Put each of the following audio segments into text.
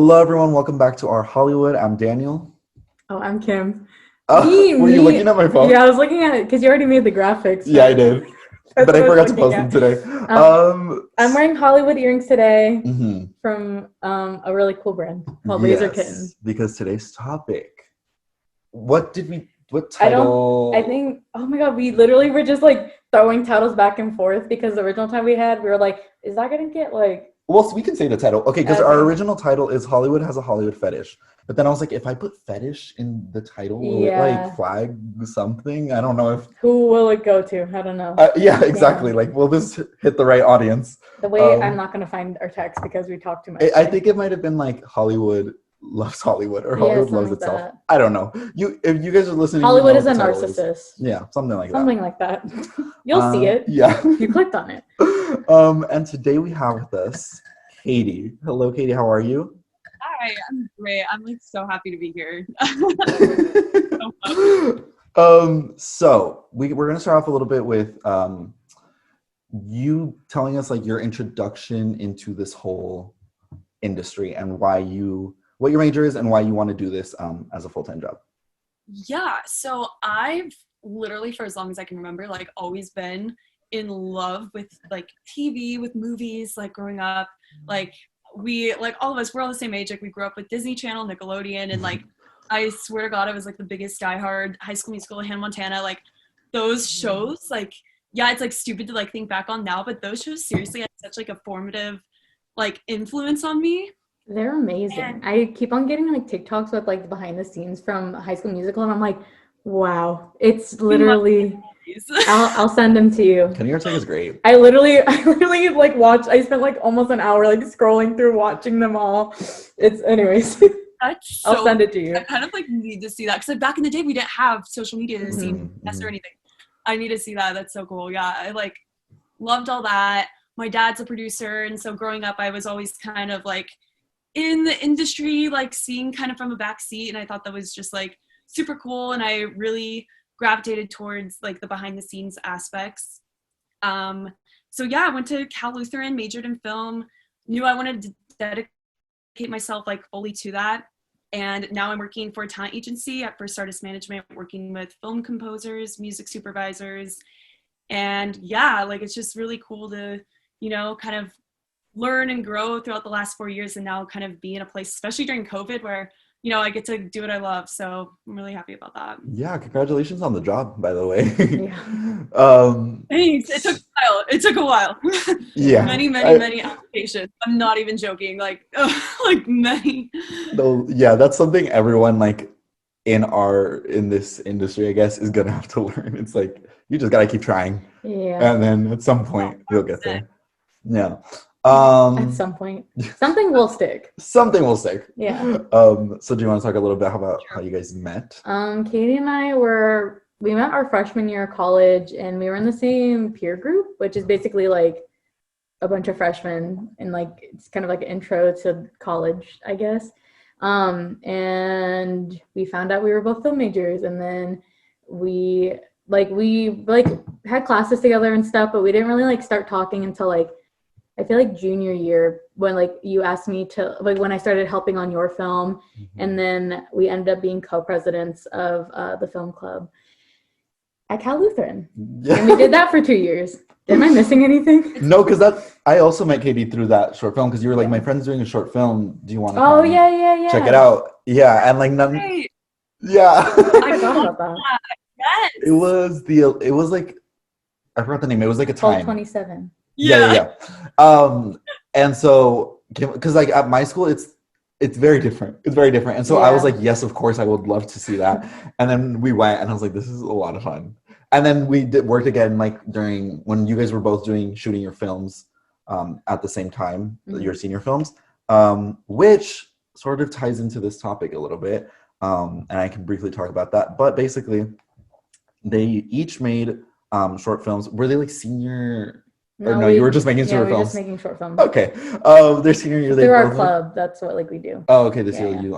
Hello, everyone. Welcome back to our Hollywood. I'm Daniel. Oh, I'm Kim. Were you looking at my phone? Yeah, I was looking at it because you already made the graphics. Yeah, I did. That's But what I I was forgot to looking post them at. today. I'm wearing Hollywood earrings today Mhm. from a really cool brand called Laser Kitten. Yes, because today's topic. What I don't, title? I think, oh my God, we literally were just like throwing titles back and forth because the original time we were like, is that gonna get like, Well, so we can say the title. Okay, because our okay. original title is Hollywood Has a Hollywood Fetish. But then I was like, if I put fetish in the title, will it like Yeah, flag something? I don't know if. who will it go to? I don't know. Yeah, exactly. Yeah. Like, will this hit the right audience? The way I'm not gonna find our text because we talk too much I today. think it might have been like Hollywood loves Hollywood or Yeah, Hollywood something loves like itself. that. I don't know. If you guys are listening, you Hollywood know is what a the title is. narcissist. Yeah, something like that. Something like that. You'll see it. Yeah. You clicked on it. And today we have with us Katie. Hello, Katie. How are you? Hi, I'm great. I'm like so happy to be here. So we're gonna start off a little bit with you telling us like your introduction into this whole industry and what your major is and why you want to do this as a full-time job. Yeah, so I've literally for as long as I can remember like always been in love with like TV, with movies, like growing up. Like we like all of us, we're all the same age. Like we grew up with Disney Channel, Nickelodeon, and like I swear to God, I was like the biggest diehard High School Musical, Hannah Montana, like those shows, like yeah, it's like stupid to like think back on now, but those shows seriously had such like a formative like influence on me. They're amazing. And I keep on getting like TikToks with like the behind the scenes from High School Musical, and I'm like, wow, it's we must literally. be these. I'll send them to you. Kenny Ortega is great. I literally like watched. I spent like almost an hour like scrolling through watching them all. It's anyways. That's I'll so send it to you. I kind of like need to see that because like back in the day we didn't have social media to see Mhm, us or mhm. anything. I need to see that. That's so cool. Yeah, I like loved all that. My dad's a producer, and so growing up, I was always kind of like in the industry, like seeing kind of from a back seat, and I thought that was just like super cool. And I really gravitated towards like the behind the scenes aspects. So yeah, I went to Cal Lutheran, majored in film, knew I wanted to dedicate myself like fully to that. And now I'm working for a talent agency at First Artist Management, working with film composers, music supervisors. And yeah, like it's just really cool to, kind of learn and grow throughout the last 4 years and now kind of be in a place, especially during COVID, where, I get to do what I love. So I'm really happy about that. Yeah, congratulations on the job, by the way. Yeah. Thanks. It took a while. Yeah. Many applications. I'm not even joking. Like, like many. No, yeah, that's something everyone like in this industry, I guess, is gonna have to learn. It's like you just gotta keep trying, Yeah. and then at some point you'll get there. Yeah. At some point, something will stick. Something will stick. Yeah. So do you want to talk a little bit about how you guys met? Katie and I we met our freshman year of college, and we were in the same peer group, which is basically like a bunch of freshmen, and like it's kind of like an intro to college, I guess. And we found out we were both film majors, and then we had classes together and stuff, but we didn't really like start talking until like I feel like junior year when like you asked me to like when I started helping on your film, and then we ended up being co-presidents of the film club at Cal Lutheran, and we did that for 2 years. Am I missing anything? No, because I also met Katie through that short film because you were like, my friend's doing a short film. Do you want to Oh come yeah. check it out? Yeah, and like Hey, yeah. I forgot about that. yes. It was like I forgot the name. It was like a time. 1227. Yeah. And so because like at my school it's very different. It's very different. And so I was like, yes, of course I would love to see that. And then we went and I was like, this is a lot of fun. And then we worked again like during when you guys were both shooting your films at the same time, your senior films, which sort of ties into this topic a little bit. And I can briefly talk about that. But basically they each made short films. Were they like senior? No, you were just making short films. We were just making short films. Okay. Their senior year, through our club. That's what like we do. Oh, okay. This year you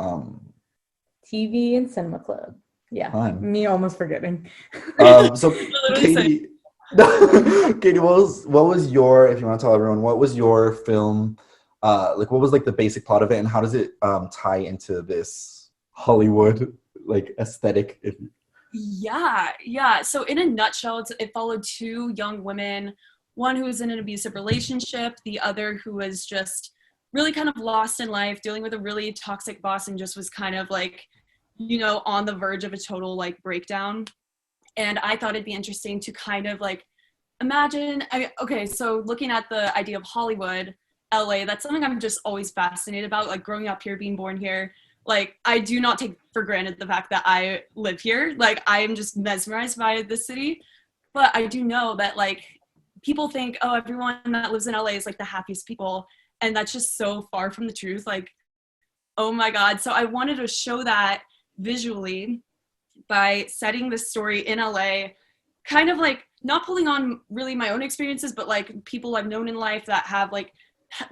TV and cinema club. Yeah. Fun. Me almost forgetting. So Katie, Katie, what was your? If you want to tell everyone, what was your film like what was like the basic plot of it, and how does it tie into this Hollywood like aesthetic? Yeah. So in a nutshell, it followed two young women, one who was in an abusive relationship, the other who was just really kind of lost in life, dealing with a really toxic boss, and just was kind of like, on the verge of a total like breakdown. And I thought it'd be interesting to kind of like imagine, so looking at the idea of Hollywood, LA, that's something I'm just always fascinated about, like growing up here, being born here. Like, I do not take for granted the fact that I live here. Like, I am just mesmerized by this city. But I do know that, like, people think, oh, everyone that lives in LA is, like, the happiest people. And that's just so far from the truth. Like, oh, my God. So I wanted to show that visually by setting this story in LA, kind of, like, not pulling on really my own experiences, but, like, people I've known in life that have, like,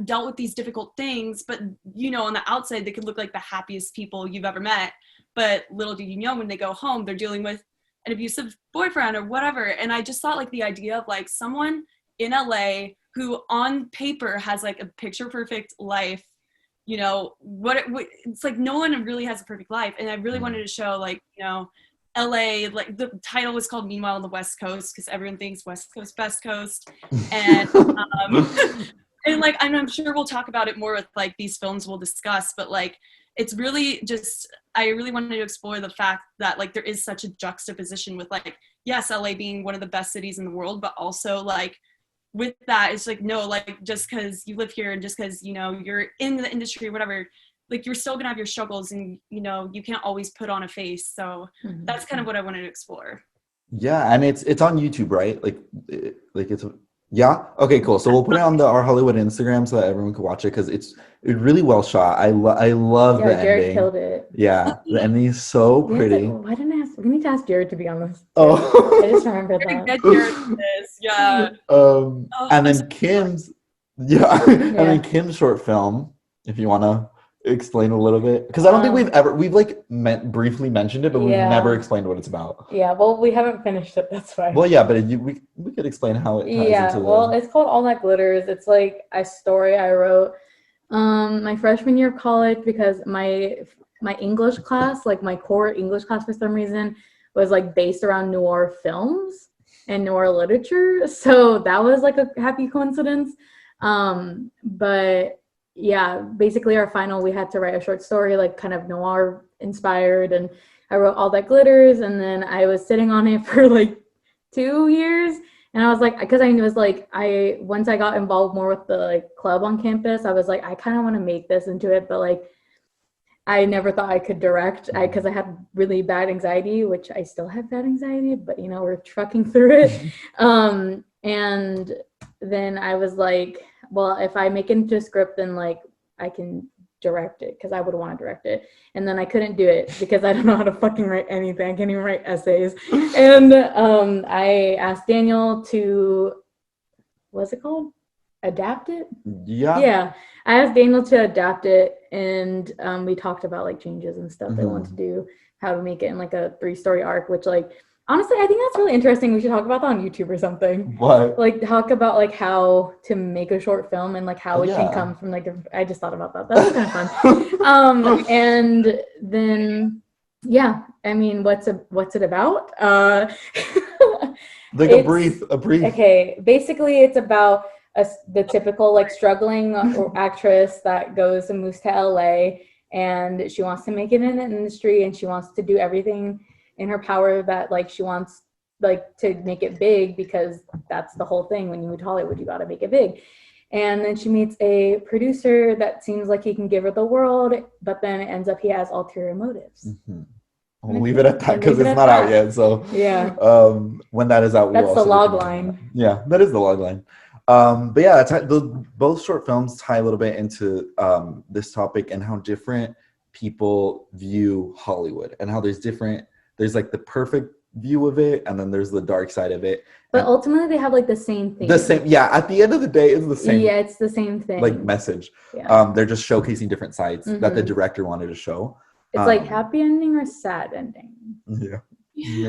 dealt with these difficult things, but on the outside they could look like the happiest people you've ever met, but little do you know, when they go home they're dealing with an abusive boyfriend or whatever. And I just thought like the idea of like someone in LA who on paper has like a picture perfect life, it's like no one really has a perfect life. And I really wanted to show like LA, like the title was called Meanwhile on the West Coast because everyone thinks West Coast, Best Coast. And and like, I'm sure we'll talk about it more with like these films we'll discuss, but like, it's really just, I really wanted to explore the fact that like there is such a juxtaposition with like, yes, LA being one of the best cities in the world, but also like with that, it's like, no, like just because you live here and just because, you're in the industry or whatever, like you're still gonna have your struggles and, you can't always put on a face. So that's kind of what I wanted to explore. Yeah, and it's on YouTube, right? Like it's yeah. Okay, cool. So we'll put it on our Hollywood Instagram so that everyone can watch it because it's really well shot. I love the Jared ending. killed it. Yeah, the ending is so pretty. Why didn't I ask? We need to ask Jared to be on this. Oh, I just remembered that. Get Jared for this. Yeah. And then Kim's and then Kim's short film, if you want to explain a little bit, because I don't think we've like briefly mentioned it, but we've never explained what it's about. Yeah, well, we haven't finished it. That's why. Well, yeah, but we could explain how it ties into well, it's called All That Glitters. It's like a story I wrote my freshman year of college because my English class, like my core English class for some reason, was like based around noir films and noir literature. So that was like a happy coincidence. But yeah, basically our final, we had to write a short story, like kind of noir inspired, and I wrote All That Glitters, and then I was sitting on it for like 2 years, and I was like, because I was like, once I got involved more with the like club on campus, I was like, I kind of want to make this into it, but like I never thought I could direct because I had really bad anxiety, which I still have bad anxiety, but we're trucking through it. And then I was like, well, if I make it into a script, then like I can direct it because I would want to direct it. And then I couldn't do it because I don't know how to fucking write anything. I can't even write essays. And I asked Daniel to, what's it called? Adapt it? Yeah. I asked Daniel to adapt it, and we talked about like changes and stuff they want to do, how to make it in like a 3-story arc, which like honestly I think that's really interesting. We should talk about that on YouTube or something. What? Like talk about like how to make a short film and like how it can come from like I just thought about that. That's kind of fun. And then I mean, what's it about? Like a brief. Okay, basically it's about the typical like struggling actress that goes and moves to LA, and she wants to make it in the industry, and she wants to do everything in her power that like she wants like to make it big, because that's the whole thing. When you move to Hollywood, you got to make it big. And then she meets a producer that seems like he can give her the world, but then it ends up he has ulterior motives. We'll leave it at that because it's not out yet. So when that is out, that's the log line. Yeah, that is the log line. But yeah, both short films tie a little bit into this topic and how different people view Hollywood, and how there's like the perfect view of it, and then there's the dark side of it. But ultimately they have like the same thing. At the end of the day, it's the same. Yeah, it's the same thing. Like message. Yeah. They're just showcasing different sides that the director wanted to show. It's like happy ending or sad ending. Yeah.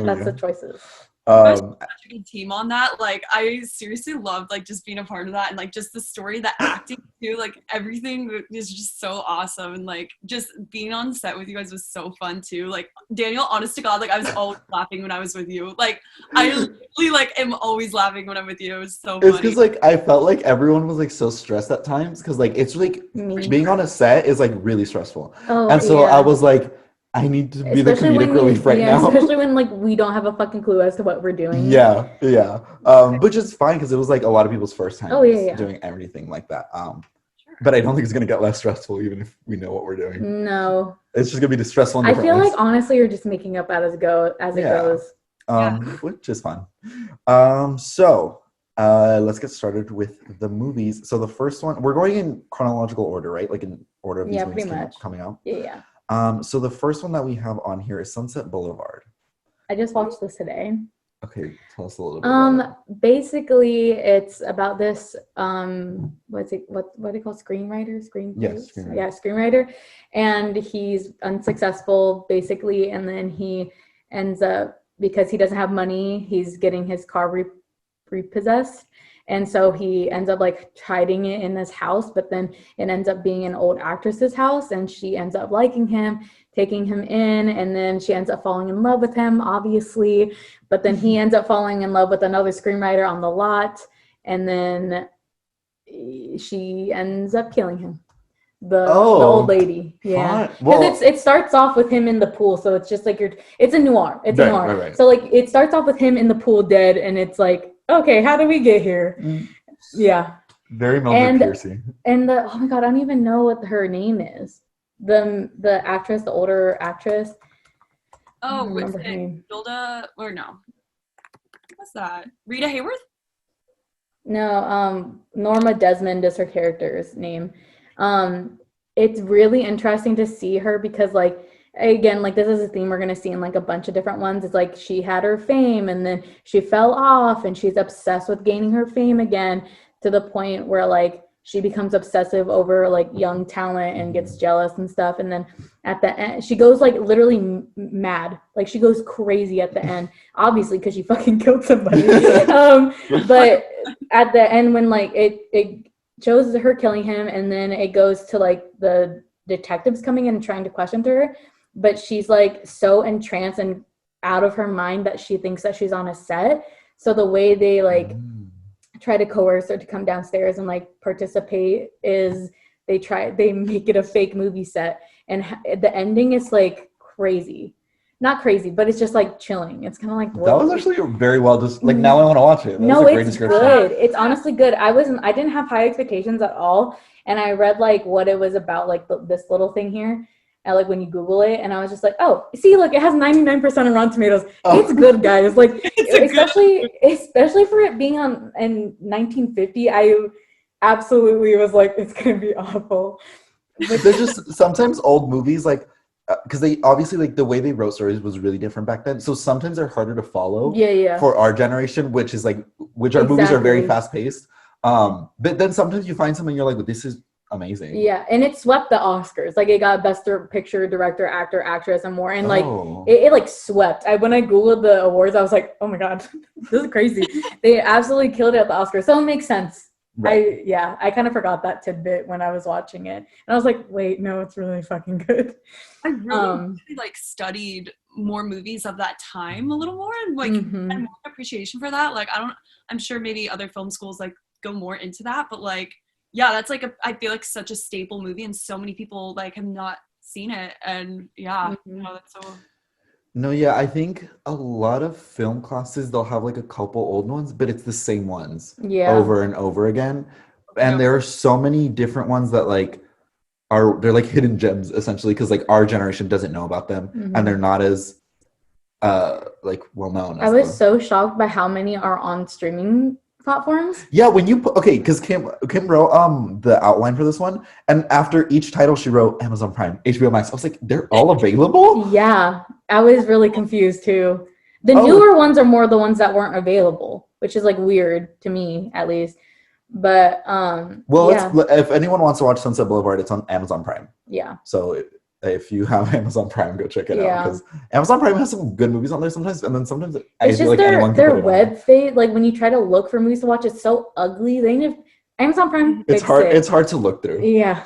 That's the choices. guys Um, are such a good team on that. Like, I seriously loved like just being a part of that, and like just the story, the acting too. Like everything is just so awesome, and like just being on set with you guys was so fun too. Like Daniel, honest to God, like I was always laughing when I was with you. Like I literally like am always laughing when I'm with you. It was so it's funny. because like I felt like everyone was like so stressed at times because like it's like Me. being on a set is like really stressful. Oh, And so yeah. I was like, I need to be the Especially comedic when relief right now. especially when like we don't have a fucking clue as to what we're doing. Yeah. Which is fine because it was like a lot of people's first time Yeah. doing everything like that. Sure. But I don't think it's gonna get less stressful even if we know what we're doing. No. It's just gonna be stressful in I different feel ways. like honestly you're just making up as it goes. Which is fun. So let's get started with the movies. So the first one, we're going in chronological order, right? Like in order of these movies pretty much. coming out. Yeah. So the first one that we have on here is Sunset Boulevard. I just watched this today. Okay, tell us a little bit about it. Basically it's about this what do they call screenwriter? Yes, screenwriter. Yeah, screenwriter. And he's unsuccessful basically, and then he ends up, because he doesn't have money, he's getting his car repossessed. And so he ends up like hiding it in this house, but then it ends up being an old actress's house, and she ends up liking him, taking him in, and then she ends up falling in love with him, obviously. But then he ends up falling in love with another screenwriter on the lot, and then she ends up killing him. The old lady. Yeah. Because it starts off with him in the pool, so it's just like it's a noir. It's a noir. Right. So like it starts off with him in the pool dead, and it's like, okay, how do we get here? Yeah. Very Mildred Piercy. And oh my God, I don't even know what her name is. The actress, the older actress. Oh, was it Gilda, or no? What's that? Rita Hayworth? No, Norma Desmond is her character's name. It's really interesting to see her because like, again, like this is a theme we're going to see in like a bunch of different ones. It's like she had her fame and then she fell off, and she's obsessed with gaining her fame again, to the point where like she becomes obsessive over like young talent and gets jealous and stuff. And then at the end, she goes like literally mad. Like she goes crazy at the end, obviously because she fucking killed somebody. But at the end, when like it shows her killing him, and then it goes to like the detectives coming in and trying to question her, but she's like so entranced and out of her mind that she thinks that she's on a set. So the way they like try to coerce her to come downstairs and like participate is they make it a fake movie set, and the ending is like crazy. Not crazy, but it's just like chilling. It's kind of like, that was actually very well. Just like now I want to watch it. No, it's good. It's honestly good. I didn't have high expectations at all, and I read like what it was about, like this little thing here, and like when you Google it, and I was just like, oh, see, look, it has 99% on Rotten Tomatoes. Oh. It's good, guys. Like especially for it being on in 1950, I absolutely was like, it's gonna be awful. But there's just sometimes old movies like. Because they obviously like the way they wrote stories was really different back then, so sometimes they're harder to follow. For our generation, which our movies are very fast paced. But then sometimes you find something you're like, well, this is amazing. Yeah, and it swept the Oscars. Like it got Best Picture, Director, Actor, Actress, and more. And like it like swept. When I googled the awards, I was like, oh my God, this is crazy. They absolutely killed it at the Oscars. So it makes sense. Right. I kind of forgot that tidbit when I was watching it, and I was like, wait, no, it's really fucking good. I really like studied more movies of that time a little more, and like had more appreciation for that. Like I'm sure maybe other film schools like go more into that, but like that's like I feel like such a staple movie, and so many people like have not seen it, and that's so. No, I think a lot of film classes, they'll have like a couple old ones, but it's the same ones over and over again. And there are so many different ones that like they're like hidden gems essentially, because like our generation doesn't know about them, and they're not as like well known. I was so shocked by how many are on streaming platforms. Yeah, when you because Kim wrote the outline for this one, and after each title she wrote Amazon Prime, HBO Max. I was like, they're all available? Yeah, I was really confused too. The newer ones are more the ones that weren't available, which is like weird to me at least. But if anyone wants to watch Sunset Boulevard, it's on Amazon Prime. Yeah. So if you have Amazon Prime, go check it out Yeah. because Amazon Prime has some good movies on there sometimes, and then sometimes I It's feel just like anyone can their put it on. web fate. Like when you try to look for movies to watch, it's so ugly. They need Amazon Prime. It's Fix hard. it. It's hard to look through. Yeah.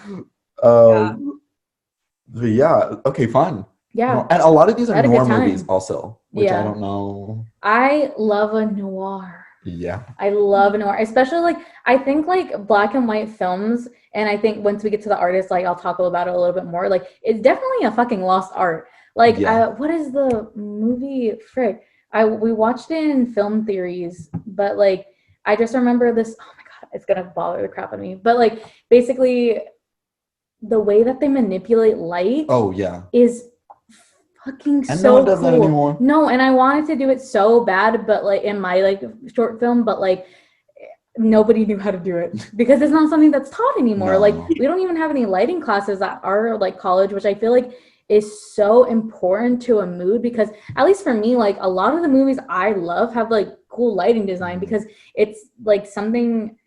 Yeah. But yeah. Okay. Fun. Yeah. No, and a lot of these I are had a good noir time. movies also, which I Yeah. don't know. I love a noir. Yeah. I love noir, especially like I think like black and white films, and I think once we get to the artists, like I'll talk about it a little bit more. Like it's definitely a fucking lost art. Like Yeah. what is the movie? Frick, we watched it in film theories, but like I just remember this. Oh my god, it's gonna bother the crap out of me. But like basically, the way that they manipulate light. Oh yeah. Is fucking and so no one does cool. that anymore. No, and I wanted to do it so bad, but like in my like short film, but like nobody knew how to do it because it's not something that's taught anymore. No. Like we don't even have any lighting classes at our like college, which I feel like is so important to a mood because at least for me, like a lot of the movies I love have like cool lighting design because it's like something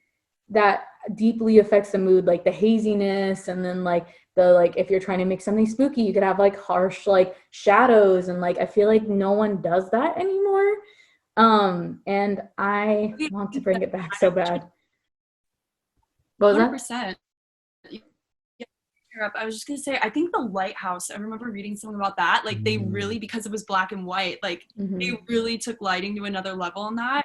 that deeply affects the mood, like the haziness, and then like the like if you're trying to make something spooky, you could have like harsh like shadows, and like I feel like no one does that anymore. And I want to bring it back so bad. What was that? 100%. I was just gonna say, I think the Lighthouse, I remember reading something about that. Like they really, because it was black and white, like they really took lighting to another level on that.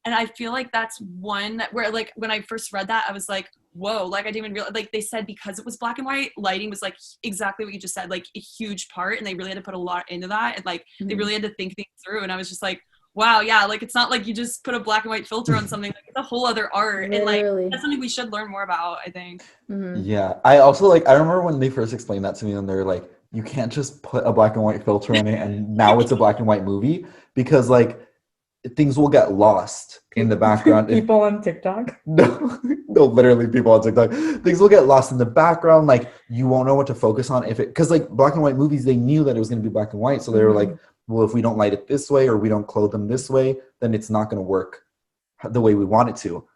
And I feel like that's one where like when I first read that, I was like, whoa, like I didn't even realize, like they said because it was black and white, lighting was like exactly what you just said, like a huge part, and they really had to put a lot into that, and like they really had to think things through. And I was just like, wow, yeah, like it's not like you just put a black and white filter on something, like it's a whole other art. Literally. And like that's something we should learn more about, I think. Yeah, I also like I remember when they first explained that to me, and they're like, you can't just put a black and white filter on it and now it's a black and white movie because like things will get lost in the background. People on TikTok. No, literally people on TikTok. Things will get lost in the background. Like you won't know what to focus on if it, because like black and white movies, they knew that it was going to be black and white, so they were like, well, if we don't light it this way or we don't clothe them this way, then it's not going to work the way we want it to.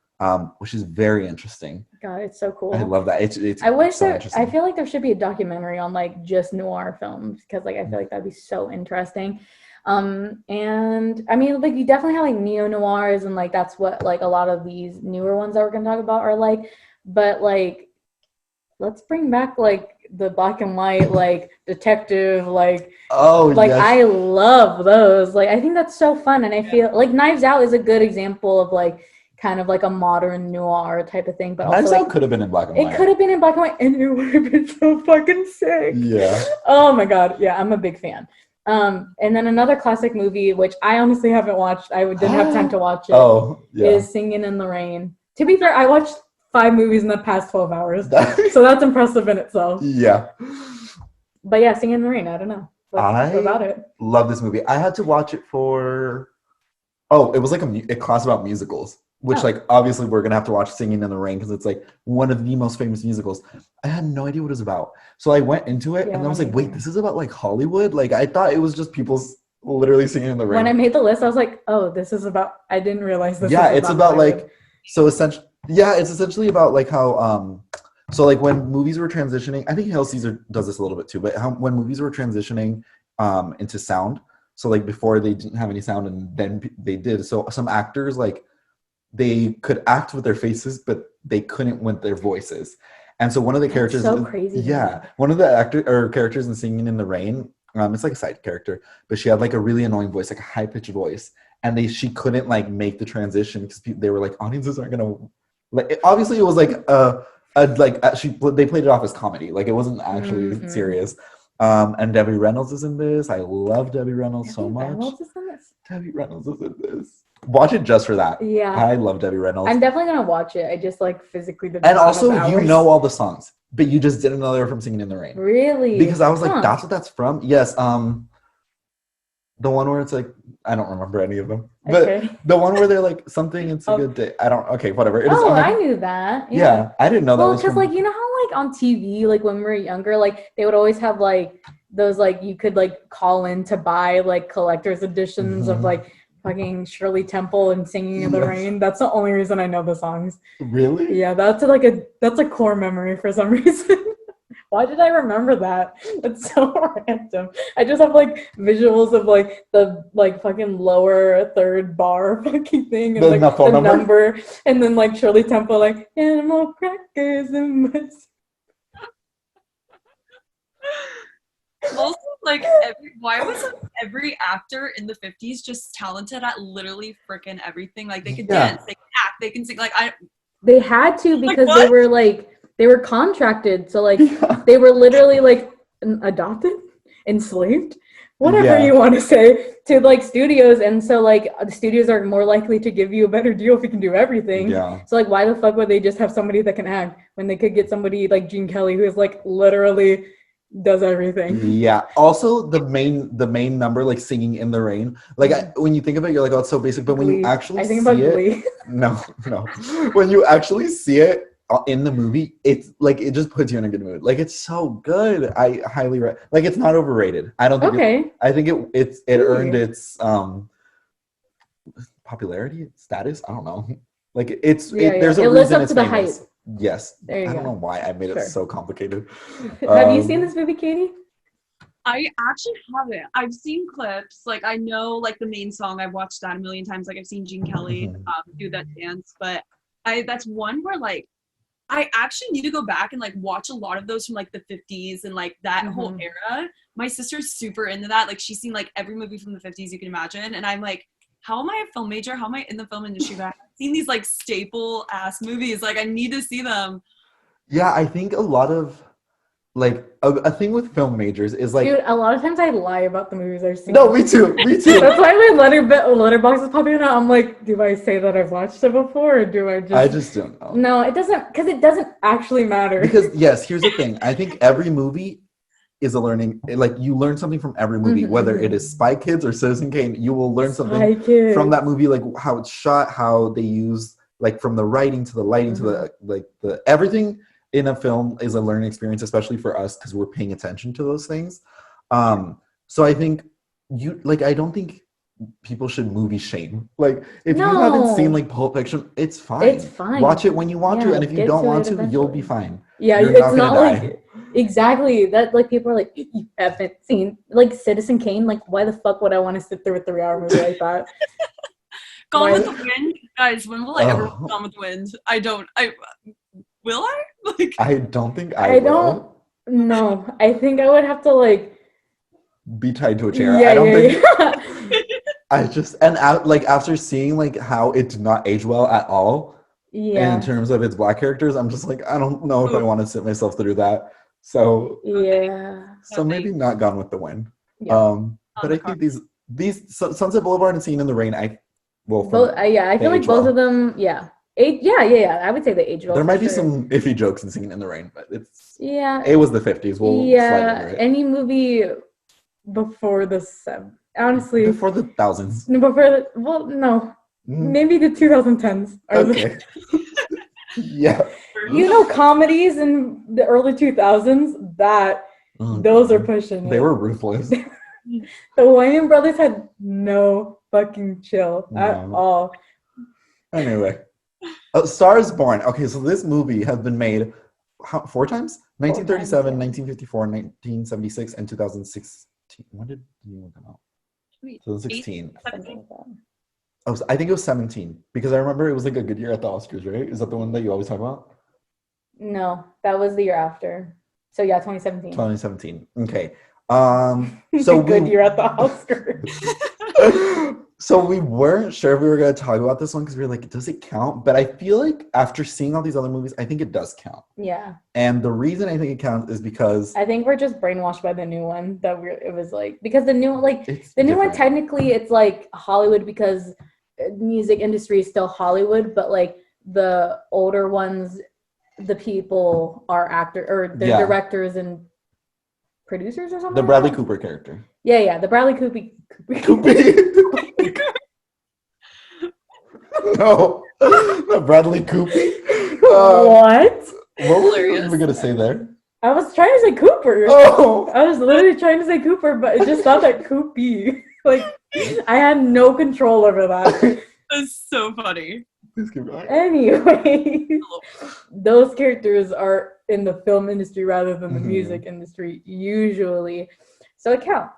Which is very interesting. God, it's so cool. I love that. It's I wish so I feel like there should be a documentary on like just noir films because like I feel like that'd be so interesting. And I mean like you definitely have like neo-noirs and like that's what like a lot of these newer ones that we're gonna talk about are like, but like let's bring back like the black and white like detective like yes. I love those. Like I think that's so fun, and I feel like Knives Out is a good example of like kind of like a modern noir type of thing, but Knives also Out like, could have been in black and white. It could have been in black and white, and it would have been so fucking sick. Yeah. Oh my god, yeah, I'm a big fan. And then another classic movie, which I honestly haven't watched, I didn't have time to watch it, is Singing in the Rain. To be fair, I watched 5 movies in the past 12 hours, so that's impressive in itself. Yeah. But yeah, Singing in the Rain, I don't know. What about it? Love this movie. I had to watch it for, it was like a class about musicals, which like obviously we're going to have to watch Singing in the Rain because it's like one of the most famous musicals. I had no idea what it was about. So I went into it and I was like, wait, this is about like Hollywood? Like I thought it was just people literally singing in the rain. When I made the list, I was like, oh, this is about, I didn't realize this Yeah, was it's about like, so essentially, it's essentially about like how, so like when movies were transitioning, I think Hail Caesar does this a little bit too, but when movies were transitioning into sound, so like before they didn't have any sound and then they did. So some actors like they could act with their faces, but they couldn't with their voices. And so one of the characters, so crazy. Yeah, one of the characters in Singing in the Rain, it's like a side character, but she had like a really annoying voice, like a high pitched voice, and she couldn't like make the transition because they were like, audiences aren't gonna like. Obviously, it was like they played it off as comedy, like it wasn't actually serious. And Debbie Reynolds is in this. I love Debbie Reynolds so much. Debbie Reynolds is in this. Watch it just for that. Yeah. I love Debbie Reynolds. I'm definitely going to watch it. I just like physically didn't. And also, you know all the songs, but you just didn't know they were from Singing in the Rain. Really? Because I was like, that's what that's from? Yes. The one where it's like, I don't remember any of them. But the one where they're like, something, it's a good day. Okay, whatever. I knew that. Yeah, I didn't know that. Well, because like, you know how like on TV, like when we were younger, like they would always have like those like you could like call in to buy like collector's editions of like fucking Shirley Temple and Singing in the Rain. That's the only reason I know the songs. Really? Yeah, that's a core memory for some reason. Why did I remember that? It's so random. I just have like visuals of like the like fucking lower third bar fucking thing and like phone the number? number and then like Shirley Temple like animal crackers and must. Also, like, why was every actor in the 50s just talented at literally freaking everything? Like, they could dance, they can act, they can sing. Like, They had to because they were contracted. So like Yeah. they were literally like adopted, enslaved, whatever Yeah. you want to say, to like studios. And so like the studios are more likely to give you a better deal if you can do everything. Yeah. So like why the fuck would they just have somebody that can act when they could get somebody like Gene Kelly who is like literally does everything. Yeah. Also, the main number, like singing in the rain. Like when you think of it, you're like, oh, it's so basic. But when Glee. you actually I think see about it, Glee. no. When you actually see it in the movie, it's like it just puts you in a good mood. Like it's so good. I highly like. It's not overrated. I don't think. Okay. I think it earned its popularity status. I don't know. Like there's a it lives reason up it's to the famous. hype. Yes. There you I don't go. know why I made it so complicated. Have you seen this movie, Katie? I actually haven't. I've seen clips. Like, I know, like, the main song. I've watched that a million times. Like, I've seen Gene Kelly do that dance. But that's one where, like, I actually need to go back and, like, watch a lot of those from, like, the 50s and, like, that whole era. My sister's super into that. Like, she's seen, like, every movie from the 50s you can imagine. And I'm like, how am I a film major? How am I in the film industry? But I've seen these, like, staple-ass movies. Like, I need to see them. Yeah, I think a lot of like a thing with film majors is like, dude, a lot of times I lie about the movies I've seen. No, me too. That's why my letterbox is popping out. I'm like, do I say that I've watched it before, or do I just? I just don't know. No, it doesn't, because it doesn't actually matter. Because yes, here's the thing. I think every movie is a learning. Like you learn something from every movie, whether it is Spy Kids or Citizen Kane. You will learn something from that movie, like how it's shot, how they use, like from the writing to the lighting to the everything in a film is a learning experience, especially for us because we're paying attention to those things. So I think I don't think people should movie shame. Like if you haven't seen like Pulp Fiction, it's fine. It's fine. Watch it when you want to, and if you don't want to, you'll be fine. Yeah, You're it's not die. like exactly that. Like people are like, you haven't seen like Citizen Kane. Like why the fuck would I want to sit through a 3-hour movie like that? Gone with the Wind, guys. When will I ever watch Gone with the Wind? Will I? Like, I don't think I will. No, I think I would have to like be tied to a chair. I don't think. I just after seeing like how it did not age well at all. Yeah. In terms of its black characters, I'm just like I don't know if I want to sit myself through that. So yeah. So maybe not Gone with the Wind. Yeah. But I think these Sunset Boulevard and Singing in the Rain, I feel like both of them. Yeah. I would say the age. There might be some iffy jokes in Singing in the Rain, but it was the 50s. Any movie before the honestly before the thousands. Maybe the 2010s. Okay. Yeah. Comedies in the early 2000s those are pushing. They were ruthless. The Wayans brothers had no fucking chill at all. Anyway. Star is Born. Okay, so this movie has been made 4 times? 1937, 1954, 1976, and 2016. When did the new one come out? 2016. I think it was 17 because I remember it was like a good year at the Oscars, right? Is that the one that you always talk about? No, that was the year after. So yeah, 2017. 2017. Okay. So good year at the Oscars. So we weren't sure if we were going to talk about this one because we were like, does it count? But I feel like after seeing all these other movies, I think it does count. Yeah. And the reason I think it counts is because I think we're just brainwashed by the new one it was like because the new one technically it's like Hollywood because music industry is still Hollywood, but like the older ones, the people are directors and producers or something. The Bradley Cooper character. Yeah, the Bradley Cooper. No, not Bradley Cooper. What? What were we gonna say there? I was trying to say Cooper. Oh, I was literally trying to say Cooper, but it just thought that Coopy. Like, I had no control over that. That's so funny. Please keep going. Anyway, those characters are in the film industry rather than the Mhm. music industry usually. So it counts.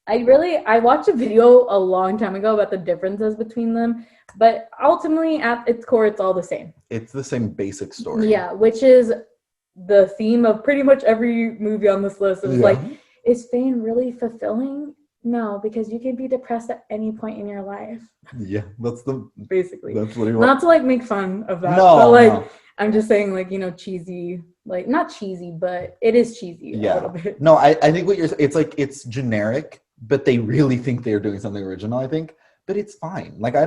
I watched a video a long time ago about the differences between them, but ultimately at its core it's all the same. It's the same basic story. Yeah, which is the theme of pretty much every movie on this list. It was like, is fame really fulfilling? No, because you can be depressed at any point in your life. Yeah, Basically. That's literally Not to like make fun of that, No, but like no. I'm just saying, like, you know, cheesy, like not cheesy, but it is cheesy a little bit. No, I think what it's like, it's generic, but they really think they're doing something original, I think. But it's fine. Like I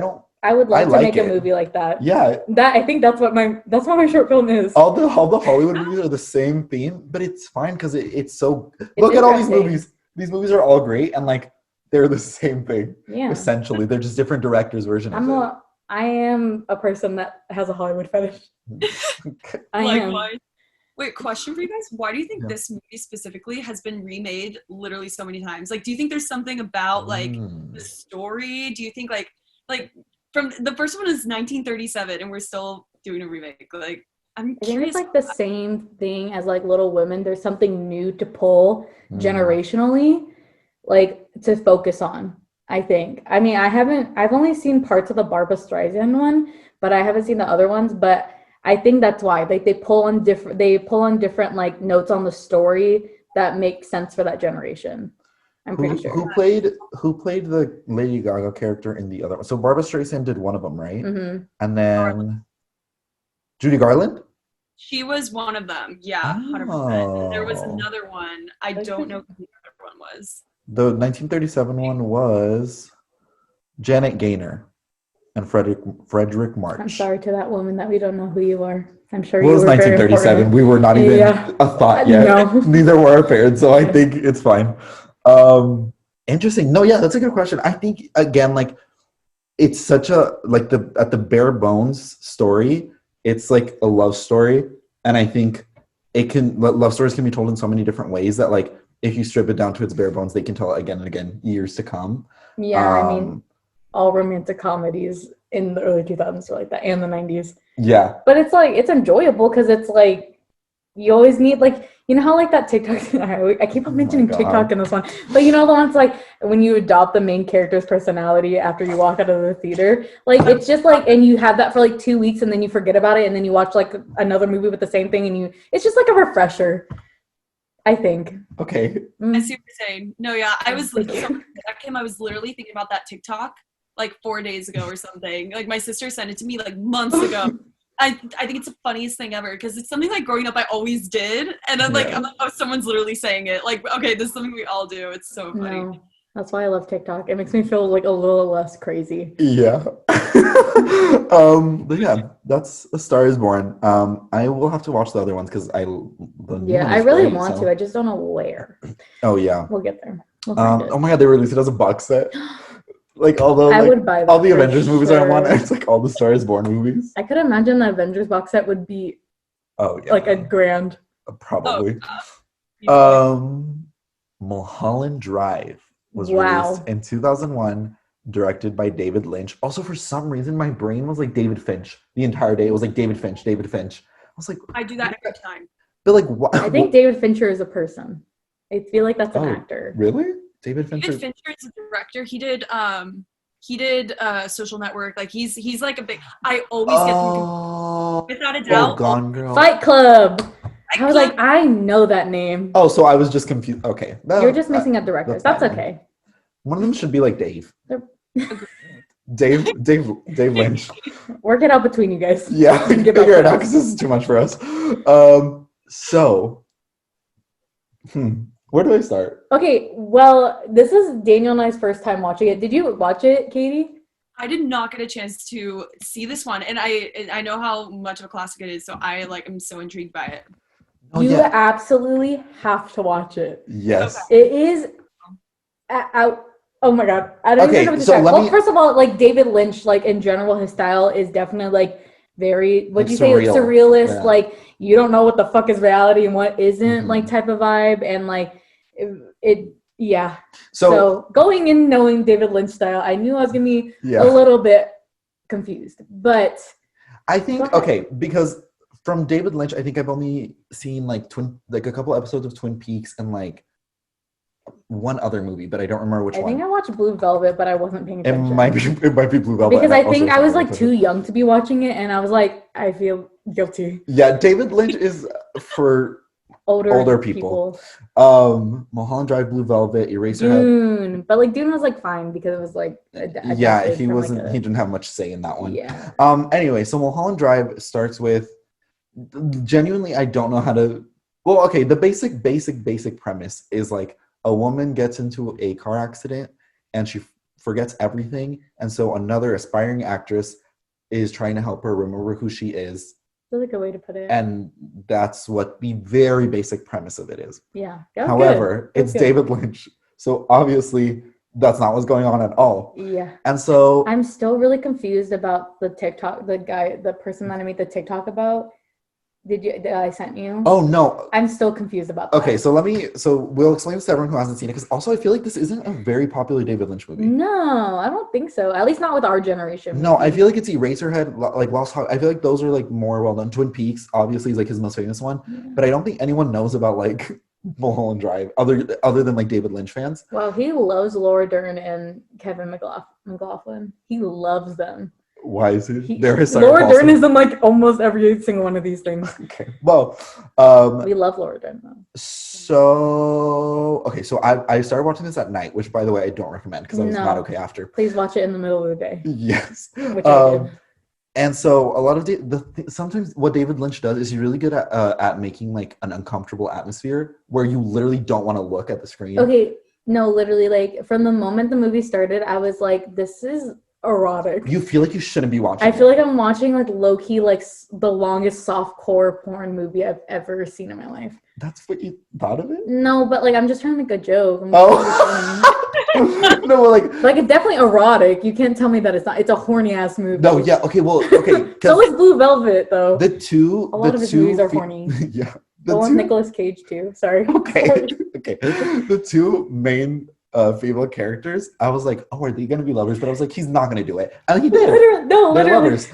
would love to like make a it. movie like that. Yeah. I think that's what my short film is. All the Hollywood movies are the same theme, but it's fine because it's so look at all these interesting. movies. These movies are all great and like they're the same thing. Yeah. Essentially. They're just different directors' version of it. I am a person that has a Hollywood fetish. I am. Likewise. Wait, question for you guys. Why do you think this movie specifically has been remade literally so many times? Like, do you think there's something about like the story? Do you think like from the first one is 1937 and we're still doing a remake? Like, I'm I think curious. it's like the same thing as like Little Women. There's something new to pull generationally, like to focus on. I think. I mean, I've only seen parts of the Barbra Streisand one, but I haven't seen the other ones. But I think that's why. Like they pull on different like notes on the story that make sense for that generation. I'm pretty sure. Who played the Lady Gaga character in the other one? So Barbra Streisand did one of them, right? Mm-hmm. And then Judy Garland? She was one of them. Yeah, 100%. And there was another one. I don't know who the other one was. The 1937 one was Janet Gaynor and Frederick March. I'm sorry to that woman that we don't know who you are. I'm sure It you was were 1937. We were not even a thought yet. No. Neither were our parents, so I think it's fine. Interesting. No, yeah, that's a good question. I think again, like it's such a like at the bare bones story, it's like a love story, and I think love stories can be told in so many different ways that like if you strip it down to its bare bones, they can tell it again and again years to come. Yeah, I mean, all romantic comedies in the early 2000s were like that, and the 90s. Yeah. But it's like, it's enjoyable because it's like, you always need, like, you know how like that TikTok, I keep on mentioning TikTok in this one, but you know the ones like when you adopt the main character's personality after you walk out of the theater, like it's just like, and you have that for like 2 weeks and then you forget about it and then you watch like another movie with the same thing and it's just like a refresher. I think. Okay. I see what you're saying. No, yeah, I was literally thinking about that TikTok like 4 days ago or something. Like my sister sent it to me like months ago. I think it's the funniest thing ever because it's something like growing up I always did, and I'm like, oh, someone's literally saying it. Like, okay, this is something we all do. It's so funny. No, that's why I love TikTok. It makes me feel like a little less crazy. Yeah. But yeah, that's A Star Is Born. I will have to watch the other ones because I really want to. I just don't know where. Oh yeah. We'll get there. We'll find it. Oh my god, they released it as a box set. Like although I would buy that all the Avengers movies sure. are in one, it's like all the Star Is Born movies. I could imagine the Avengers box set would be like a grand. Probably. Mulholland Drive was released in 2001, directed by David Lynch. Also, for some reason, my brain was like David Finch the entire day. It was like David Finch. I was like, I do that every time. But like, what? I think David Fincher is a person. I feel like that's an actor. Really? David Fincher is a director. He did Social Network. Like he's like a big. I always get them without a doubt. Gone Girl. Fight Club. I was like, I know that name. Oh, so I was just confused. Okay, you're just missing a director. That's okay. One of them should be like Dave. Dave Lynch. Work it out between you guys. Yeah, we can figure it out because this is too much for us. Where do I start? Okay, well, this is Daniel and I's first time watching it. Did you watch it, Katie? I did not get a chance to see this one, and I know how much of a classic it is, so I am so intrigued by it. You absolutely have to watch it. Yes. Okay. It is. Oh my god! I don't even know what to say. Well, first of all, like David Lynch, like in general, his style is definitely like very. What'd you say? Like surrealist. Yeah. Like you don't know what the fuck is reality and what isn't. Like type of vibe, and like it. Yeah. So going in knowing David Lynch style, I knew I was gonna be a little bit confused, but I think because from David Lynch, I think I've only seen like a couple episodes of Twin Peaks and like one other movie, but I don't remember which I one. think I watched Blue Velvet, but I wasn't paying It attention. might be Blue Velvet. Because I think I was like too young to be watching it, and I was like, I feel guilty. Yeah, David Lynch is for older people. Mulholland Drive, Blue Velvet, Eraserhead. Dune, but like Dune was like fine because it was like he wasn't. He didn't have much say in that one. Yeah. Anyway, so Mulholland Drive starts with genuinely, I don't know how to. Well, okay, the basic premise is like a woman gets into a car accident and she forgets everything, and so another aspiring actress is trying to help her remember who she is. That's a good way to put it. And that's what the very basic premise of it is. Yeah. However, it's David Lynch, so obviously that's not what's going on at all. Yeah. And so I'm still really confused about the TikTok, the person that I made the TikTok about. Did I sent you? Oh no. I'm still confused about that. Okay, so we'll explain this to everyone who hasn't seen it, because also I feel like this isn't a very popular David Lynch movie. No, I don't think so. At least not with our generation. No, I feel like it's Eraserhead, like Lost Hawk. I feel like those are like more well known. Twin Peaks obviously is like his most famous one, but I don't think anyone knows about like Mulholland Drive other than like David Lynch fans. Well, he loves Laura Dern and Kevin McLaughlin. He loves them. Why is he? Laura Dern is in like almost every single one of these things. Okay. Well, we love Laura Dern though. So I started watching this at night, which by the way I don't recommend because I was not okay after. Please watch it in the middle of the day. Yes. Which I did. And so a lot of sometimes what David Lynch does is he's really good at making like an uncomfortable atmosphere where you literally don't want to look at the screen. Okay. No, literally, like from the moment the movie started, I was like, this is erotic. You feel like you shouldn't be watching. I feel like I'm watching like low-key like the longest softcore porn movie I've ever seen in my life. That's what you thought of it? No, but like I'm just trying to make a joke. No, like it's definitely erotic. You can't tell me that it's not. It's a horny ass movie. No, yeah, okay, well, okay. So is Blue Velvet though. A lot of his movies are horny. Yeah. The one with Nicolas Cage too. Sorry. Okay. Sorry. Okay. The two main female characters, I was like, oh, are they gonna be lovers? But I was like, he's not gonna do it, and he did. Literally.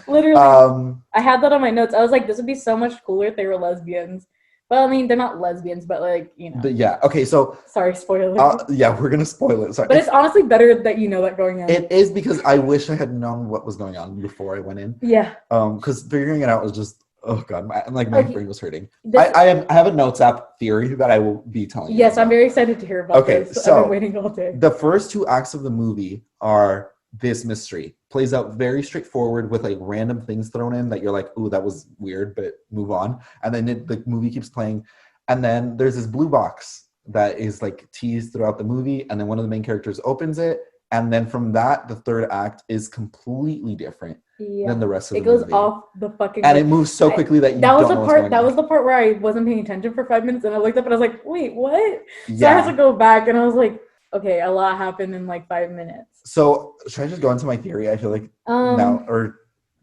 I had that on my notes. I was like, this would be so much cooler if they were lesbians. Well, I mean, they're not lesbians, but like, you know. But yeah, okay, so sorry, spoiler. Yeah, we're gonna spoil it. Sorry, but it's honestly better that you know that going in. It is, because I wish I had known what was going on before I went in. Yeah. Because figuring it out was just. Oh god, my brain was hurting. I have a notes app theory that I will be telling you. Yes, I'm very excited to hear about this. So I've been waiting all day. The first two acts of the movie are this mystery. Plays out very straightforward with like random things thrown in that you're like, ooh, that was weird, but move on. And then the movie keeps playing. And then there's this blue box that is like teased throughout the movie. And then one of the main characters opens it. And then from that, the third act is completely different than the rest of the movie. It goes off the fucking... And it moves so quickly that you don't know what's going on. That was the part where I wasn't paying attention for 5 minutes, and I looked up and I was like, wait, what? Yeah. So I had to go back, and I was like, okay, a lot happened in like 5 minutes. So should I just go into my theory? I feel like now, or...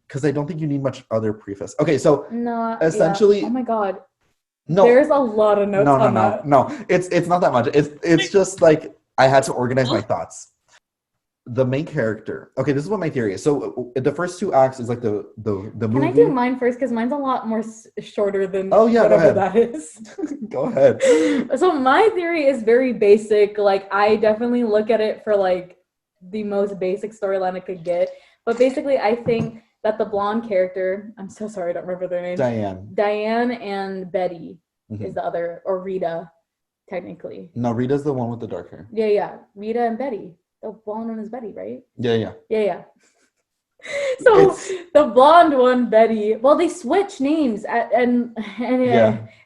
Because I don't think you need much other preface. Okay, so essentially... Yeah. Oh my god. No. There's a lot of notes on that. No, it's not that much. It's just like I had to organize my thoughts. The main character. Okay, this is what my theory is. So the first two acts is like the movie. Can I do mine first? Because mine's a lot more shorter than whatever that is. Go ahead. So my theory is very basic. Like I definitely look at it for like the most basic storyline I could get. But basically, I think that the blonde character, I'm so sorry, I don't remember their names. Diane and Betty is the other, or Rita, technically. No, Rita's the one with the dark hair. Yeah. Rita and Betty. The blonde one is Betty, right? Yeah. So the blonde one, Betty. Well, they switch names, and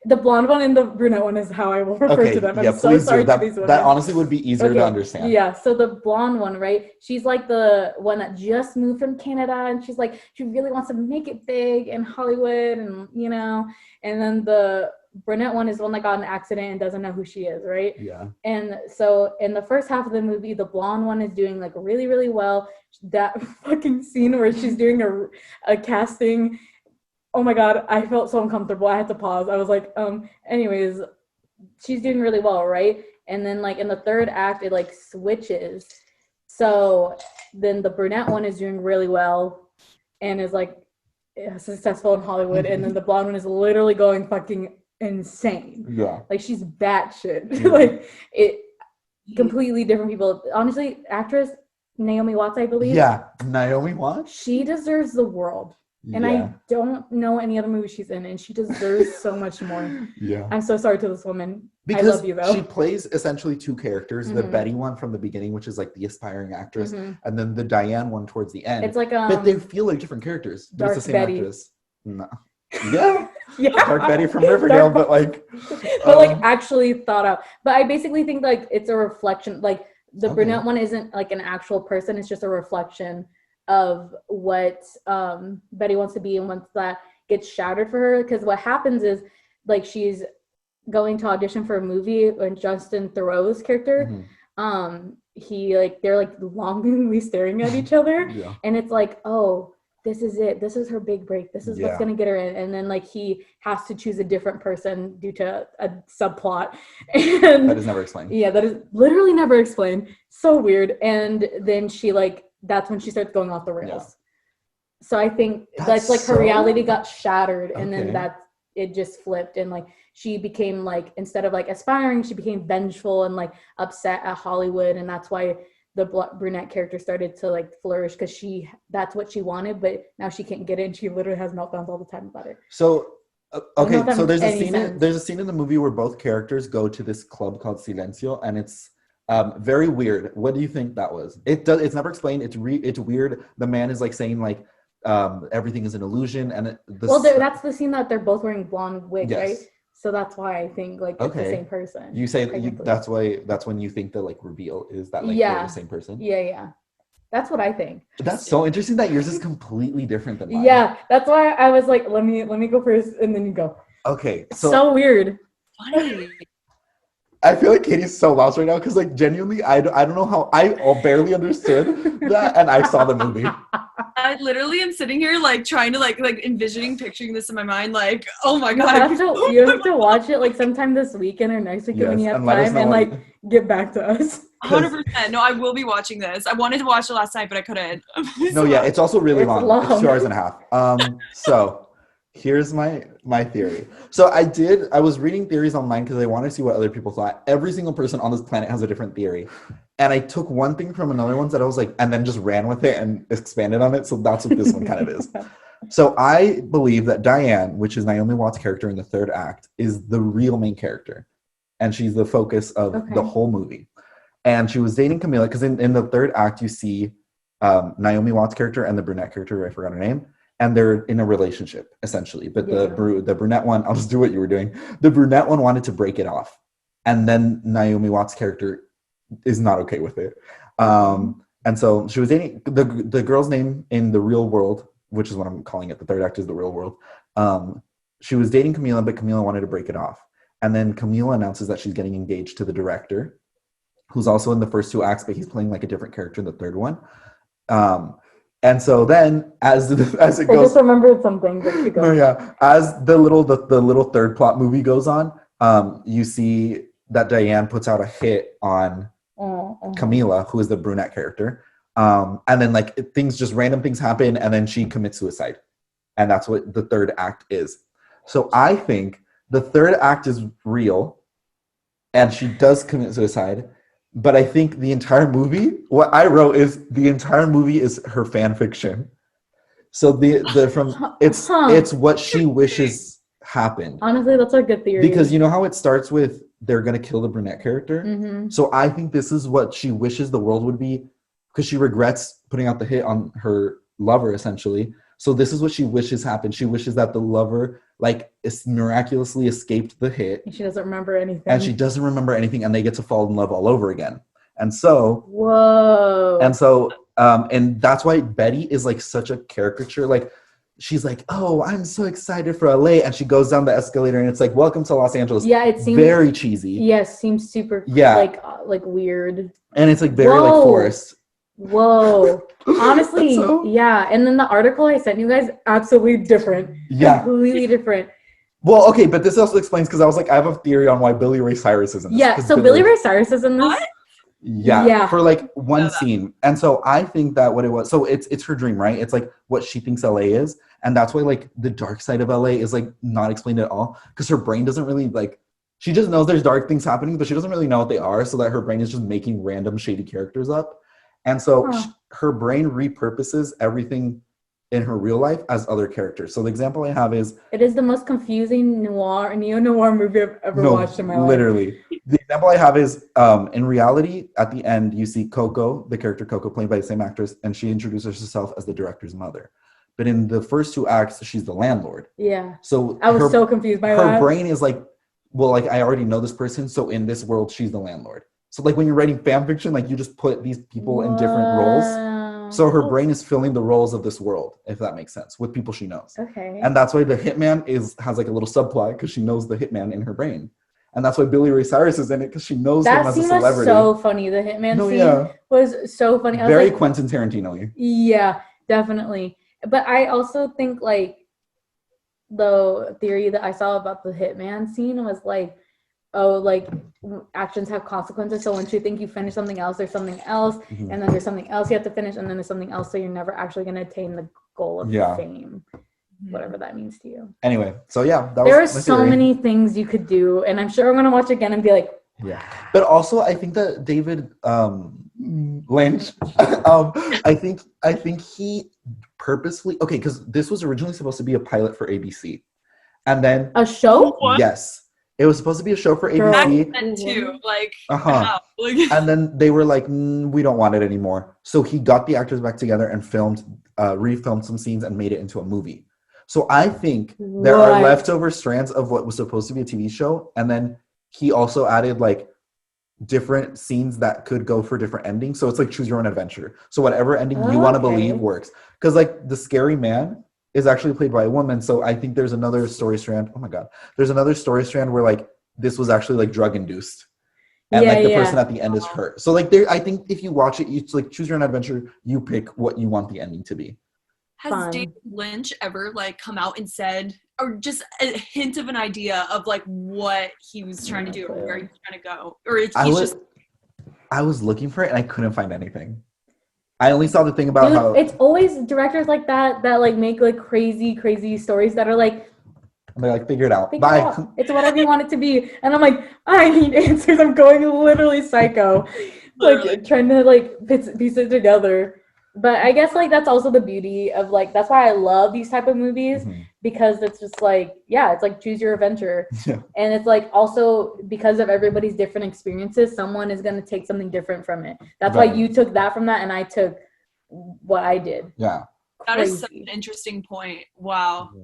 the blonde one and the brunette one is how I will refer to them. I'm so sorry to these women. That honestly would be easier to understand. Yeah. So the blonde one, right? She's like the one that just moved from Canada, and she's like she really wants to make it big in Hollywood, and you know. And then the brunette one is the one that got in an accident and doesn't know who she is, right? Yeah. And so in the first half of the movie, the blonde one is doing like really, really well. That fucking scene where she's doing a casting, oh my god, I felt so uncomfortable. I had to pause. I was like, anyways, she's doing really well, right? And then like in the third act, it like switches. So then the brunette one is doing really well and is like successful in Hollywood, and then the blonde one is literally going fucking insane. Yeah. Like she's batshit. Yeah. Like it, completely different people. Honestly, actress Naomi Watts, I believe. Yeah, Naomi Watts. She deserves the world. And I don't know any other movie she's in, and she deserves so much more. Yeah. I'm so sorry to this woman. Because I love you, though. she plays essentially two characters, the Betty one from the beginning, which is like the aspiring actress, and then the Diane one towards the end. It's like but they feel like different characters. But Dark it's the same Betty. actress. No. Yeah. Yeah. Dark Betty from Riverdale, but like actually thought out. But I basically think like it's a reflection. Like the brunette one isn't like an actual person, it's just a reflection of what Betty wants to be, and once that gets shattered for her, because what happens is like she's going to audition for a movie, and Justin Theroux's character, he like they're like longingly staring at each other, and it's like, oh, this is it, this is her big break, this is what's gonna get her in, and then like he has to choose a different person due to a subplot, and that is never explained. Yeah, that is literally never explained. So weird. And then she like, that's when she starts going off the rails. So I think that's like her reality got shattered, and then it just flipped, and like she became like, instead of like aspiring, she became vengeful and like upset at Hollywood, and that's why the brunette character started to like flourish, because that's what she wanted, but now she can't get it, and she literally has meltdowns all the time about it. So so there's a scene in the movie where both characters go to this club called Silencio, and it's very weird. What do you think that was? It's never explained. It's weird. The man is like saying like everything is an illusion, and that's the scene that they're both wearing blonde wigs, right? So that's why I think like it's the same person. You say that's when you think the like reveal is that like they're the same person. Yeah. That's what I think. That's so interesting that yours is completely different than mine. Yeah, that's why I was like, let me go first, and then you go. Okay, so weird. Funny. I feel like Katie's so lost right now because like genuinely I don't know how I barely understood that, and I saw the movie. I literally am sitting here like trying to like picturing this in my mind, like, oh my god. You have to watch it like sometime this weekend or next weekend when you have time, and like get back to us. 100%. No, I will be watching this. I wanted to watch it last night, but I couldn't. It's also really long. It's 2 hours and a half. So here's my theory. So I was reading theories online because I wanted to see what other people thought. Every single person on this planet has a different theory. And I took one thing from another one that I was like, and then just ran with it and expanded on it. So that's what this one kind of is. So I believe that Diane, which is Naomi Watts' character in the third act, is the real main character. And she's the focus of the whole movie. And she was dating Camila because in the third act, you see Naomi Watts' character and the brunette character, I forgot her name. And they're in a relationship, essentially. But the brunette one, I'll just do what you were doing. The brunette one wanted to break it off. And then Naomi Watts' character is not okay with it. And so she was dating, the girl's name in the real world, which is what I'm calling it, the third act is the real world. She was dating Camila, but Camila wanted to break it off. And then Camila announces that she's getting engaged to the director, who's also in the first 2 acts, but he's playing like a different character in the third one. And so then, as it goes, I just remembered something. But keep going. As the little third plot movie goes on, you see that Diane puts out a hit on Camila, who is the brunette character, and then like random things happen, and then she commits suicide, and that's what the third act is. So I think the third act is real, and she does commit suicide. But I think the entire movie, what I wrote is the entire movie is her fan fiction. So it's what she wishes happened. Honestly, that's a good theory. Because you know how it starts with they're gonna kill the brunette character? Mm-hmm. So I think this is what she wishes the world would be, because she regrets putting out the hit on her lover, essentially. So this is what she wishes happened. She wishes that the lover miraculously escaped the hit. And she doesn't remember anything. And they get to fall in love all over again. And so whoa. And so and that's why Betty is like such a caricature. Like she's like, oh, I'm so excited for LA, and she goes down the escalator and it's like, welcome to Los Angeles. Yeah, it seems very cheesy. Yes, seems super like weird. And it's like very like forced. Whoa. Honestly, yeah. And then the article I sent you guys, absolutely different. Yeah. Completely different. Well, okay, but this also explains, because I was like, I have a theory on why Billy Ray Cyrus is in this. Yeah, so Billy Ray Cyrus is in this? What? Yeah, for like one scene. And so I think that what it was, so it's her dream, right? It's like what she thinks LA is. And that's why like the dark side of LA is like not explained at all, because her brain doesn't really like, she just knows there's dark things happening, but she doesn't really know what they are, so that her brain is just making random shady characters up. And so her brain repurposes everything in her real life as other characters. So the example I have is, it is the most confusing neo-noir movie I've ever watched in my life. Literally. The example I have is, in reality, at the end, you see Coco, the character Coco, played by the same actress, and she introduces herself as the director's mother. But in the first 2 acts, she's the landlord. Yeah. So I was so confused by that. Her brain is like, well, like, I already know this person, so in this world, she's the landlord. So, like, when you're writing fan fiction, like, you just put these people in different roles. So her brain is filling the roles of this world, if that makes sense, with people she knows. Okay. And that's why the hitman has like a little subplot, because she knows the hitman in her brain. And that's why Billy Ray Cyrus is in it, because she knows him as a celebrity. That scene was so funny. The hitman scene was so funny. Very like, Quentin Tarantino-y. Yeah, definitely. But I also think like the theory that I saw about the hitman scene was like, oh, like actions have consequences. So once you think you finish something else, there's something else, and then there's something else you have to finish, and then there's something else. So you're never actually going to attain the goal of fame, whatever that means to you. Anyway, so yeah, there are so many things you could do, and I'm sure I'm going to watch again and be like, yeah. But also, I think that David Lynch, I think he purposely, okay, because this was originally supposed to be a pilot for ABC, and then a show. What? Yes. It was supposed to be a show for ABC. Too, like, and then they were like, we don't want it anymore. So he got the actors back together and refilmed some scenes and made it into a movie. So I think there are leftover strands of what was supposed to be a TV show. And then he also added like different scenes that could go for different endings. So it's like choose your own adventure. So whatever ending you want to believe works. Because like the scary man is actually played by a woman, so I think there's another story strand. Oh my god, there's another story strand where like this was actually like drug induced, and like the person at the end is hurt. So like there, I think if you watch it, you like choose your own adventure. You pick what you want the ending to be. Has David Lynch ever like come out and said, or just a hint of an idea of like what he was trying to do, or where he was trying to go, or I was looking for it and I couldn't find anything. I only saw the thing about how it's always directors like that like make like crazy stories that are like they're like figure it out. Bye. It's whatever you want it to be. And I'm like, I need answers. I'm going literally psycho. Like trying to like piece it together. But I guess like that's also the beauty of like that's why I love these type of movies because it's just like it's like choose your adventure. Yeah. And it's like also because of everybody's different experiences, someone is gonna take something different from it. That's why you took that from that and I took what I did. Yeah. That is such an interesting point. Wow. Yeah.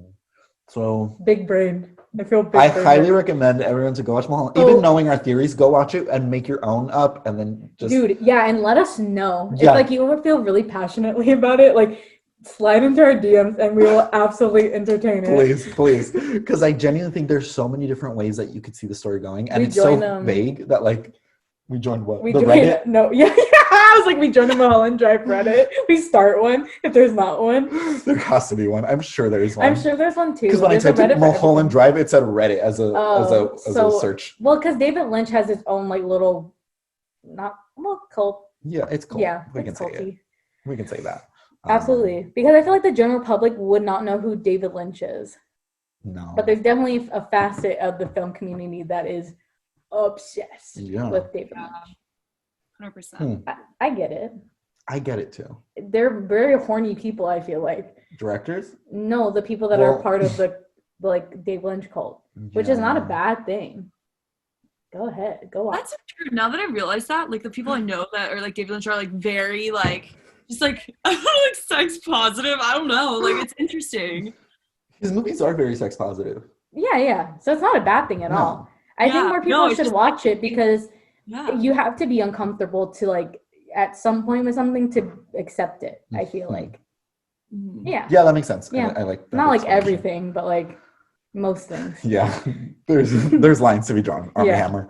So big brain. I feel big. I highly recommend everyone to go watch Mulholland. Even knowing our theories, go watch it and make your own up, and then just and let us know if like you ever feel really passionately about it. Like slide into our DMs, and we will absolutely entertain it. Please, because I genuinely think there's so many different ways that you could see the story going, and it's so vague that like we joined what Reddit? No, I was like, we joined a Mulholland Drive Reddit. We start one if there's not one. There has to be one. I'm sure there's one. I'm sure there's one too. Because when I typed in Mulholland Drive, it said Reddit as a search. Well, because David Lynch has his own like little, cult. Yeah, it's cult. Yeah, we can say it. We can say that. Absolutely, because I feel like the general public would not know who David Lynch is. No. But there's definitely a facet of the film community that is obsessed with David Lynch. 100%. I get it. I get it too. They're very horny people, I feel like. Directors? No, the people that are part of the like David Lynch cult, which is not a bad thing. Go ahead, go on. That's so true. Now that I realize that, like the people I know that are like David Lynch are like very like just like I don't know, like sex positive. I don't know. Like it's interesting. His movies are very sex positive. Yeah. So it's not a bad thing at all. I think more people should watch it because you have to be uncomfortable to like at some point with something to accept it. I feel like. Yeah, that makes sense. Yeah. I like that. Not like everything, but like most things. Yeah, there's lines to be drawn. Arm and Hammer.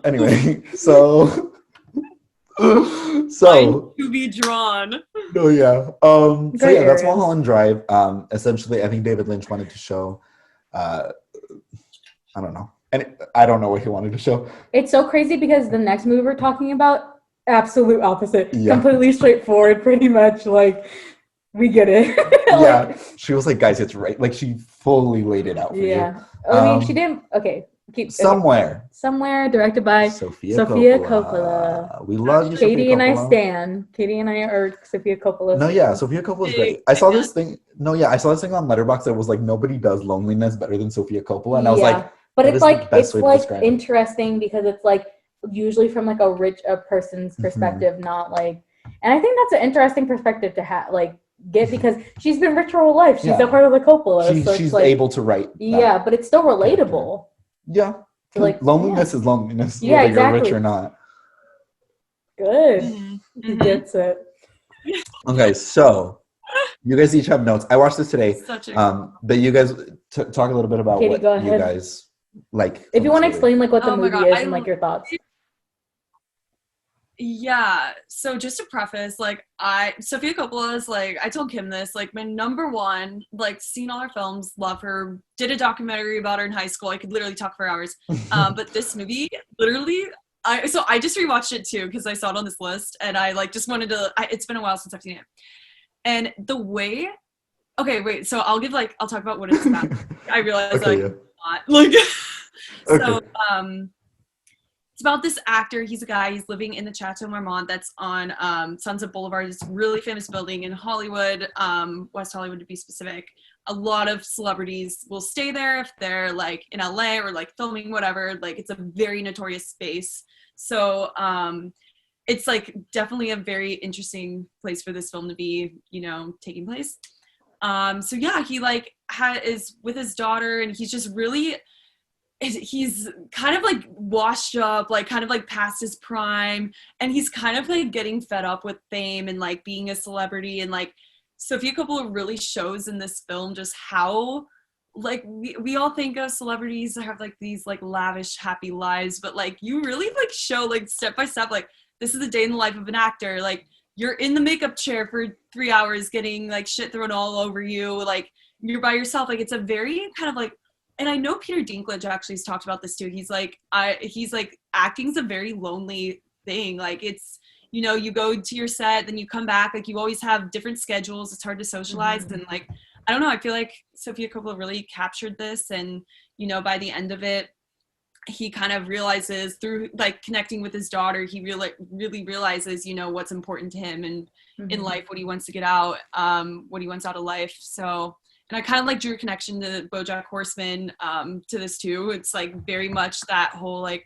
Anyway, so lines to be drawn. Oh yeah. So yeah, that's Mulholland Drive. Essentially, I think David Lynch wanted to show. I don't know. And I don't know what he wanted to show. It's so crazy because the next movie we're talking about, absolute opposite. Yeah. Completely straightforward, pretty much. Like, we get it. Yeah, she was like, guys, it's right. Like she fully laid it out for you. Yeah. I mean, she didn't. Okay. Somewhere. Somewhere, directed by Sophia Coppola. We love you, Katie Sophia and I Coppola. stan. Katie and I are Sophia Coppola. No, yeah, Sophia Coppola is great. I saw this thing. No, yeah, I saw this thing on Letterboxd that was like nobody does loneliness better than Sophia Coppola, and I was like, but that it's is the like best way to describe it. interesting because it's like usually from like a person's perspective, not like. And I think that's an interesting perspective to have, like, get, because she's been rich her whole life. She's a part of the Coppola. So she's like, able to write. Yeah, but it's still relatable. Yeah. So like loneliness is loneliness, yeah, whether exactly. you're rich or not. Good. He gets it. Okay, so you guys each have notes. I watched this today. But you guys talk a little bit about Katie, what you guys like. If you want to explain like what the movie is and like your thoughts. Yeah, so just to preface, like Sophia Coppola is like, I told Kim this, like my number one, like seen all her films, love her, did a documentary about her in high school. I could literally talk for hours. But this movie, literally, I just rewatched it too because I saw it on this list and I like just wanted to, it's been a while since I've seen it. And the way, okay, wait, so I'll talk about what it's about. I realize so, it's about this actor. He's a guy. He's living in the Chateau Marmont that's on Sunset Boulevard. It's a really famous building in Hollywood, West Hollywood to be specific. A lot of celebrities will stay there if they're like in LA or like filming, whatever. Like it's a very notorious space. So it's like definitely a very interesting place for this film to be, you know, taking place. So yeah, he like is with his daughter and he's just really, he's kind of like washed up, like kind of like past his prime, and he's kind of like getting fed up with fame and like being a celebrity. And like Sophia Coppola really shows in this film just how like we all think of celebrities that have like these like lavish happy lives, but like you really like show like step by step, like this is the day in the life of an actor. Like you're in the makeup chair for 3 hours getting like shit thrown all over you, like you're by yourself. Like it's a very kind of like, and I know Peter Dinklage actually has talked about this too. He's like acting's a very lonely thing. Like it's, you know, you go to your set, then you come back, like you always have different schedules. It's hard to socialize. And like, I don't know, I feel like Sophia Coppola really captured this. And, you know, by the end of it, he kind of realizes through like connecting with his daughter, he really realizes, you know, what's important to him and in life, what he wants to get out, what he wants out of life. So, and I kind of like drew a connection to BoJack Horseman to this too. It's like very much that whole like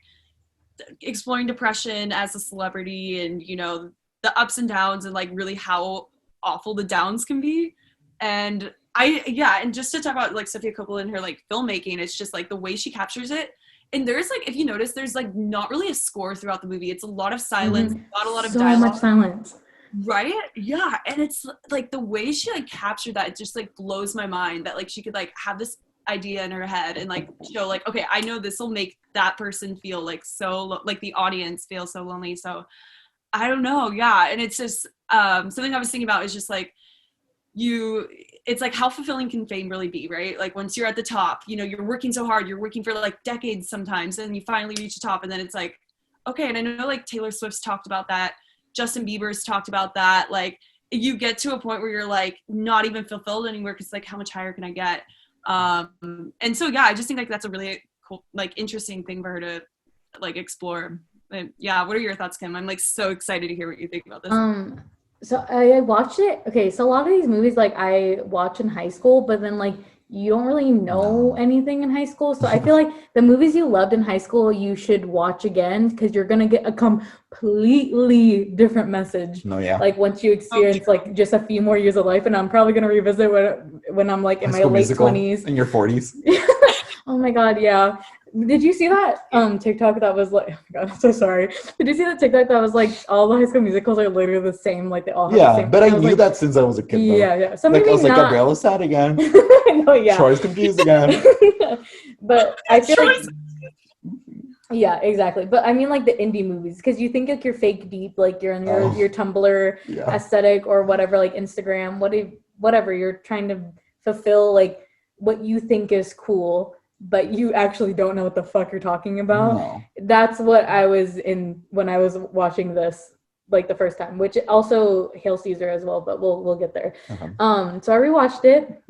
exploring depression as a celebrity and, you know, the ups and downs and like really how awful the downs can be. And and just to talk about like Sophia Coppola and her like filmmaking, it's just like the way she captures it. And there's like, if you notice, there's like not really a score throughout the movie. It's a lot of silence, not a lot of dialogue. So much silence. Right? Yeah. And it's like the way she like captured that, it just like blows my mind that like she could like have this idea in her head and like show like, okay, I know this will make that person feel like so like the audience feel so lonely. So I don't know. Yeah. And it's just something I was thinking about is just like it's like how fulfilling can fame really be, right? Like once you're at the top, you know, you're working so hard, you're working for like decades sometimes, and you finally reach the top, and then it's like, okay. And I know like Taylor Swift's talked about that. Justin Bieber's talked about that. Like you get to a point where you're like not even fulfilled anymore because like how much higher can I get? And so yeah, I just think like that's a really cool, like interesting thing for her to like explore. And, yeah, what are your thoughts, Kim? I'm like so excited to hear what you think about this. So I watched it. Okay, so a lot of these movies like I watch in high school, but then like you don't really know anything in high school. So I feel like the movies you loved in high school, you should watch again because you're gonna get a completely different message. No, yeah. Like once you experience like just a few more years of life, and I'm probably gonna revisit when I'm like in my late 20s. In your 40s. Oh my god, yeah. Did you see that TikTok that was like, oh my god, I'm so sorry. Did you see that TikTok that was like all the High School Musicals are literally the same, like they all have the same. But I knew that since I was a kid. Though. Yeah. So like maybe I was not. like, Gabriella's sad again. No, yeah. Troy's confused again. But I feel like, yeah, exactly. But I mean like the indie movies, because you think like you're fake deep, like you're in your Tumblr aesthetic or whatever, like Instagram, whatever you're trying to fulfill, like what you think is cool. But you actually don't know what the fuck you're talking about. No. That's what I was in when I was watching this. like the first time, which also Hail Caesar as well, but we'll get there. Uh-huh. So I rewatched it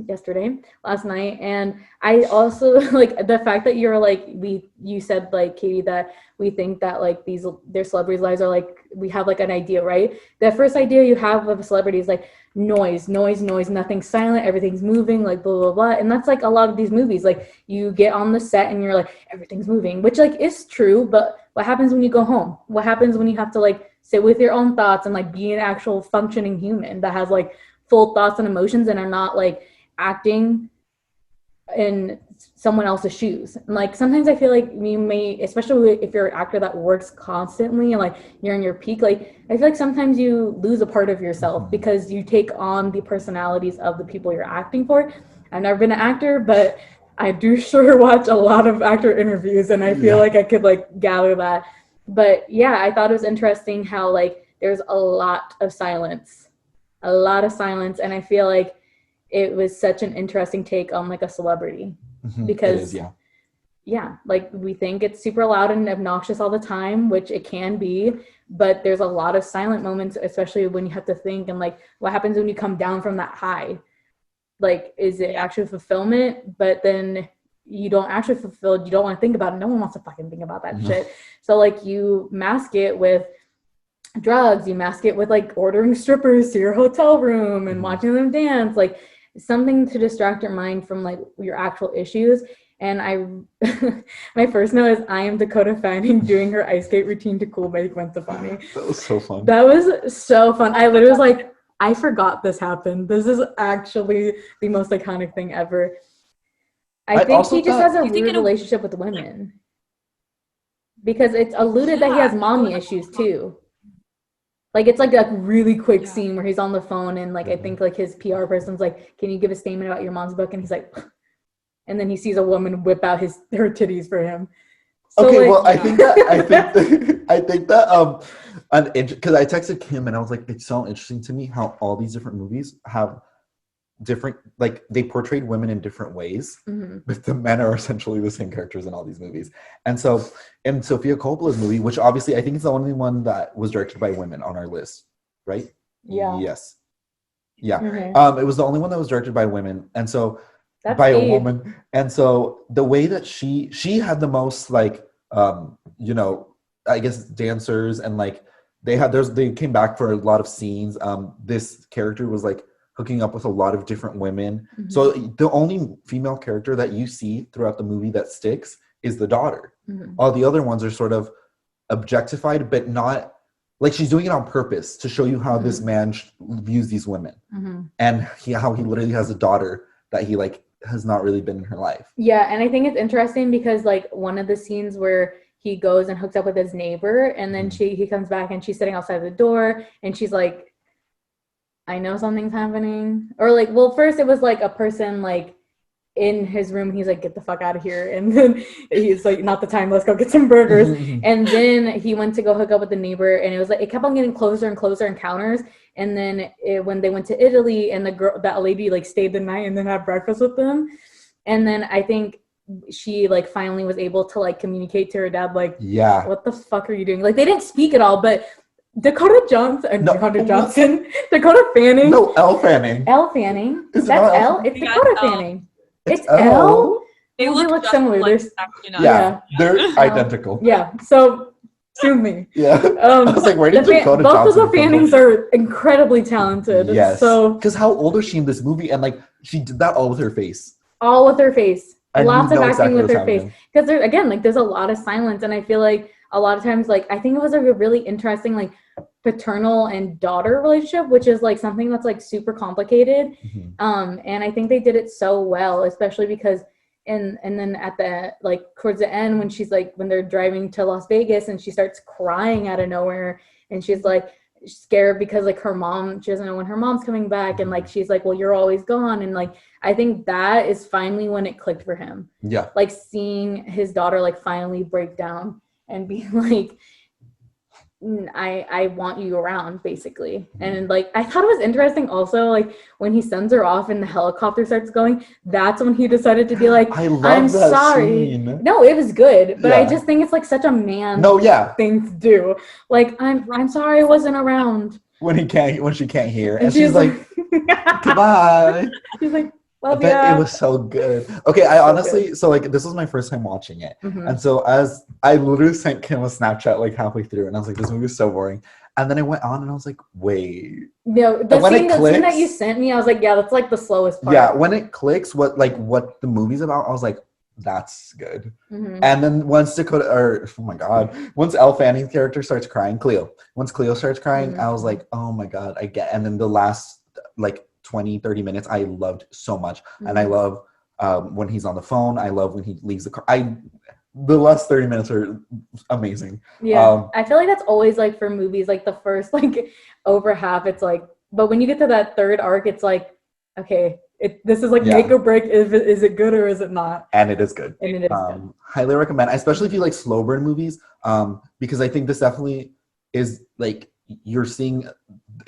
last night, and I also like the fact that you're like you said like Katie that we think that like their celebrities' lives are like we have like an idea, right? The first idea you have of a celebrity is like noise, nothing's silent, everything's moving, like blah blah blah, and that's like a lot of these movies. Like you get on the set and you're like everything's moving, which like is true, but what happens when you go home? What happens when you have to like sit with your own thoughts and like be an actual functioning human that has like full thoughts and emotions and are not like acting in someone else's shoes? And like sometimes I feel like you may, especially if you're an actor that works constantly and like you're in your peak, like I feel like sometimes you lose a part of yourself because you take on the personalities of the people you're acting for. I've never been an actor, but I do sure watch a lot of actor interviews, and I feel like I could like gather that. But yeah, I thought it was interesting how like there's a lot of silence, and I feel like it was such an interesting take on like a celebrity because like we think it's super loud and obnoxious all the time, which it can be, but there's a lot of silent moments, especially when you have to think and like what happens when you come down from that high. Like, is it actually fulfillment? But then you don't actually fulfill. You don't want to think about it. No one wants to fucking think about that shit. So like you mask it with drugs. You mask it with like ordering strippers to your hotel room and watching them dance. Like something to distract your mind from like your actual issues. And my first note is I am Dakota Fanning doing her ice skate routine to Cool by Gwen Stefani. That was so fun. That was so fun. I literally was like, I forgot this happened. This is actually the most iconic thing ever. I think he just has a weird relationship with women. Because it's alluded that he has mommy issues too. Like it's like a really quick scene where he's on the phone and like I think like his PR person's like, can you give a statement about your mom's book? And he's like, and then he sees a woman whip out her titties for him. So okay, like, well, I think that because I texted Kim and I was like, it's so interesting to me how all these different movies have different, like they portrayed women in different ways, but the men are essentially the same characters in all these movies. And so in Sofia Coppola's movie, which obviously I think is the only one that was directed by women on our list, right? Yeah. Yes. Yeah. Mm-hmm. It was the only one that was directed by women. And so That's by deep. a woman. And so the way that she had the most like you know, I guess dancers and like they came back for a lot of scenes. This character was like hooking up with a lot of different women. So the only female character that you see throughout the movie that sticks is the daughter. All the other ones are sort of objectified, but not like she's doing it on purpose to show you how this man views these women and how he literally has a daughter that he like has not really been in her life. Yeah, and I think it's interesting because like one of the scenes where he goes and hooks up with his neighbor and then he comes back and she's sitting outside the door and she's like, I know something's happening. Or like, well, first it was like a person like in his room. He's like, get the fuck out of here. And then he's like, not the time, let's go get some burgers. And then he went to go hook up with the neighbor and it was like, it kept on getting closer and closer encounters. And then when they went to Italy and that lady like stayed the night and then had breakfast with them. And then I think she like finally was able to like communicate to her dad, like, what the fuck are you doing? Like they didn't speak at all, but Dakota Fanning. No, Elle Fanning. Elle Fanning. Is That's Elle? It's Dakota Fanning. It's Elle? They look similar. Like, they're identical. Yeah, so sue me. Yeah. I was like, where did Dakota both Johnson of the Fannings are incredibly talented. Yes. So because how old was she in this movie? And like she did that all with her face. All with her face. Lots of acting exactly with her face. Because there's a lot of silence, and I feel like a lot of times, like I think it was a really interesting like paternal and daughter relationship, which is like something that's like super complicated. And I think they did it so well, especially because and then at the like towards the end when she's like when they're driving to Las Vegas and she starts crying out of nowhere and she's like scared because like she doesn't know when her mom's coming back and like she's like, well, you're always gone. And like I think that is finally when it clicked for him. Yeah. Like seeing his daughter like finally break down and be like, I want you around, basically. And like I thought it was interesting also, like when he sends her off and the helicopter starts going, that's when he decided to be like, I love I'm that sorry. scene. No, it was good, but I Yeah. just think it's like such a man No, yeah. thing to do. Like I'm sorry I wasn't around. When she can't hear, And and she's like, goodbye. She's like, love But it ya. was so good. Okay, I So honestly, good. so like this was my first time watching it, Mhm. and so as I literally sent Kim a Snapchat like halfway through, and I was like, this movie is so boring. And then I went on, and I was like, wait. No, And when it the scene that you clicks- sent me, I was like, yeah, that's like the slowest part. Yeah, when it clicks, what the movie's about, I was like, that's good. Mhm. And then once once Elle Fanning's character starts crying, once Cleo starts crying, I was Mhm. like, oh my god, I get. And then the last like 20-30 minutes I loved so much. And I Mhm. love when he's on the phone. I love when he leaves the car. The last 30 minutes are amazing. Yeah, I feel like that's always like for movies, like the first like over half, it's like, but when you get to that third arc, it's like, okay, this is like Yeah. make or break. Is it good or is it not? And it is good. And it is good. Highly recommend, especially if you like slow burn movies, because I think this definitely is like you're seeing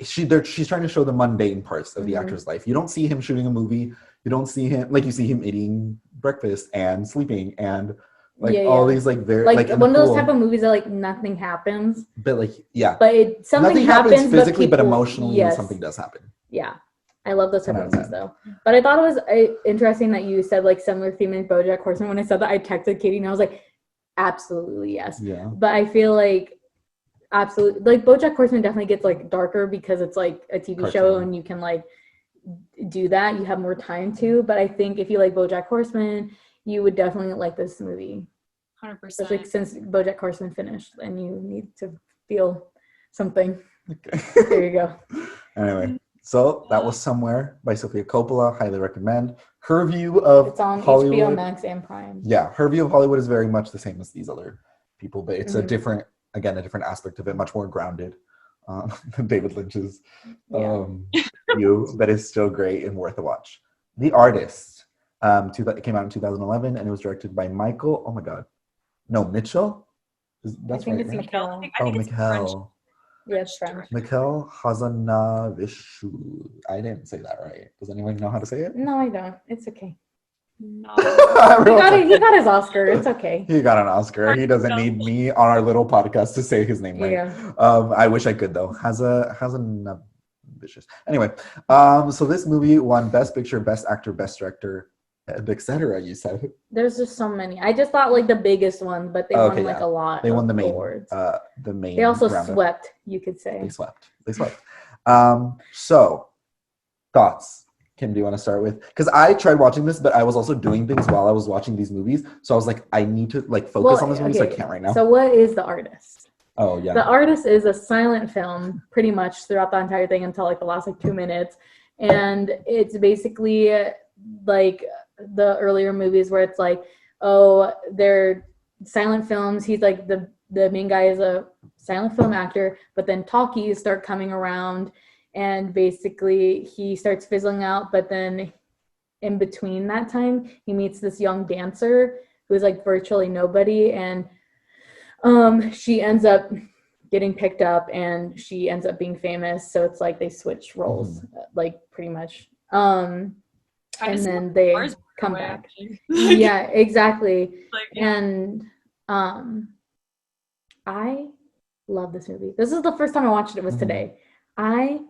she's trying to show the mundane parts of the Mhm. actor's life. You don't see him shooting a movie. You don't see him you see him eating breakfast and sleeping and like all these like very like in one the of those pool. type of movies that like nothing happens, But like yeah, but something nothing happens physically, but people, emotionally yes. something does happen. Yeah, I love those type 10 of out of movies 10. though. But I thought it was interesting that you said like similar theme in BoJack Horseman. When I said that, I texted Katie and I was like, absolutely yes. Yeah. But I feel like absolutely like BoJack Horseman definitely gets like darker because it's like a TV show Cartoon. and you can like do that. You have more time to. But I think if you like BoJack Horseman, you would definitely like this movie. 100%. Especially since BoJack Horseman finished and you need to feel something. Okay. There you go. Anyway, so that was Somewhere by Sofia Coppola. Highly recommend. Her view of It's on Hollywood. HBO Max and Prime. Yeah, her view of Hollywood is very much the same as these other people, but it's a Mhm. different aspect of it, much more grounded than David Lynch's view, but it's still great and worth a watch. The Artist it came out in 2011, and it was directed by Mitchell. That's I think right, it's right? Mikhail. I think it's French. Mikhail. Yeah, it's French. Mikhail Hazanavishu. I didn't say that right. Does anyone know how to say it? No, I don't. It's okay. No. He got his Oscar. It's okay. He got an Oscar. He doesn't need me on our little podcast to say his name right. Yeah. I wish I could though. Vicious. Anyway, so this movie won Best Picture, Best Actor, Best Director, and etc. You said There's just so many. I just thought like the biggest one, but they won like a lot. they won the main awards. The main. They also roundup. swept, you could say. They swept. So thoughts. Kim, do you want to start with? Because I tried watching this, but I was also doing things while I was watching these movies. So I was like, I need to like focus on this movie, so I can't right now. So what is The Artist? Oh yeah. The Artist is a silent film pretty much throughout the entire thing until like the last like 2 minutes. And it's basically like the earlier movies where it's like, oh, they're silent films. He's like the main guy is a silent film actor, but then talkies start coming around and basically he starts fizzling out, but then in between that time, he meets this young dancer who's like virtually nobody, and she ends up getting picked up and she ends up being famous. So it's like they switch roles, like pretty much. And then they come back. Yeah, exactly. And I love this movie. This is the first time I watched it was today. I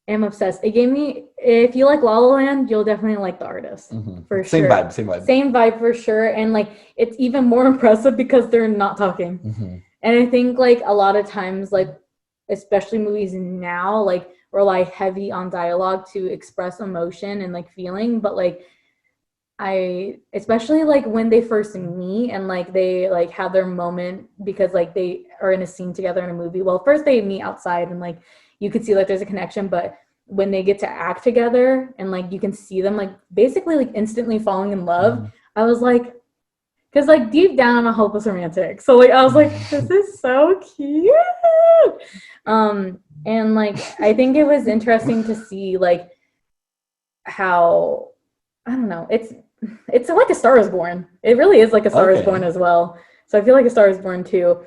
am obsessed. It gave me, if you like La La Land, you'll definitely like The Artist for sure. Same vibe for sure. And like it's even more impressive because they're not talking. And I think like a lot of times, like especially movies now, like rely heavy on dialogue to express emotion and like feeling, but like especially like when they first meet and like they like have their moment because like they are in a scene together in a movie. Well, first they meet outside and like you could see like there's a connection, but when they get to act together and like you can see them like basically like instantly falling in love, I was like, because like deep down I'm a hopeless romantic, so like I was like, this is so cute. And like I think it was interesting to see like how, I don't know, it's like A Star Is Born. It really is like A Star Is Born as well. So I feel like A Star Is Born too.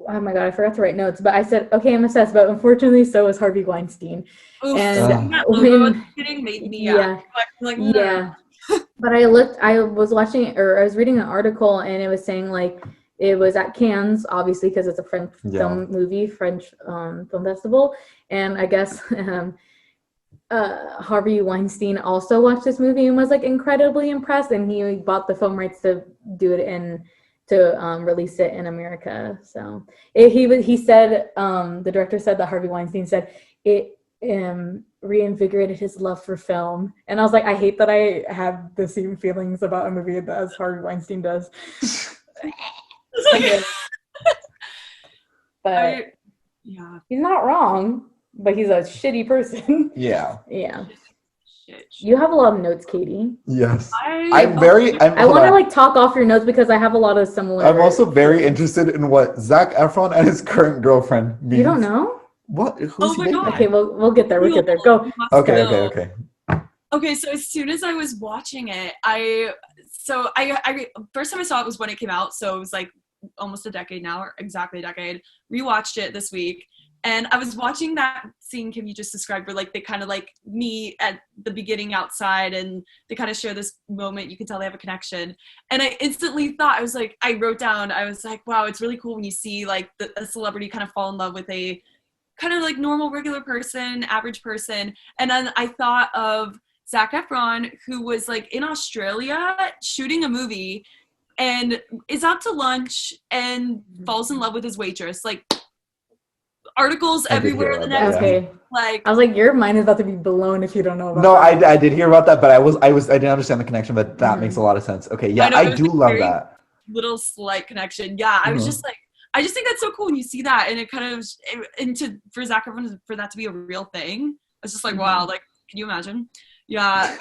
oh my God, I forgot to write notes, but I said, okay, I'm obsessed, but unfortunately, so is Harvey Weinstein. Oof, And seeing that logo at the when, beginning made me yeah, like yeah. But I was watching, or I was reading an article, and it was saying like it was at Cannes, obviously, because it's a French Yeah. film movie, French film festival, and I guess Harvey Weinstein also watched this movie and was like incredibly impressed, and he bought the film rights to do it in to release it in America. So he said the director said that Harvey Weinstein said it reinvigorated his love for film, and I was like, I hate that I have the same feelings about a movie as Harvey Weinstein does. But yeah, he's not wrong, but he's a shitty person. Yeah. Yeah. shit. You have a lot of notes, Katie. Yes. I I want to like talk off your notes because I have a lot of similar. I'm also very interested in what Zac Efron and his current girlfriend means. You don't know? What? Who's Oh he my dating? God. Okay, we'll get there. We'll get there. Go. Okay. Okay, so as soon as I was watching it, I first time I saw it was when it came out, so it was like almost a decade now, or exactly a decade. Rewatched it this week, and I was watching that scene Kim you just described, where like they kind of like meet at the beginning outside, and they kind of share this moment. You can tell they have a connection, and I instantly thought, I wrote down, I was like, wow, it's really cool when you see like a celebrity kind of fall in love with a kind of like normal, regular person, average person, and then I thought of Zac Efron, who was like in Australia shooting a movie and is out to lunch and falls in love with his waitress. Like articles I did hear everywhere the about next that, Okay. week. Like I was like, your mind is about to be blown if you don't know about No, that. I did hear about that, but I didn't understand the connection, but that makes a lot of sense. Okay, yeah, I know, I it was do like love very that. little slight connection. Yeah, I was just like, I just think that's so cool when you see that, and it kind of for Zac Efron for that to be a real thing. It's just like wow, like can you imagine? Yeah,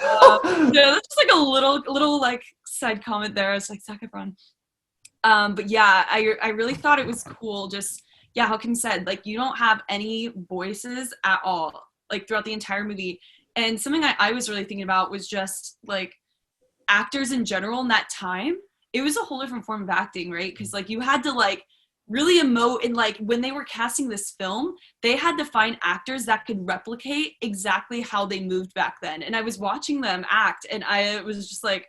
yeah, that's just like a little like side comment there. It's like Zac Efron. But yeah, I really thought it was cool. Just yeah, how Kim said, like you don't have any voices at all, like throughout the entire movie. And something I was really thinking about was just like actors in general in that time. It was a whole different form of acting, right? Because like you had to like really emote, and like when they were casting this film, they had to find actors that could replicate exactly how they moved back then. And I was watching them act, and I was just like,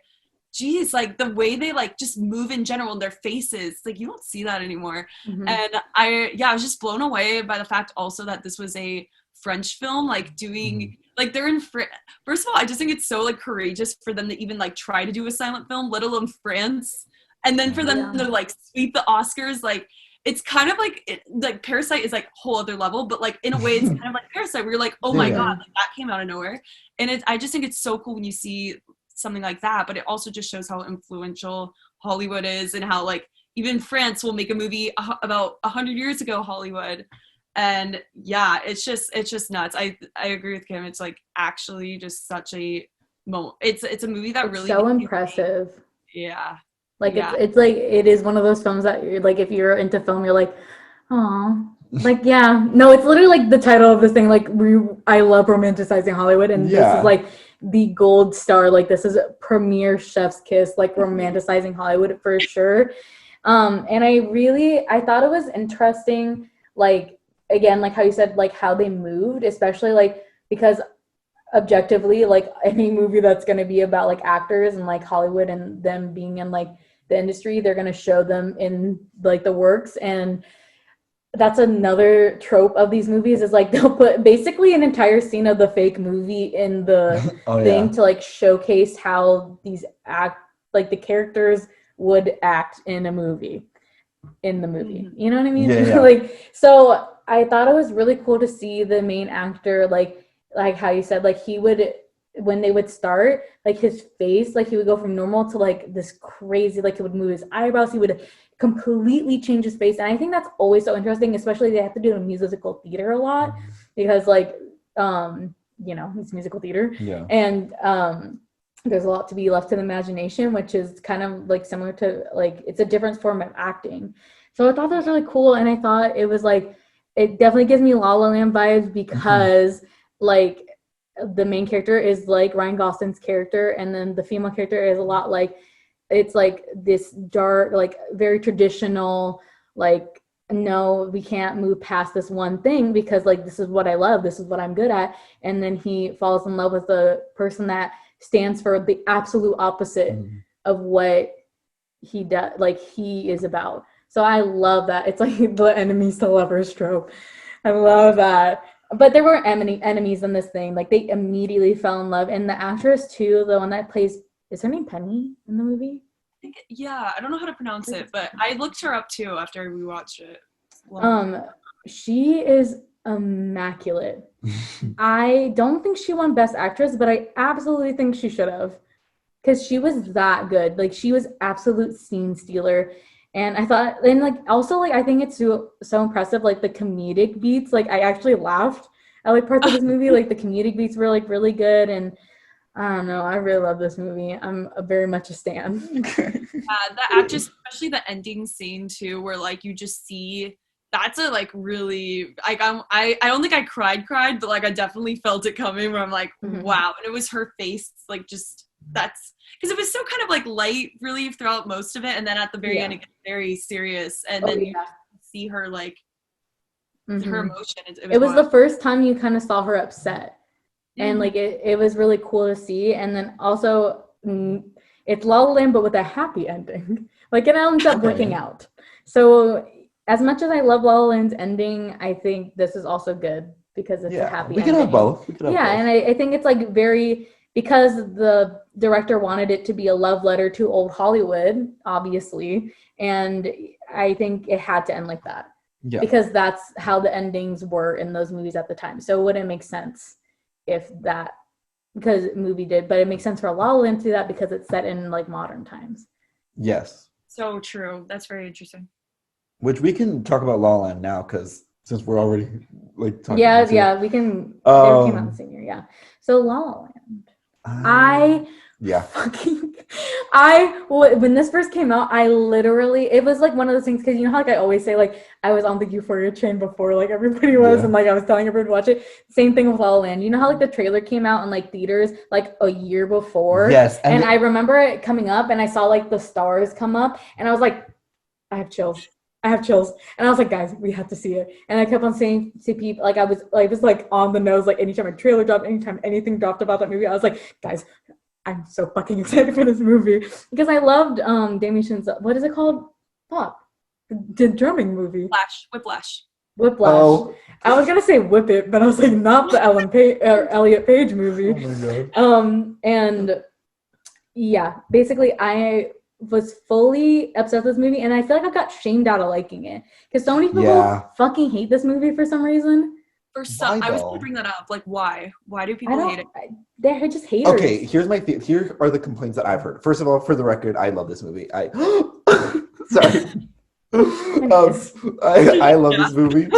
geez, like the way they like just move in general in their faces, like you don't see that anymore. And I was just blown away by the fact also that this was a French film, like doing like they're in first of all, I just think it's so like courageous for them to even like try to do a silent film, let alone France, and then for them to like sweep the Oscars. Like it's kind of like like Parasite is like a whole other level, but like in a way it's kind of like Parasite where you're like, oh my god, like, that came out of nowhere. And I just think it's so cool when you see something like that, but it also just shows how influential Hollywood is, and how like even France will make a movie about 100 years ago Hollywood. And yeah, it's just nuts. I agree with Kim. It's like actually just such a moment. It's a movie that really so impressive. Yeah. Like it's like it is one of those films that you're like, if you're into film, you're like, oh, like yeah. No, it's literally like the title of this thing. Like I love romanticizing Hollywood, and this is like the gold star. Like this is a premier chef's kiss, like romanticizing Hollywood for sure. And I thought it was interesting, like again, like how you said, like how they moved, especially like because objectively, like any movie that's going to be about like actors and like Hollywood and them being in like the industry, they're going to show them in like the works. And that's another trope of these movies, is like they'll put basically an entire scene of the fake movie in the thing to like showcase how these like the characters would act in a movie, you know what I mean? Like, so I thought it was really cool to see the main actor, like how you said, like he would, when they would start, like his face, like he would go from normal to like this crazy, like he would move his eyebrows, he would completely change his face. And I think that's always so interesting, especially they have to do in musical theater a lot, because like you know, it's musical theater, and there's a lot to be left to the imagination, which is kind of like similar to like, it's a different form of acting. So I thought that was really cool, and I thought it was like, it definitely gives me La La Land vibes, because like the main character is like Ryan Gosling's character, and then the female character is a lot like, it's like this dark, like very traditional, like no, we can't move past this one thing because like this is what I love, this is what I'm good at. And then he falls in love with the person that stands for the absolute opposite of what he does, like he is about. So I love that. It's like the enemies to lovers trope. I love that. But there were enemies in this thing. Like they immediately fell in love. And the actress too, the one that plays, is her name Penny in the movie? Yeah, I don't know how to pronounce it, but I looked her up too after we watched it. She is immaculate. I don't think she won Best Actress, but I absolutely think she should have, because she was that good. Like she was absolute scene stealer. And I thought, and like also like I think it's so impressive, like the comedic beats. Like I actually laughed at like parts of this movie. Like the comedic beats were like really good, and I don't know, I really love this movie. I'm very much a stan. The actress, especially the ending scene too, where like you just see that's a like really like I don't think I cried, but like I definitely felt it coming. Where I'm like, wow, and it was her face, like just that's because it was so kind of like light relief throughout most of it, and then at the very end it gets very serious, and then you see her like her emotion. It was the first time you kind of saw her upset. And like it was really cool to see. And then also it's La La Land but with a happy ending. Like it ends up working out. So as much as I love La La Land's ending, I think this is also good because it's a happy ending. We can have both. And I think it's like very, because the director wanted it to be a love letter to old Hollywood, obviously, and I think it had to end like that. Yeah. Because that's how the endings were in those movies at the time. So it wouldn't make sense if that, because movie did, but it makes sense for La La Land to do that because it's set in like modern times. Yes. So true. That's very interesting. Which we can talk about La La Land now, because since we're already like talking. Yeah, we can. They came out the same year. Yeah. So La La Land. When this first came out, I literally, it was like one of those things, because you know how like I always say like I was on the Euphoria train before like everybody was, and like I was telling everyone to watch it. Same thing with La La Land. You know how like the trailer came out in like theaters like a year before? Yes. And I remember it coming up and I saw like the stars come up and I was like, I have chills. And I was like, guys, we have to see it. And I kept on saying to people, like I was like on the nose, like anytime a trailer dropped, anytime anything dropped about that movie, I was like, guys, I'm so fucking excited for this movie, because I loved Damien Chazelle's, what is it called? Fuck. The drumming movie. Whiplash. Oh. I was gonna say Whip It, but I was like, not the Elliot Page movie. Oh my god. And yeah, basically I was fully obsessed with this movie, and I feel like I got shamed out of liking it, because so many people fucking hate this movie for some reason. For some, I was going to bring that up. Like, why? Why do people hate it? They're just haters. Okay, here are the complaints that I've heard. First of all, for the record, I love this movie. Sorry. I love this movie.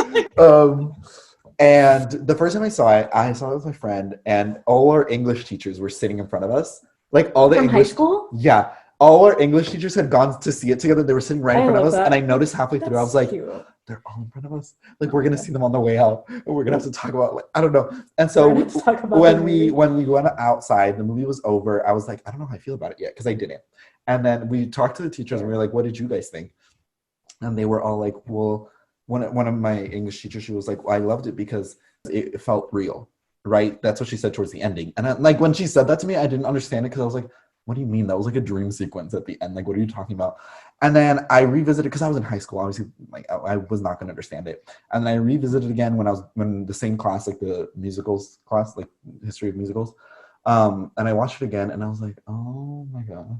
And the first time I saw it with my friend, and all our English teachers were sitting in front of us. Like all the From English, high school? Yeah. All our English teachers had gone to see it together. They were sitting right in front of us. And I noticed halfway through, I was like, cute. They're all in front of us. Like, we're going to see them on the way out. And we're going to have to talk about, like, I don't know. And so when we went outside, the movie was over. I was like, I don't know how I feel about it yet, because I didn't. And then we talked to the teachers and we were like, what did you guys think? And they were all like, well, one of my English teachers, she was like, well, I loved it because it felt real, right? That's what she said towards the ending. And like when she said that to me, I didn't understand it, because I was like, what do you mean? That was like a dream sequence at the end. Like, what are you talking about? And then I revisited, because I was in high school, obviously, like I was not going to understand it. And then I revisited again when the same class, like the musicals class, like history of musicals. And I watched it again, and I was like, oh my god,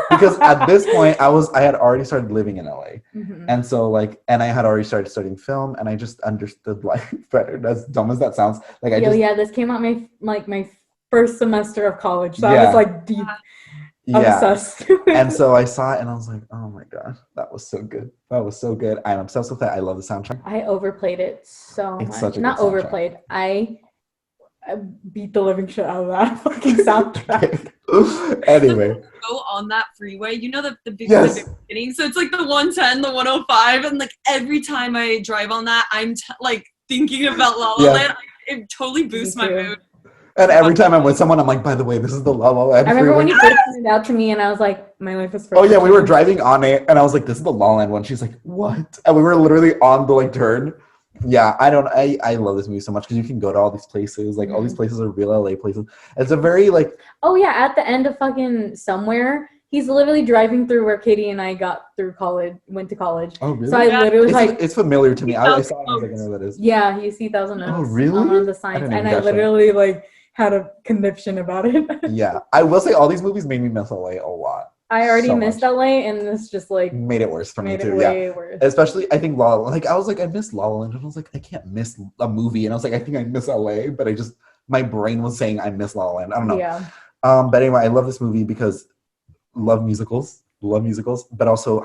because at this point I had already started living in LA, and so like, and I had already started studying film, and I just understood life better. As dumb as that sounds, like this came out my first semester of college, so I was like deep. Obsessed. And so I saw it and I was like, oh my god, that was so good. I'm obsessed with it. I love the soundtrack. I overplayed it so much. Such a Not good overplayed. I beat the living shit out of that fucking soundtrack. Anyway. Go on that freeway. You know the big beginning. So it's like the 110, the 105, and like every time I drive on that, I'm like thinking about La La Land. It totally boosts my mood. And every time I'm with someone, I'm like, by the way, this is the La La Land. I remember when you first pointed it out to me, and I was like, My Life is Oh yeah, we were Frustrating. driving on it, and I was like, "This is the La La Land one." She's like, "What?" And we were literally on the like turn. Yeah, I love this movie so much because you can go to all these places. Like all these places are real LA places. It's a very like. Oh yeah, at the end of fucking Somewhere, he's literally driving through where Katie and I went to college. Oh really? So I literally was like, It's familiar to me. I saw it. I was like, I Oaks. know what that is. yeah, you see Thousand Oh Oaks really? on one of the I signs, didn't even and I catch that. literally like had a conniption about it. Yeah, I will say all these movies made me miss LA a lot. I already So missed much. LA, and this just like Made it worse for me made it too. Yeah. way worse. Especially, I think La La Land. Like, I was like, I miss La La Land. And I was like, I can't miss a movie. And I was like, I think I miss LA. But my brain was saying I miss La La Land. I don't know. Yeah. But anyway, I love this movie because love musicals. But also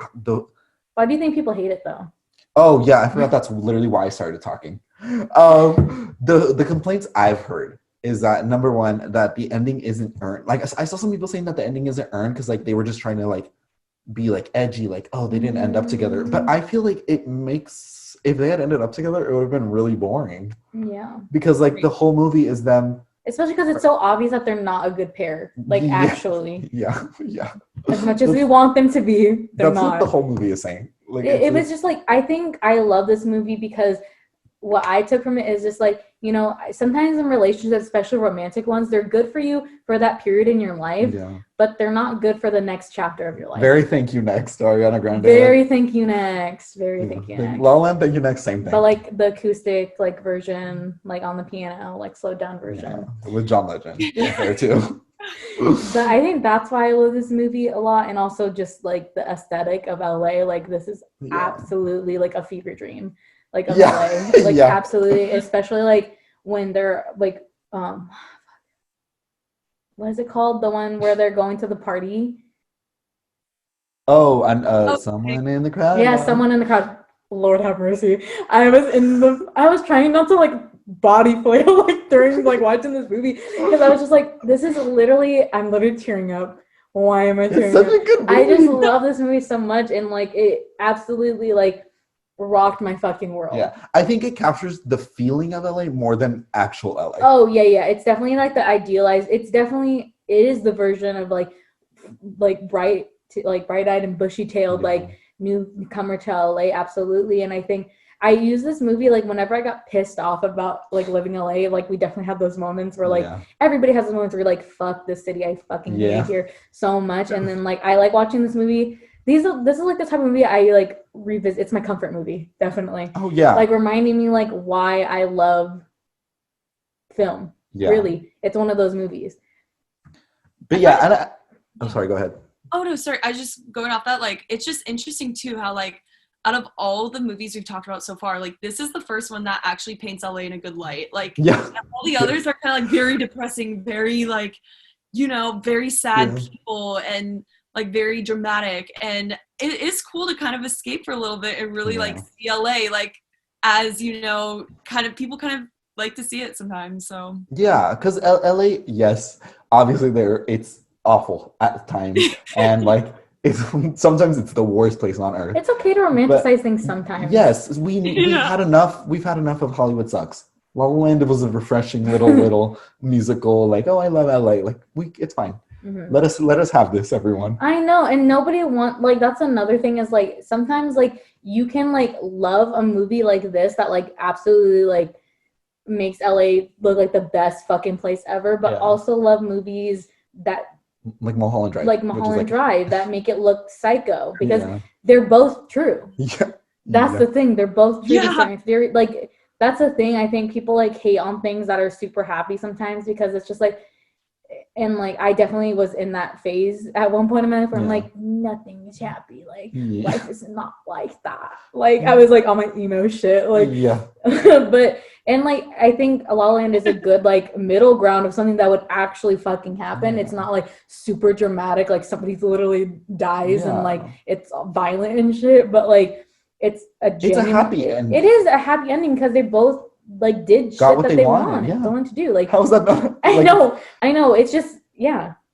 Why do you think people hate it though? oh yeah, I forgot that's literally why I started talking. The complaints I've heard is that number one, that the ending isn't earned. Like I saw some people saying that the ending isn't earned because like they were just trying to like be like edgy, like, oh, they didn't end up together. But I feel like it makes, if they had ended up together, it would have been really boring. Yeah. Because like the whole movie is them. Especially because it's so obvious that they're not a good pair. Like Yeah. actually. Yeah. As much as we want them to be, they're That's not. what the whole movie is saying. Like It was just like, I think I love this movie because what I took from it is just like, you know, sometimes in relationships, especially romantic ones, they're good for you for that period in your life, but they're not good for the next chapter of your life. Very Thank You Next, Ariana Grande. Very Thank You Next. Very Thank You Next. La La Land, Thank You Next, same thing. But like the acoustic like version, like on the piano, like slowed down version. Yeah, with John Legend there too. But I think that's why I love this movie a lot, and also just like the aesthetic of LA. Like this is absolutely like a fever dream, like of LA. Like absolutely, especially like when they're like what is it called? The one where they're going to the party. Oh, and someone in the crowd. Yeah, someone in the crowd. Lord have mercy. I was trying not to like body flail like during like watching this movie because I was just like, this is literally, I'm literally tearing up. Why am I tearing up? Such a good movie. I just love this movie so much, and like it absolutely like rocked my fucking world. Yeah, I think it captures the feeling of LA more than actual LA. Oh yeah. It's definitely like the idealized. It is the version of like bright-eyed and bushy-tailed like newcomer to LA, absolutely. And I think I use this movie like whenever I got pissed off about like living in LA, like we definitely have those moments where like everybody has those moments where you're like, fuck this city, I fucking hate it here so much. And then like I like watching this movie. This is like the type of movie I like revisit. It's my comfort movie, definitely. Oh yeah. Like reminding me like why I love film. Yeah. Really. It's one of those movies. But yeah, and I'm sorry, go ahead. Oh no, sorry. I was just going off that, like, it's just interesting too how like out of all the movies we've talked about so far, like this is the first one that actually paints LA in a good light. Like all the others are kind of like very depressing, very like, you know, very sad people and like very dramatic. And it is cool to kind of escape for a little bit and really like see LA like as, you know, kind of people kind of like to see it sometimes. So yeah, because LA, yes, obviously it's awful at times and like sometimes it's the worst place on earth. It's okay to romanticize things sometimes. Yes, we've had enough of Hollywood sucks. La La Land was a refreshing little musical, like, oh, I love LA, like it's fine. Let us have this, everyone. I know, and nobody like that's another thing is like sometimes like you can like love a movie like this that like absolutely like makes LA look like the best fucking place ever, but also love movies that like Mulholland Drive. Like Mulholland Drive that make it look psycho because they're both true. Yeah. That's the thing. They're both true. Yeah. They're like that's the thing. I think people like hate on things that are super happy sometimes because it's just like, and like I definitely was in that phase at one point in my life where I'm like, nothing is happy. Like life is not like that. Like I was like on my emo shit. Like but and like I think La La Land is a good like middle ground of something that would actually fucking happen. It's not like super dramatic, like somebody literally dies and like it's violent and shit. But like it's a happy ending. It is a happy ending because they both like did shit that they wanted to do. Like how is that not? I know. It's just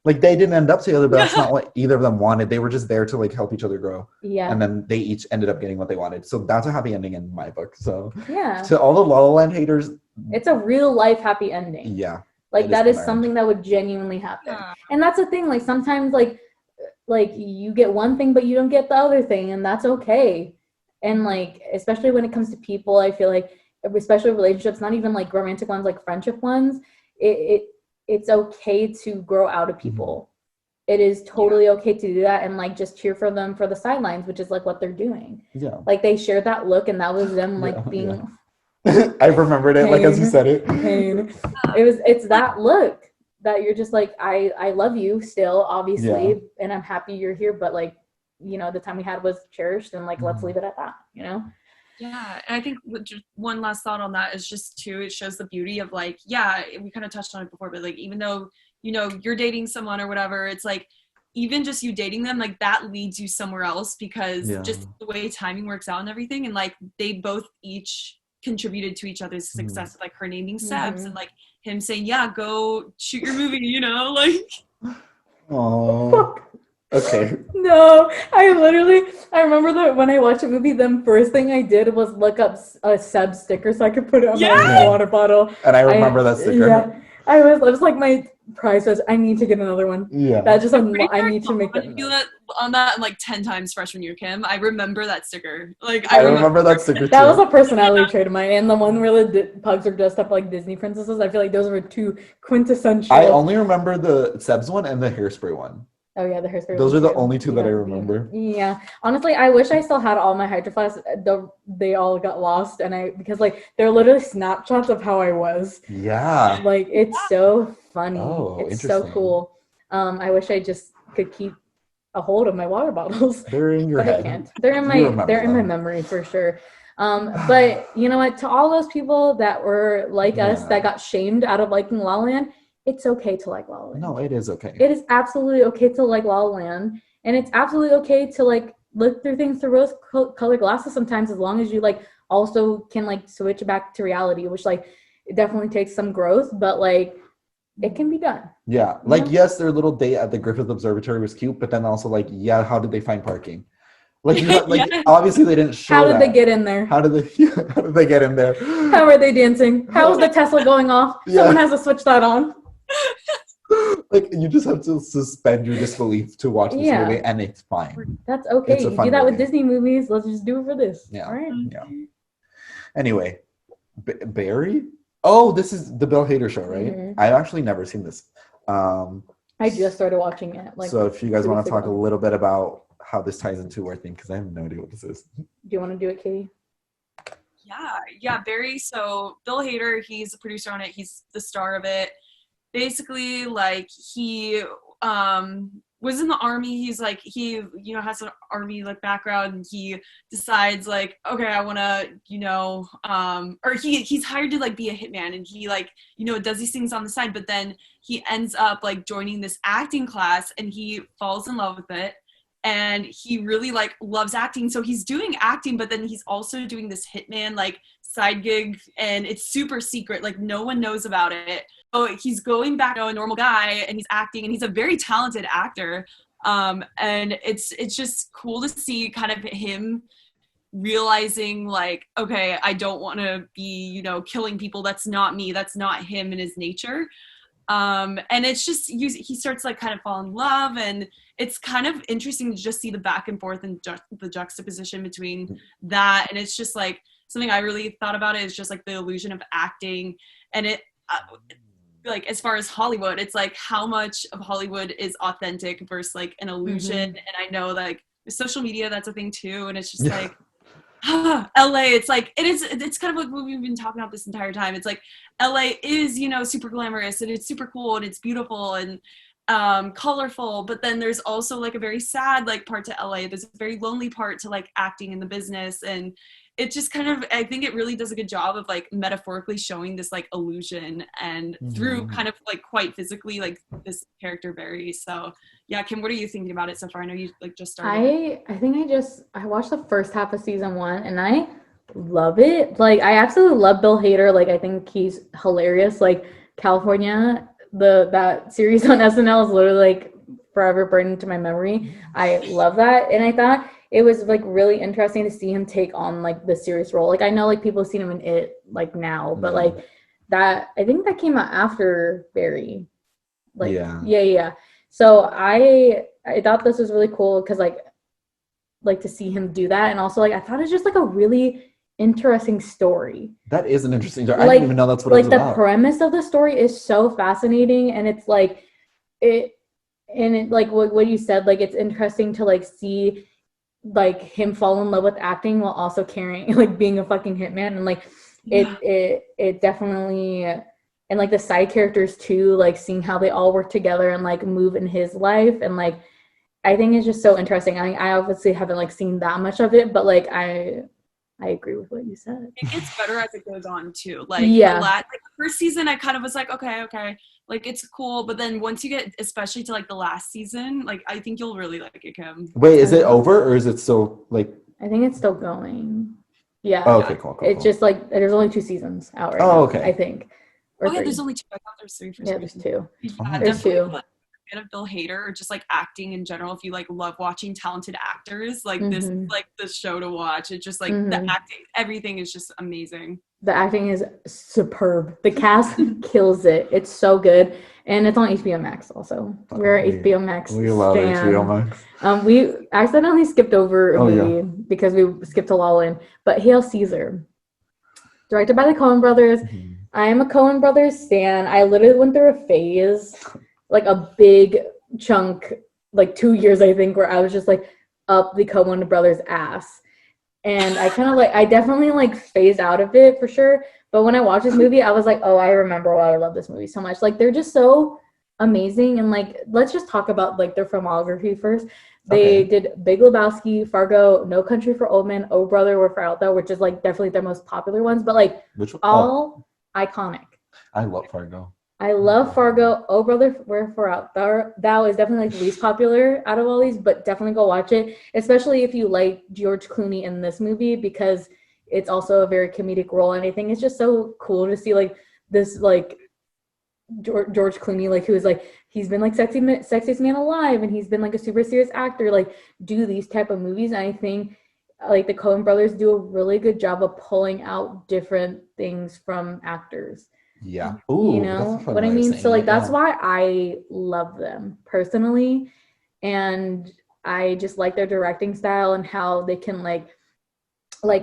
like they didn't end up together, but that's not what either of them wanted. They were just there to like help each other grow. Yeah. And then they each ended up getting what they wanted. So that's a happy ending in my book. So to all the La La Land haters, it's a real life happy ending. Yeah. Like that is something that would genuinely happen. And that's the thing, like sometimes like like you get one thing but you don't get the other thing, and that's okay. And like especially when it comes to people, I feel like especially relationships, not even like romantic ones, like friendship ones, it's okay to grow out of people. It is totally okay to do that and like just cheer for them for the sidelines, which is like what they're doing. Yeah. Like they shared that look and that was them like being I remembered it like as you said it. pain. It's that look that you're just like, I love you still, obviously, and I'm happy you're here, but like, you know, the time we had was cherished, and like let's leave it at that, you know? Yeah, and I think just one last thought on that is just too, it shows the beauty of like, yeah, we kind of touched on it before, but like even though, you know, you're dating someone or whatever, it's like even just you dating them, like that leads you somewhere else because just the way timing works out and everything, and like they both each contributed to each other's success, like her naming Sebs and like him saying, yeah, go shoot your movie, you know, like. Oh. Okay. No, I remember that when I watched a movie, the first thing I did was look up a Seb sticker so I could put it on my water bottle. And I remember that sticker. Yeah, it was like my prize was, I need to get another one. Yeah. That just, I need to make that. On that like 10 times freshman year, Kim. I remember that sticker. Like I remember that sticker too. That was a personality trait of mine. And the one where the pugs are dressed up like Disney princesses, I feel like those were two quintessential. I only remember the Sebs one and the Hairspray one. Oh yeah, the Hairspray. Those are the only two that I remember. Yeah, honestly, I wish I still had all my Hydro Flasks. They all got lost, and because like they're literally snapshots of how I was. Yeah. Like it's so funny. Oh, it's so cool. I wish I just could keep a hold of my water bottles. They're in your head. I can't. They're in my memory for sure. But you know what? To all those people that were like us that got shamed out of liking La La Land, it's okay to like La La Land. No, it is okay. It is absolutely okay to like La La Land, and it's absolutely okay to like look through things through rose-colored glasses sometimes, as long as you like also can like switch back to reality, which like it definitely takes some growth, but like it can be done. Yeah, like yes, their little date at the Griffith Observatory was cute, but then also like, yeah, how did they find parking? Like, obviously they didn't show. How did they get in there? How did they get in there? How are they dancing? How is the Tesla going off? Someone has to switch that on. Like you just have to suspend your disbelief to watch this movie, and it's fine. That's okay. You do that with Disney movies. Let's just do it for this. Yeah. All right. Yeah. Anyway, Barry. Oh, this is the Bill Hader show, right? I've actually never seen this. I just started watching it. Like, so if you guys want to talk a little bit about how this ties into our thing, because I have no idea what this is. Do you want to do it, Katie? Yeah, Barry. So Bill Hader, he's the producer on it. He's the star of it. Basically, like he was in the army. He's like he has an army like background, and he decides like, okay, I want to or he's hired to like be a hitman, and he like does these things on the side, but then he ends up like joining this acting class, and he falls in love with it. And he really like loves acting, so he's doing acting, but then he's also doing this hitman like side gig, and it's super secret, like no one knows about it. So he's going back to a normal guy, and he's acting, and he's a very talented actor. And it's just cool to see kind of him realizing like, okay, I don't want to be killing people. That's not me. That's not him and his nature. And it's just he starts like kind of fall in love, and it's kind of interesting to just see the back and forth and the juxtaposition between that. And it's just like something I really thought about it is just like the illusion of acting, and it like as far as Hollywood, it's like how much of Hollywood is authentic versus like an illusion. And I know like with social media that's a thing too, and it's just like LA, it's like it's kind of like what we've been talking about this entire time. It's like LA is super glamorous, and it's super cool, and it's beautiful and colorful, but then there's also like a very sad like part to LA. There's a very lonely part to like acting in the business, and it just kind of, I think it really does a good job of like metaphorically showing this like illusion, and through kind of like quite physically like this character Barry. So yeah, Kim, what are you thinking about it so far? I know you like just started. I think I watched the first half of season 1, and I love it. Like I absolutely love Bill Hader. Like I think he's hilarious. Like California, that series on SNL is literally like forever burned into my memory. I love that, and I thought it was like really interesting to see him take on like the serious role. Like I know like people have seen him in It like now, but like that, I think that came out after Barry. Like yeah. So I I thought this was really cool because like to see him do that, and also like I thought it's just like a really interesting story. That is an interesting story. I didn't even know that's what it was about. Like the premise of the story is so fascinating, and it's like like what you said, like it's interesting to like see like him fall in love with acting while also carrying like being a fucking hitman, and like it definitely, and like the side characters too, like seeing how they all work together and like move in his life, and like I think it's just so interesting. I obviously haven't like seen that much of it, but like I agree with what you said. It gets better as it goes on too. Like the first season, I kind of was like, okay, like it's cool. But then once you get, especially to like the last season, like I think you'll really like it, Kim. Wait, is it over or is it still like? I think it's still going. Yeah. Oh, okay, cool. It's just like there's only 2 seasons out right now. Okay. I think. Or yeah, there's only 2. I thought there's 3 for there's 2. There's 2. Fan of Bill Hader, or just like acting in general. If you like love watching talented actors, like this is like the show to watch. It's just like the acting, everything is just amazing. The acting is superb. The cast kills it. It's so good, and it's on HBO Max also. We're HBO Max. We love HBO Max. We accidentally skipped over a movie because we skipped to La La Land, but Hail Caesar, directed by the Coen Brothers. I am a Coen Brothers stan. I literally went through a phase, like a big chunk, like 2 years, I think, where I was just like up the Coen Brothers ass. And I kind of like, I definitely like phased out of it for sure. But when I watched this movie, I was like, oh, I remember why I love this movie so much. Like, they're just so amazing. And like, let's just talk about like their filmography first. They did Big Lebowski, Fargo, No Country for Old Men, Oh Brother, Where Art Thou, which is like definitely their most popular ones, but like all iconic. I love Fargo. I love Fargo. Oh Brother, Where Art Thou is definitely like the least popular out of all these, but definitely go watch it, especially if you like George Clooney in this movie, because it's also a very comedic role, and I think it's just so cool to see like this like George Clooney, like who is like, he's been like sexiest man alive, and he's been like a super serious actor, like do these type of movies. And I think like the Coen Brothers do a really good job of pulling out different things from actors. Yeah. Ooh, you know what I mean? So like that's why I love them personally, and I just like their directing style and how they can like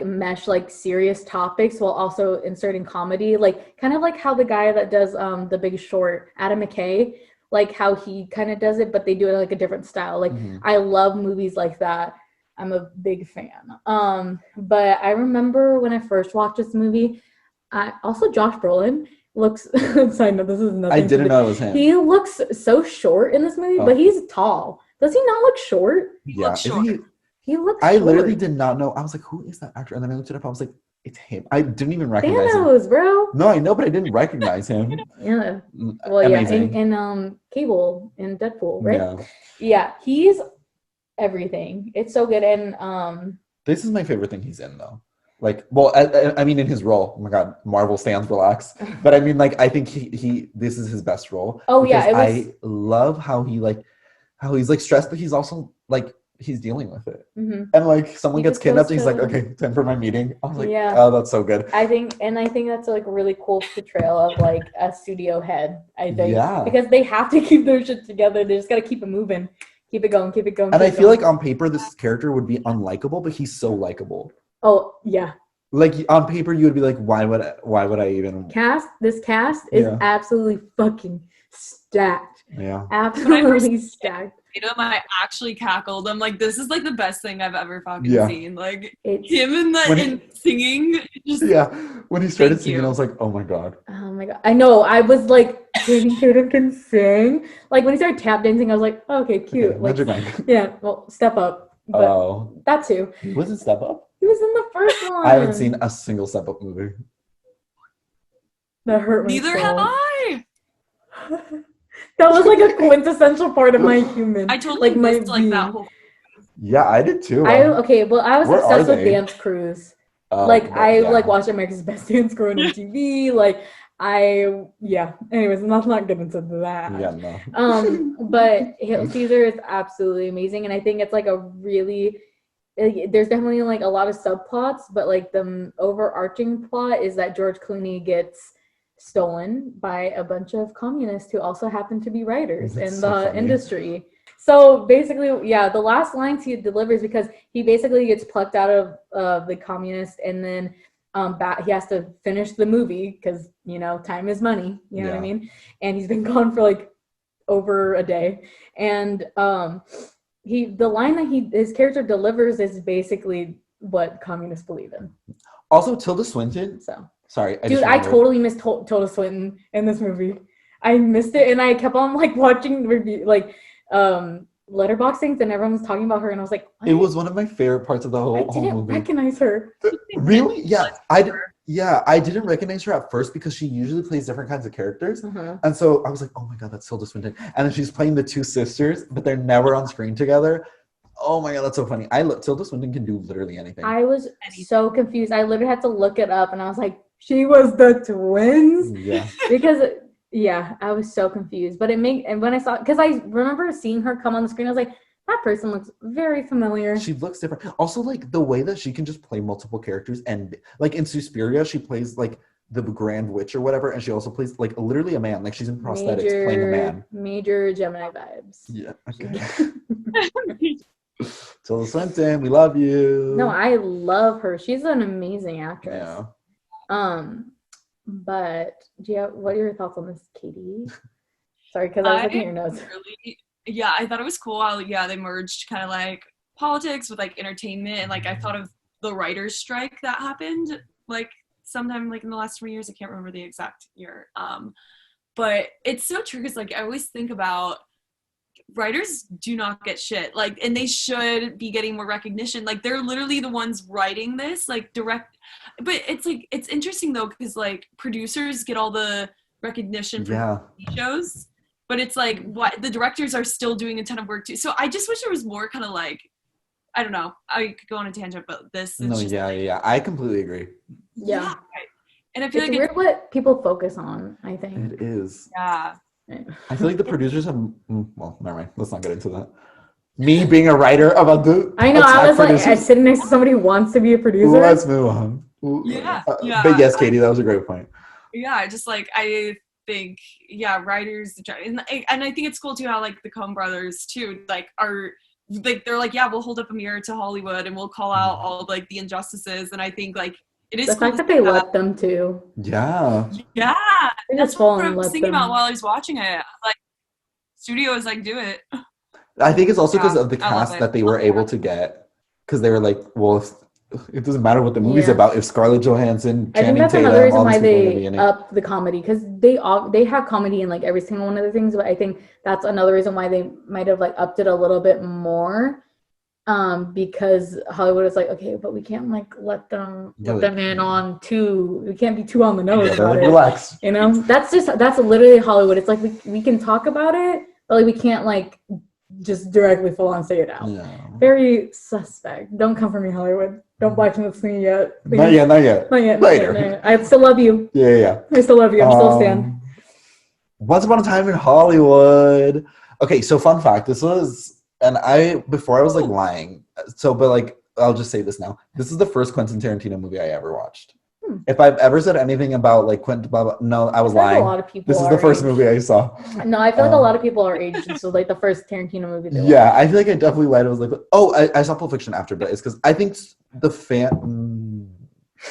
mesh like serious topics while also inserting comedy, like kind of like how the guy that does The Big Short, Adam McKay, like how he kind of does it, but they do it like a different style. Like I love movies like that. I'm a big fan. But I remember when I first watched this movie, also Josh Brolin looks side note, this is nothing. I didn't know it was him. He looks so short in this movie, but he's tall. Does he not look short? He looks short. He looks I short. literally did not know. I was like, who is that actor? And then I looked it up. I was like, it's him. I didn't even recognize Thanos, him. Bro. No, I know, but I didn't recognize him. Yeah. Well, amazing. in Cable in Deadpool, right? Yeah, he's everything. It's so good. And this is my favorite thing he's in, though. Like, well, I mean, in his role. Oh my God, Marvel stands, relax. But I mean, like, I think he this is his best role. Oh yeah, I love how he's like stressed, but he's also like he's dealing with it. And like someone gets kidnapped, and he's like, okay, time for my meeting. I was like, oh, that's so good. I think that's like a really cool portrayal of like a studio head. I think because they have to keep their shit together. They just got to keep it moving, keep it going. And I feel like on paper this character would be unlikable, but he's so likable. Oh yeah. Like on paper, you would be like, why would I even This cast is absolutely fucking stacked. Yeah, absolutely stacked. I actually cackled. I'm like, this is like the best thing I've ever fucking seen. Like him and singing. When he started singing, I was like, oh my god. Oh my god. I know. I was like, Tatum can sing. Like when he started tap dancing, I was like, oh, okay, cute. Okay, like, yeah. Well, Step Up. But that too. Was it Step Up? He was in the first one. I haven't seen a single Step Up movie. That hurt me. Neither have I. That was like a quintessential part of my human. I totally missed like that whole. Yeah, I did too. I was obsessed with Dance Crews. I watched America's Best Dance Crew on MTV. Anyways, let's not get into that. Yeah, no. But Hail Caesar is absolutely amazing, and I think it's like a really. There's definitely like a lot of subplots, but like the overarching plot is that George Clooney gets stolen by a bunch of communists who also happen to be writers in the industry. So basically, yeah, the last lines he delivers because he basically gets plucked out of the communist, and then he has to finish the movie because time is money. You know what I mean? And he's been gone for like over a day, and the line that his character delivers is basically what communists believe in. Also, Tilda Swinton. So sorry, I totally missed Tilda Swinton in this movie. I missed it, and I kept on like watching review letterboxings, and everyone was talking about her, and I was like, what? It was one of my favorite parts of the whole movie. I didn't recognize her. Really? Yeah, I didn't recognize her at first because she usually plays different kinds of characters, and so I was like, oh my god, that's Tilda Swinton, and then she's playing the two sisters, but they're never on screen together. Oh my god, that's so funny. Tilda Swinton can do literally anything. I was so confused. I literally had to look it up, and I was like, she was the twins? Yeah. Because I was so confused. But and when I saw, because I remember seeing her come on the screen, I was like, that person looks very familiar. She looks different. Also, like the way that she can just play multiple characters, and like in Suspiria, she plays like the Grand Witch or whatever, and she also plays like literally a man. Like she's in prosthetics playing a man. Major Gemini vibes. Yeah. Okay. Tilda Swinton, we love you. No, I love her. She's an amazing actress. Yeah. But what are your thoughts on this, Katie? Sorry, because I was looking at your notes. I thought it was cool how they merged kind of like politics with like entertainment, and like I thought of the writers' strike that happened like sometime like in the last 3 years. I can't remember the exact year. But it's so true because like I always think about writers do not get shit, like, and they should be getting more recognition. Like they're literally the ones writing this, like direct. But it's like it's interesting though because like producers get all the recognition for TV shows, but it's like what the directors are still doing a ton of work too. So I just wish there was more kind of like, I don't know. I could go on a tangent, but this is I completely agree. Yeah. And I feel it's like weird what people focus on, I think. It is. Yeah. I feel like the producers have well, never mind. Let's not get into that. Me being a writer about the I know, I was producers. Like sitting next to somebody who wants to be a producer. Let's move on. Yeah. But yes, Katie, that was a great point. Yeah, just like I think writers, and I think it's cool too how like the Coen brothers too like are like they're like we'll hold up a mirror to Hollywood and we'll call out all like the injustices, and I think like it is the cool fact that they let them too. Yeah. That's what I was thinking about while I was watching it. Like studios like do it. I think it's also because of the cast that they were able to get, because they were like, well, it doesn't matter what the movie's about if Scarlett Johansson, I think that's another reason why they up the comedy, because they have comedy in like every single one of the things, but I think that's another reason why they might have like upped it a little bit more, because Hollywood is like, okay, but we can't like let them in on too. We can't be too on the nose about it. Relax. You know, that's literally Hollywood. It's like we can talk about it, but like we can't like just directly full on say it out. Yeah. Very suspect. Don't come for me, Hollywood. Don't blackmail me yet. Please. Not yet. Later. I still love you. Yeah. I still love you. I'm still a stan. Once Upon a Time in Hollywood. Okay, so fun fact. This was, and before I was like lying. So, but like, I'll just say this now. This is the first Quentin Tarantino movie I ever watched. If I've ever said anything about like Quentin, blah, blah, no, I was lying. A lot of people. This is the first movie I saw. No, I feel like a lot of people are aged. This was like the first Tarantino movie. I feel like I definitely lied. I was like, I saw Pulp Fiction after, but it's because I think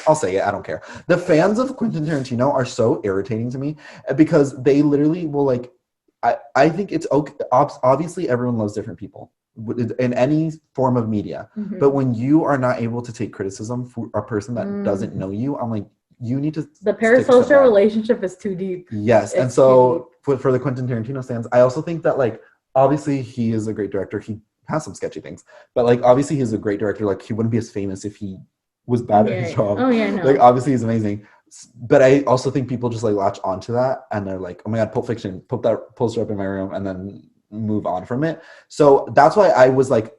I'll say it. I don't care. The fans of Quentin Tarantino are so irritating to me because they literally will like. I think it's okay. Obviously, everyone loves different people in any form of media, but when you are not able to take criticism for a person that doesn't know you, I'm like, you need to. The parasocial relationship is too deep. Yes, and so for the Quentin Tarantino fans, I also think that like obviously he is a great director. He has some sketchy things, but like obviously he's a great director. Like he wouldn't be as famous if he was bad at his job. Oh yeah, no. Like obviously he's amazing. But I also think people just like latch onto that and they're like, oh my god, Pulp Fiction, put that poster up in my room and then move on from it. So that's why I was like,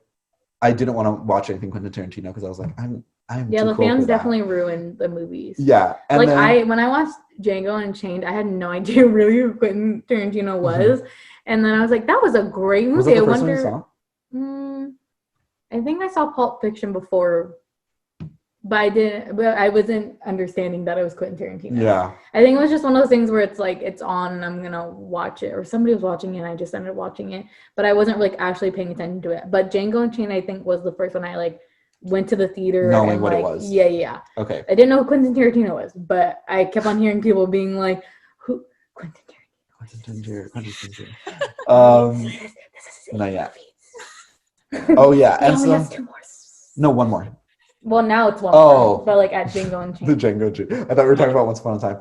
I didn't want to watch anything Quentin Tarantino because I was like, I'm yeah, too the cool fans for definitely ruined the movies. Yeah. And like when I watched Django Unchained, I had no idea really who Quentin Tarantino was. And then I was like, that was a great movie. Was that the first one you saw? I think I saw Pulp Fiction before But I wasn't understanding that it was Quentin Tarantino. Yeah. I think it was just one of those things where it's like it's on and I'm gonna watch it, or somebody was watching it and I just ended up watching it, but I wasn't like actually paying attention to it. But Django Unchained, I think, was the first one I like went to the theater knowing and what like it was. yeah. Okay. I didn't know who Quentin Tarantino was, but I kept on hearing people being like, "Who Quentin Tarantino?" Quentin Tarantino. Not yet. Oh yeah, He and only so has 2 more. no, one more. Well, now it's one Oh. more, but like at Django Unchained. The Django Unchained. I thought we were talking about Once Upon a Time.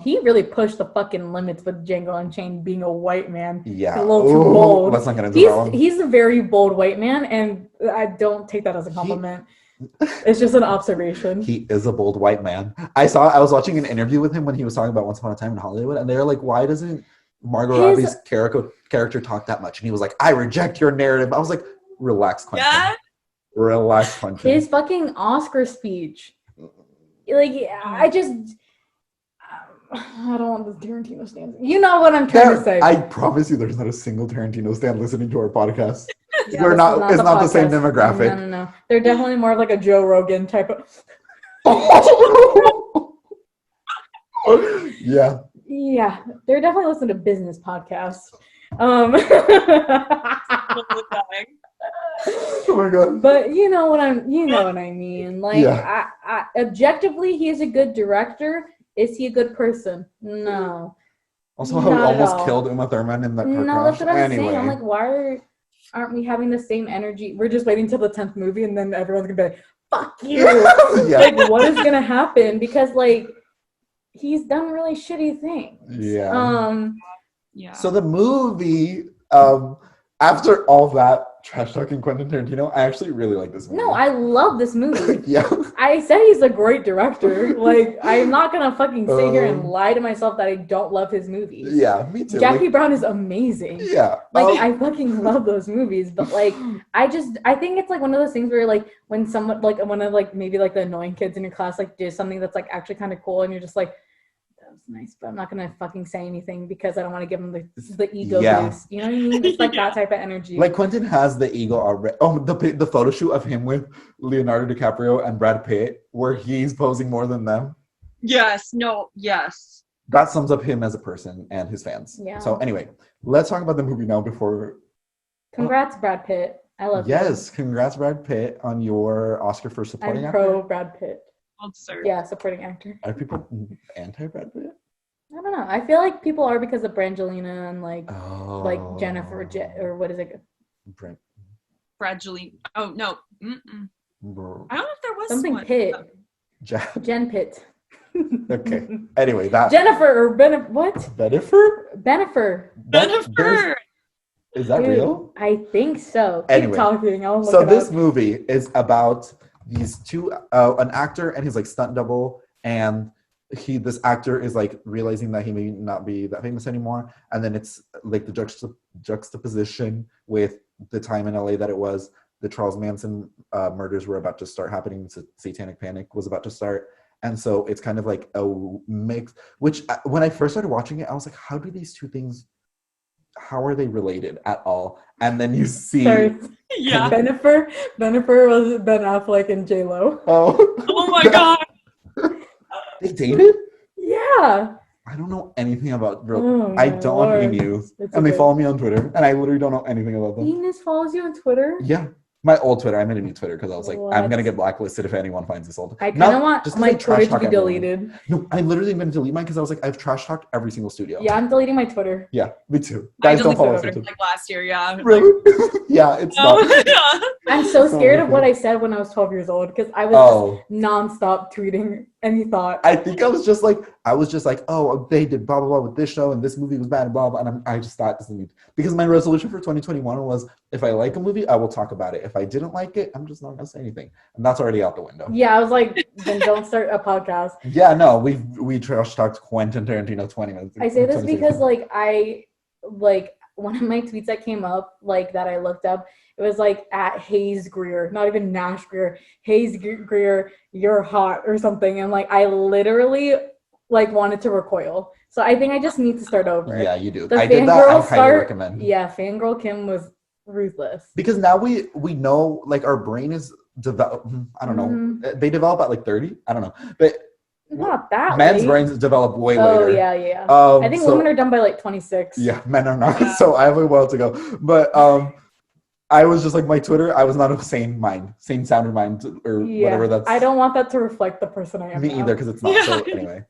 He really pushed the fucking limits with Django Unchained being a white man. Yeah. He's a little too bold. Let's not get into that one. He's a very bold white man, and I don't take that as a compliment. It's just an observation. He is a bold white man. I was watching an interview with him when he was talking about Once Upon a Time in Hollywood, and they were like, why doesn't Margot Robbie's character talk that much? And he was like, I reject your narrative. I was like, relax, Quentin. Yeah. Relax, Quentin. His fucking Oscar speech. Like, I don't want the Tarantino stand. You know what I'm trying to say. I promise you there's not a single Tarantino stand listening to our podcast. Yeah, We're not, it's not the same podcast. demographic. No. They're definitely more of like a Joe Rogan type of. Yeah. Yeah, they're definitely listening to business podcasts. Oh my god. But you know what I mean. Like, Yeah. I objectively, he is a good director. Is he a good person? No. Also, how he almost killed Uma Thurman in that car No, crash. that's what I'm Anyway. saying. I'm like, why aren't we having the same energy? We're just waiting till the 10th movie, and then everyone's gonna be like, "Fuck you!" Yeah. Like, what is gonna happen? Because like, he's done really shitty things. Yeah. Yeah. So the movie, after all that trash talking Quentin Tarantino, I actually really like this movie. No, I love this movie. Yeah. I said he's a great director. Like, I'm not gonna fucking sit here and lie to myself that I don't love his movies. Yeah, me too. Jackie Brown is amazing. Yeah. Like, I fucking love those movies, but like, I think it's like one of those things where like when someone like one of like maybe like the annoying kids in your class like did something that's like actually kind of cool, and you're just like, that was nice, but I'm not gonna fucking say anything because I don't want to give him the ego boost. You know what I mean? It's like that type of energy. Like Quentin has the ego already. Oh, the photo shoot of him with Leonardo DiCaprio and Brad Pitt, where he's posing more than them. Yes. That sums up him as a person and his fans. Yeah. So anyway, let's talk about the movie now before. Congrats, Brad Pitt. I love you. Yes, congrats, Brad Pitt, on your Oscar for supporting I'm actor. pro Brad Pitt. Absurd. Yeah, supporting actor. Are people anti-Brad Pitt? I don't know. I feel like people are because of Brangelina and like Jennifer or what is it? Brent. Fragile. Oh no. Mm-mm. I don't know if there was Something one. Pitt. Jen Pitt. Okay. Anyway, that Jennifer or what? Bennifer? Bennifer. Is that real? I think so. Anyway, Keep talking. I'll look so it this up. movie is about these two, an actor and his like stunt double, and this actor is like realizing that he may not be that famous anymore, and then it's like the juxtaposition with the time in LA that it was the Charles Manson murders were about to start happening. So Satanic Panic was about to start. And so it's kind of like a mix, which when I first started watching it, I was like, how are they related at all? And then you see... Yeah. Bennifer was Ben Affleck and J-Lo. Oh my god. They dated? Yeah. I don't know anything about... I don't want any news. And they follow me on Twitter, and I literally don't know anything about them. Enos follows you on Twitter? Yeah. My old Twitter. I made a new Twitter because I was like, What? I'm going to get blacklisted if anyone finds this old. I kind of want my Twitter to be deleted. No, I'm literally going to delete mine because I was like, I've trash talked every single studio. Yeah, I'm deleting my Twitter. Yeah, me too. Guys, don't follow us. Like last year, yeah. Really? Yeah, it's not. I'm so scared of what I said when I was 12 years old because I was just nonstop tweeting any thought. I think I was just like, oh, they did blah, blah, blah with this show and this movie was bad and blah, blah. And I just thought this movie, because my resolution for 2021 was, if I like a movie, I will talk about it. If I didn't like it, I'm just not going to say anything. And that's already out the window. Yeah, I was like, then don't start a podcast. Yeah, no, we trash talked Quentin Tarantino 20 minutes. I say this because one of my tweets that came up, like that I looked up, it was like at Hayes Greer, not even Nash Greer, Hayes Greer, you're hot or something. And like, I literally like wanted to recoil. So I think I just need to start over. Yeah, you do. The I did that. I highly recommend. Yeah, Fangirl Kim was ruthless. Because now we know, like, our brain is develop. I don't know. They develop at like 30. I don't know, but not that men's late. brains develop way Oh, later. yeah. I think So, women are done by like 26. Yeah, men are not. Yeah. So I have a while to go. But I was just like my Twitter. I was not of sane sound mind, or whatever. That's I don't want that to reflect the person I am. me now. either, because it's not. Yeah. So anyway,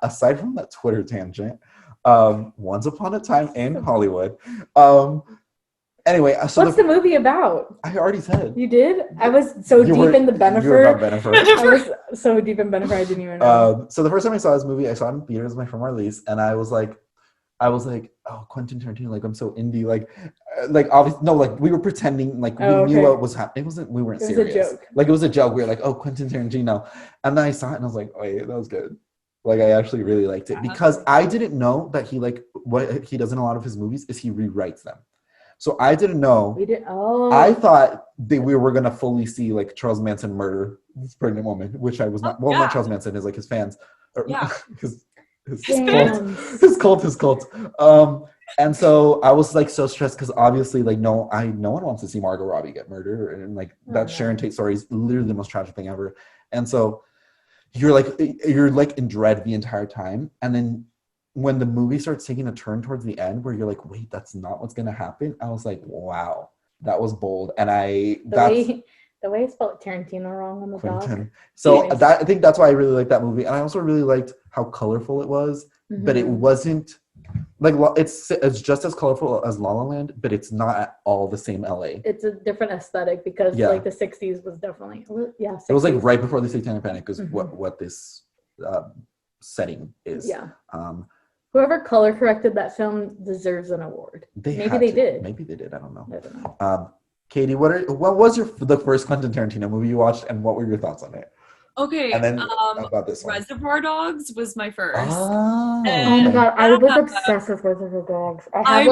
aside from that Twitter tangent, once upon a time in Hollywood. Anyway, so what's the movie about? I already said. You did? I was so You deep were- in the You were about Benefer. Bennifer. I was so deep in Benefer, I didn't even know. So the first time I saw this movie, I saw it in theaters with my friend Marlise, and I was like, oh, Quentin Tarantino, like I'm so indie, like obviously, no, like we were pretending, like we knew what was happening. We weren't It was serious. a joke. Like it was a joke. We were like, oh, Quentin Tarantino, and then I saw it and I was like, oh, wait, that was good. Like I actually really liked it because I didn't know that he what he does in a lot of his movies is he rewrites them. So I didn't know. We did. Oh. I thought that we were gonna fully see like Charles Manson murder this pregnant woman, which I was not. Well, not Charles Manson, is like his fans. Yeah. His cult. And so I was like so stressed because obviously like no one wants to see Margot Robbie get murdered, and like that Sharon Tate story is literally the most tragic thing ever. And so you're like in dread the entire time, and then when the movie starts taking a turn towards the end where you're like, wait, that's not what's gonna happen, I was like, wow, that was bold. And the way I spelled Tarantino wrong on the doc. So I think that's why I really liked that movie. And I also really liked how colorful it was, but it wasn't like it's just as colorful as La La Land, but it's not at all the same LA. It's a different aesthetic because like the 60s was definitely 60s. It was like right before the Satanic Panic is what this setting is. Yeah. Whoever color corrected that film deserves an award. Maybe they did. Maybe they did. I don't know. Katie, what was the first Quentin Tarantino movie you watched, and what were your thoughts on it? Okay. And then about this one. Reservoir Dogs was my first. Oh my god, I was like obsessed with Reservoir Dogs. I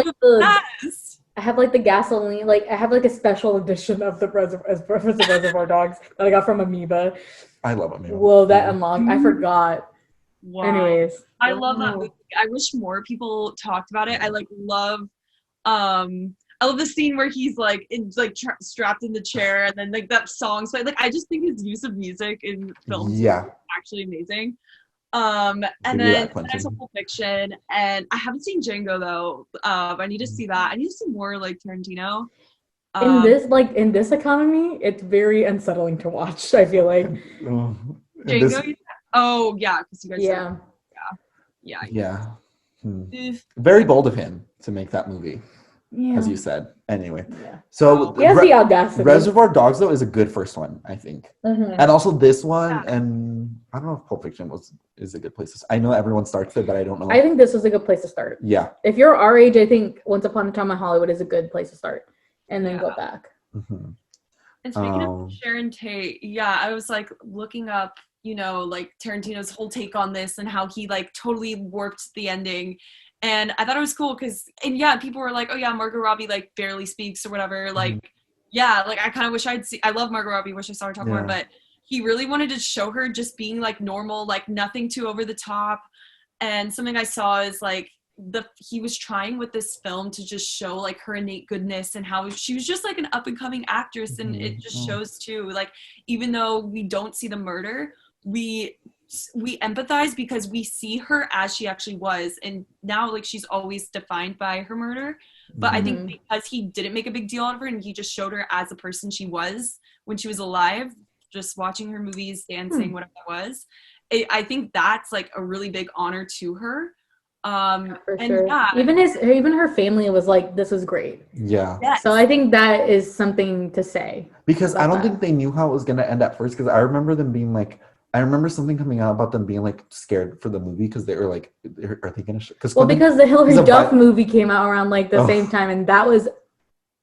have like the gasoline, like I have like a special edition of the Reservoir Dogs that I got from Amoeba. I love Amoeba. Whoa, that unlocked. I forgot. Wow. Anyways, I love that movie. I wish more people talked about it. I love the scene where he's like strapped in the chair, and then like that song's played. Like I just think his use of music in films is actually amazing. And then I saw Pulp Fiction, and I haven't seen Django though. I need to see that. I need to see more like Tarantino. In this economy, it's very unsettling to watch. I feel like Django. Oh yeah, because you guys. Yeah. Very bold of him to make that movie, as you said. Anyway, so he has the audacity. Reservoir Dogs though is a good first one, I think, and also this one, and I don't know if Pulp Fiction is a good place to. I know everyone starts there, but I don't know. I think this was a good place to start. Yeah. If you're our age, I think Once Upon a Time in Hollywood is a good place to start, and then go back. And speaking of Sharon Tate, I was like looking up, like Tarantino's whole take on this and how he like totally warped the ending. And I thought it was cool because, people were like, oh yeah, Margot Robbie like barely speaks or whatever. Like, like I kind of wish I love Margot Robbie, wish I saw her talk more, but he really wanted to show her just being like normal, like nothing too over the top. And something I saw is like he was trying with this film to just show like her innate goodness and how she was just like an up and coming actress. And it just shows too, like, even though we don't see the murder, we empathize because we see her as she actually was, and now like she's always defined by her murder. But I think because he didn't make a big deal out of her and he just showed her as the person she was when she was alive, just watching her movies, dancing, whatever it was, I think that's like a really big honor to her. For sure. Even her family was like, this was great. So I think that is something to say, because I don't think they knew how it was going to end at first, because I remember them being like, I remember something coming out about them being like scared for the movie because they were like, are they going to because the Hillary Duff movie came out around like the same time, and that was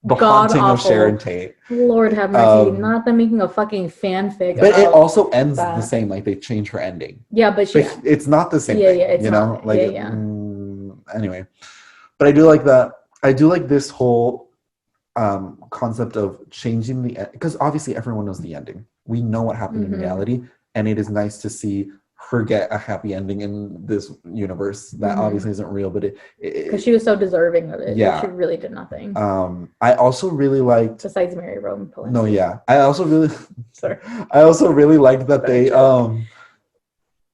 the haunting of Sharon Tate. Lord have mercy. Not them making a fucking fanfic. But it also ends the same. Like they change her ending. Yeah, but it's not the same thing. It's not. Like anyway. But I do like that. I do like this whole concept of changing the, because obviously everyone knows the ending. We know what happened in reality, and it is nice to see her get a happy ending in this universe that obviously isn't real, but because she was so deserving of it. Yeah, she really did nothing. I also really liked, besides Mary Rome Polanski. no, yeah, I also really Sorry. I also really liked that they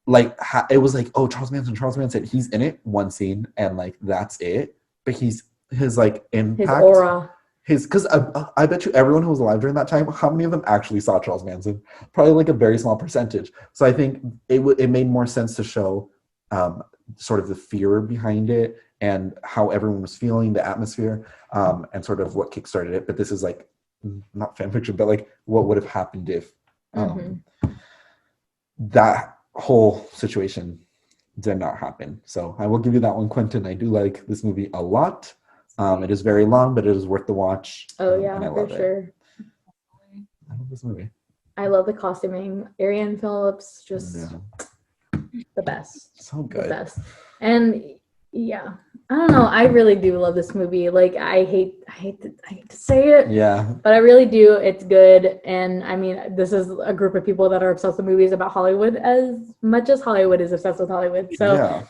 like it was like, oh, Charles Manson, he's in it one scene and like that's it, but his like impact, his aura, because I bet you everyone who was alive during that time, how many of them actually saw Charles Manson? Probably like a very small percentage. So I think it made more sense to show sort of the fear behind it and how everyone was feeling, the atmosphere, and sort of what kickstarted it. But this is like not fan fiction, but like what would have happened if that whole situation did not happen. So I will give you that one, Quentin. I do like this movie a lot. It is very long, but it is worth the watch. Oh yeah, and I for love sure. It. I love this movie. I love the costuming. Ariane Phillips, just the best. So good. The best. And yeah, I don't know. I really do love this movie. Like I hate to say it. Yeah. But I really do. It's good. And I mean, this is a group of people that are obsessed with movies about Hollywood as much as Hollywood is obsessed with Hollywood. So yeah.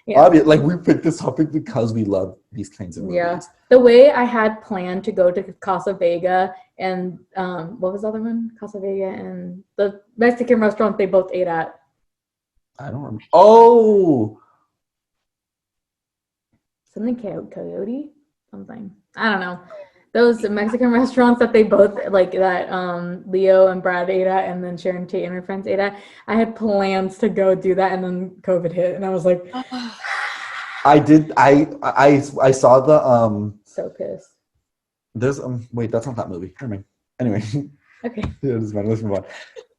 Like we picked this topic because we love these kinds of movies. Yeah. The way I had planned to go to Casa Vega and what was the other one? Casa Vega and the Mexican restaurant they both ate at. I don't remember. Oh, something Coyote? Something. I don't know. Those Mexican restaurants that they both like that Leo and Brad ate at and then Sharon Tate and her friends ate at. I had plans to go do that and then COVID hit and I was like I did I saw the so pissed. There's wait, that's not that movie. Never mind. Anyway. Okay. Yeah, it doesn't matter. Let's move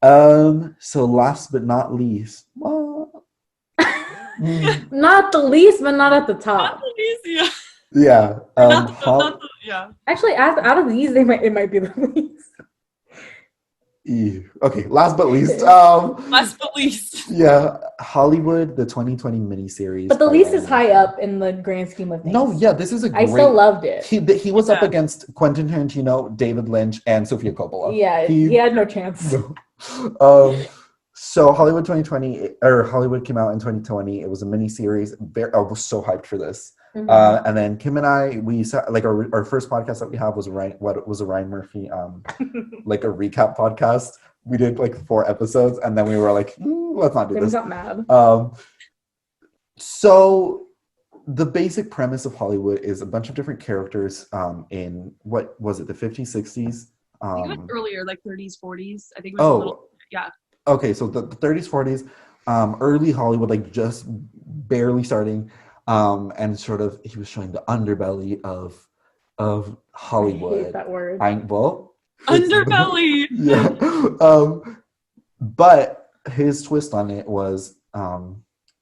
on. So last but not least. Not the least, but not at the top. Not the least, yeah. Yeah. Yeah. Actually, out of these, it might be the least. Ew. Okay, last but least. Last but least. Yeah, Hollywood, the 2020 miniseries. But the least is high up in the grand scheme of things. No, yeah, this is a great... I still loved it. He was up against Quentin Tarantino, David Lynch, and Sofia Coppola. Yeah, he had no chance. No. So Hollywood 2020, or Hollywood came out in 2020. It was a miniseries. I was so hyped for this. And then Kim and I, we saw, like our first podcast that we have was a Ryan Murphy, like a recap podcast. We did like 4 episodes, and then we were like, let's not do this. Got mad. So the basic premise of Hollywood is a bunch of different characters in what was it, the 50s, 60s? I think it was earlier, like 30s, 40s. I think it was a little, yeah. Okay, so the 30s, 40s, early Hollywood, like just barely starting. And sort of he was showing the underbelly of Hollywood. I hate that word. Underbelly. Yeah. But his twist on it was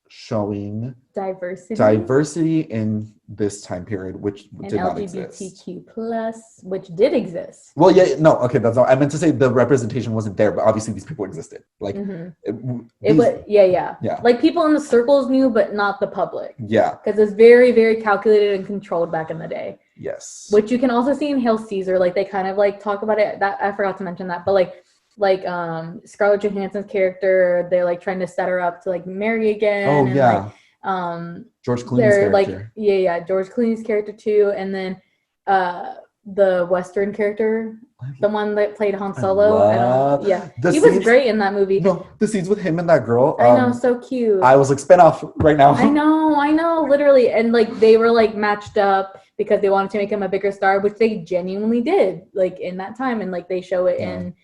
showing diversity in this time period, which and did not LGBTQ exist. plus, which did exist. Well, yeah, no, okay, that's not. I meant to say the representation wasn't there, but obviously these people existed. Like it was, yeah. Like people in the circles knew, but not the public. Yeah, because it's very, very calculated and controlled back in the day. Yes, which you can also see in Hail Caesar. Like they kind of like talk about it. That I forgot to mention that, but like Scarlett Johansson's character, they're like trying to set her up to like marry again. Oh, and, yeah. Like, George Clooney's character. Like George Clooney's character too, and then the Western character, the one that played Han Solo. He was great in that movie. No, the scenes with him and that girl. I know, so cute. I was like, spin off right now. I know, literally, and like they were like matched up because they wanted to make him a bigger star, which they genuinely did, like in that time, and like they show it in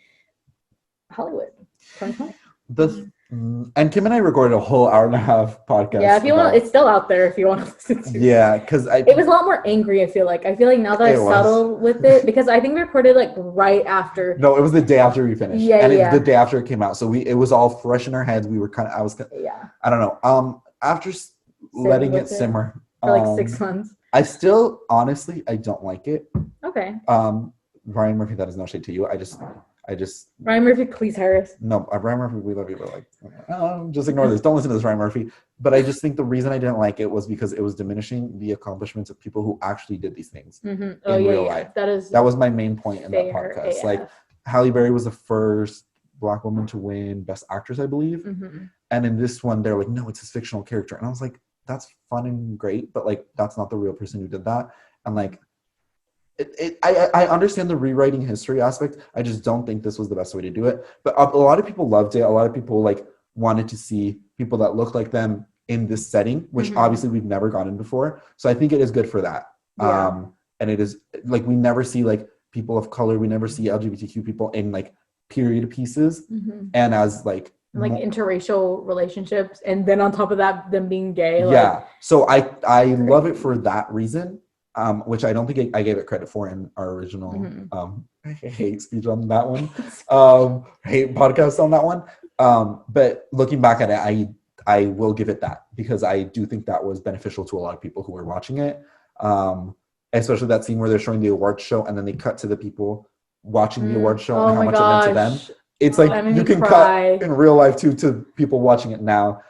Hollywood. 2020. And Kim and I recorded a whole 1.5-hour podcast. Yeah, if you want, it's still out there if you want to listen to it. Yeah, because it was a lot more angry. I feel like now that I settled with it, because I think we recorded like right after. No, it was the day after we finished. Yeah, and the day after it came out, so it was all fresh in our heads. We were I don't know. After letting it simmer for like 6 months. I still honestly I don't like it. Okay. Ryan Murphy, that is no shade to you. I just Ryan Murphy, please Harris. No, Ryan Murphy, we love you, but like, just ignore this. Don't listen to this, Ryan Murphy. But I just think the reason I didn't like it was because it was diminishing the accomplishments of people who actually did these things in real life. That was my main point in that podcast. AF. Like, Halle Berry was the first Black woman to win Best Actress, I believe, And in this one, they're like, no, it's his fictional character. And I was like, that's fun and great, but like, that's not the real person who did that. And like, I understand the rewriting history aspect. I just don't think this was the best way to do it. But a lot of people loved it. A lot of people like wanted to see people that look like them in this setting, which obviously we've never gotten before. So I think it is good for that. Yeah. And it is like, we never see like people of color. We never see LGBTQ people in like period pieces and as like interracial relationships, and then on top of that, them being gay. Yeah. So I love it for that reason. Which I don't think I gave it credit for in our original hate speech on that one, hate podcast on that one. But looking back at it, I will give it that, because I do think that was beneficial to a lot of people who were watching it. Especially that scene where they're showing the awards show and then they cut to the people watching the awards show and how much it meant to them. It's like you can cut in real life too to people watching it now,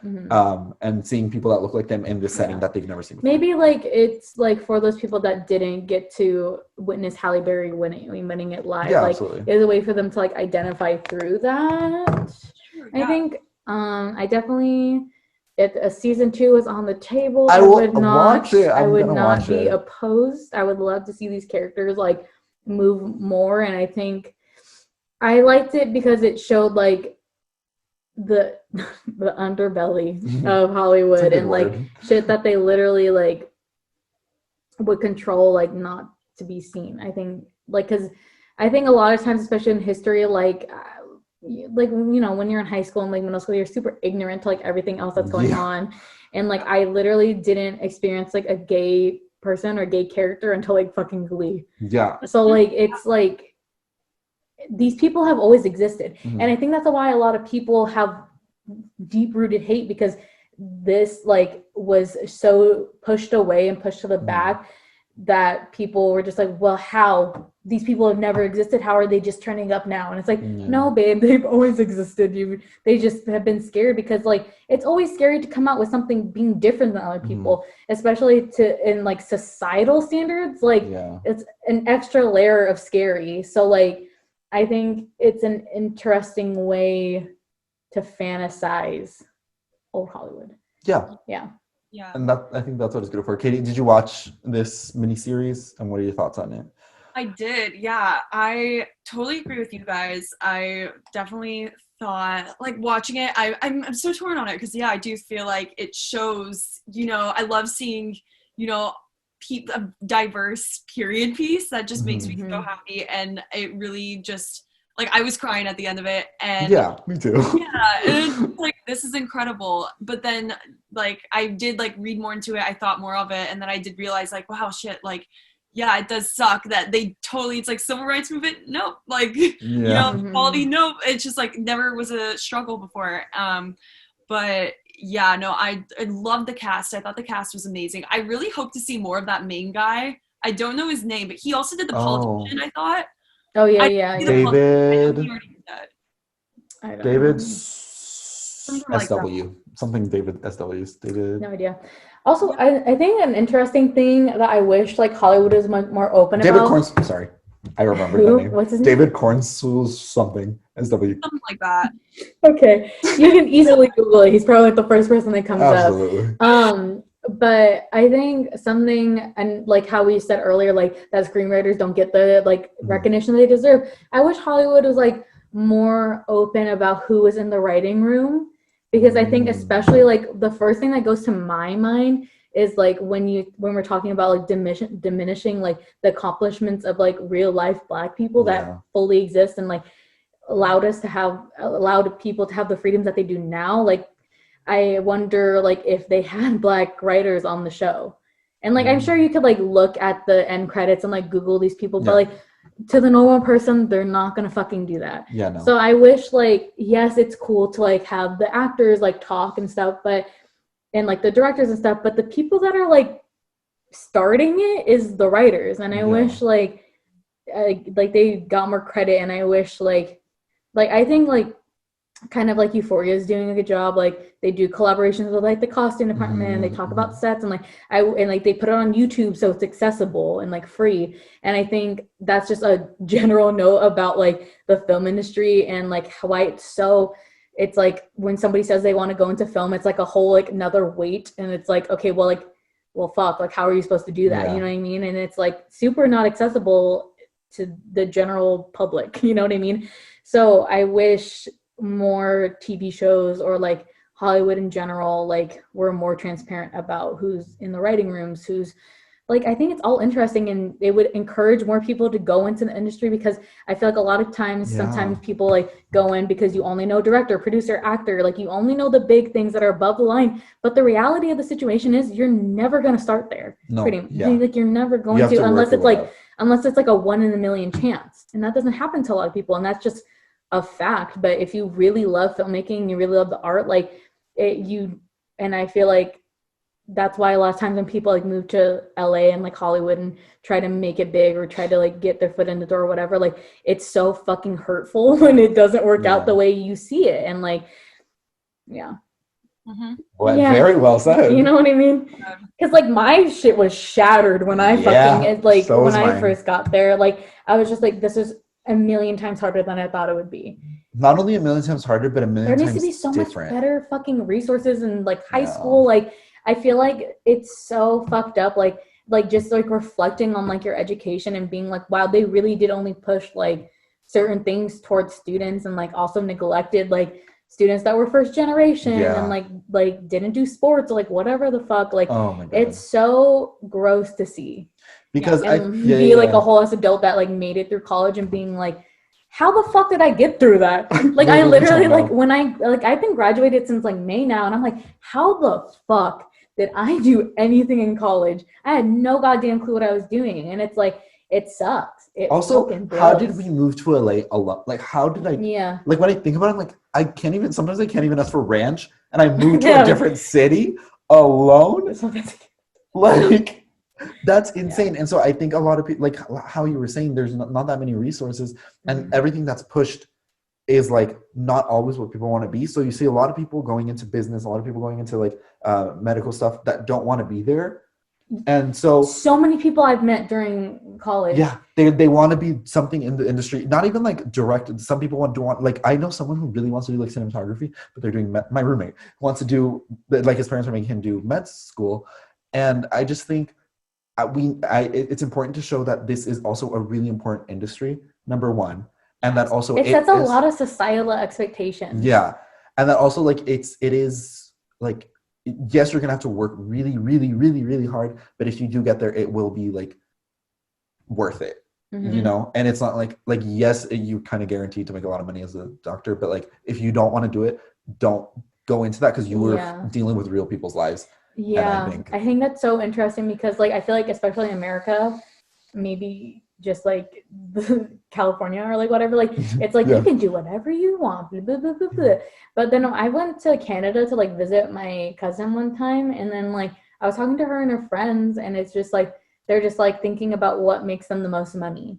and seeing people that look like them in this setting that they've never seen before. Maybe like it's like for those people that didn't get to witness Halle Berry winning it live, like absolutely. There's a way for them to like identify through that. I think I definitely, if a season 2 is on the table, I would not watch it. I would not be opposed. I would love to see these characters like move more, and I think I liked it because it showed like the underbelly of Hollywood and like shit that they literally like would control, like not to be seen. I think like, because I think a lot of times, especially in history, like you know, when you're in high school and like middle school, you're super ignorant to like everything else that's going on, and like I literally didn't experience like a gay person or gay character until like fucking Glee. So like it's like these people have always existed. And I think that's why a lot of people have deep-rooted hate, because this like was so pushed away and pushed to the back that people were just like, well, how? These people have never existed. How are they just turning up now? And it's like, no, babe, they've always existed. They just have been scared, because like it's always scary to come out with something being different than other people, especially in like societal standards. Like it's an extra layer of scary. So like I think it's an interesting way to fantasize old Hollywood. Yeah. And I think that's what it's good for. Katie, did you watch this miniseries, and what are your thoughts on it? I did. Yeah, I totally agree with you guys. I definitely thought, like, watching it, I'm so torn on it, because I do feel like it shows, you know, I love seeing, you know, a diverse period piece that just makes me so happy, and it really just like I was crying at the end of it, and me too. And it's like, this is incredible. But then like I did like read more into it, I thought more of it, and then I did realize like, wow, shit, like it does suck that they totally, it's like civil rights movement, nope, like you know, equality, nope, it's just like never was a struggle before. But I love the cast. I thought the cast was amazing. I really hope to see more of that main guy. I don't know his name, but he also did The Politician, I thought. Oh, yeah. David. David SW. Something David SW's. David. No idea. Also, I think an interesting thing that I wish like Hollywood is much more open David about. Sorry. I remember the name. What's his name? David Cornsel something. SW. Something like that. Okay. You can easily Google it. He's probably like the first person that comes Absolutely. up. But I think something, and like how we said earlier, like that screenwriters don't get the like recognition they deserve. I wish Hollywood was like more open about who was in the writing room, because I think especially like the first thing that goes to my mind is like when we're talking about like diminishing like the accomplishments of like real life Black people that fully exist and like allowed people to have the freedoms that they do now. Like I wonder like if they had Black writers on the show, and like I'm sure you could like look at the end credits and like Google these people, but like to the normal person, they're not gonna fucking do that. So I wish like, yes, it's cool to like have the actors like talk and stuff, but and like the directors and stuff, but the people that are like starting it is the writers, and I wish like they got more credit, and I wish like I think like kind of like Euphoria is doing a good job. Like they do collaborations with like the costume department, and they talk about sets, and like they put it on YouTube so it's accessible and like free. And I think that's just a general note about like the film industry and like why it's so it's like when somebody says they want to go into film, it's like a whole like another weight, and it's like, okay, well fuck, like how are you supposed to do that? Yeah. You know what I mean? And it's like super not accessible to the general public, you know what I mean? So I wish more TV shows or like Hollywood in general like were more transparent about who's in the writing rooms, who's like, I think it's all interesting, and it would encourage more people to go into the industry, because I feel like a lot of times, sometimes people like go in because you only know director, producer, actor, like you only know the big things that are above the line. But the reality of the situation is you're never going to start there. No, pretty much. yeah. Like you're never going to unless it's like a 1 in a million chance. And that doesn't happen to a lot of people. And that's just a fact. But if you really love filmmaking, you really love the art, like and I feel like that's why a lot of times when people like move to LA and like Hollywood and try to make it big or try to like get their foot in the door or whatever, like it's so fucking hurtful when it doesn't work out the way you see it. And like, yeah. Well, very well said. You know what I mean? Because like my shit was shattered when I I first got there. Like I was just like, this is a million times harder than I thought it would be. Not only a million times harder, but a million times different. There needs to be so different. much better fucking resources in like high school. Like I feel like it's so fucked up. Like just like reflecting on like your education and being like, wow, they really did only push like certain things towards students, and like also neglected like students that were first generation and like didn't do sports or like whatever the fuck. Like it's so gross to see. Because be like a whole ass adult that like made it through college and being like, how the fuck did I get through that? Like I literally like when I've been graduated since like May now, and I'm like, how the fuck did I do anything in college? I had no goddamn clue what I was doing. And it's like, it sucks. It also, how did we move to LA alone? Like, how did I? Yeah. Like when I think about it, I'm like, sometimes I can't even ask for ranch, and I moved to a different city alone. Like, that's insane. And so I think a lot of people, like how you were saying, there's not that many resources, and everything that's pushed is like not always what people want to be. So you see a lot of people going into business, a lot of people going into like medical stuff that don't want to be there. And so many people I've met during college. Yeah, they want to be something in the industry, not even like direct. Some people want like, I know someone who really wants to do like cinematography, but they're doing my roommate wants to do like, his parents are making him do med school. And I just think it's important to show that this is also a really important industry, number one. And that also it sets a lot of societal expectations. Yeah. And that also like it is like, yes, you're gonna have to work really, really, really, really hard, but if you do get there, it will be like worth it. You know? And it's not like yes, you kind of guaranteed to make a lot of money as a doctor, but like if you don't want to do it, don't go into that, because you were dealing with real people's lives. Yeah, I think that's so interesting, because like I feel like especially in America, maybe just like California or like whatever, like it's like you can do whatever you want, blah, blah, blah, blah, blah. But then I went to Canada to like visit my cousin one time, and then like I was talking to her and her friends, and it's just like they're just like thinking about what makes them the most money,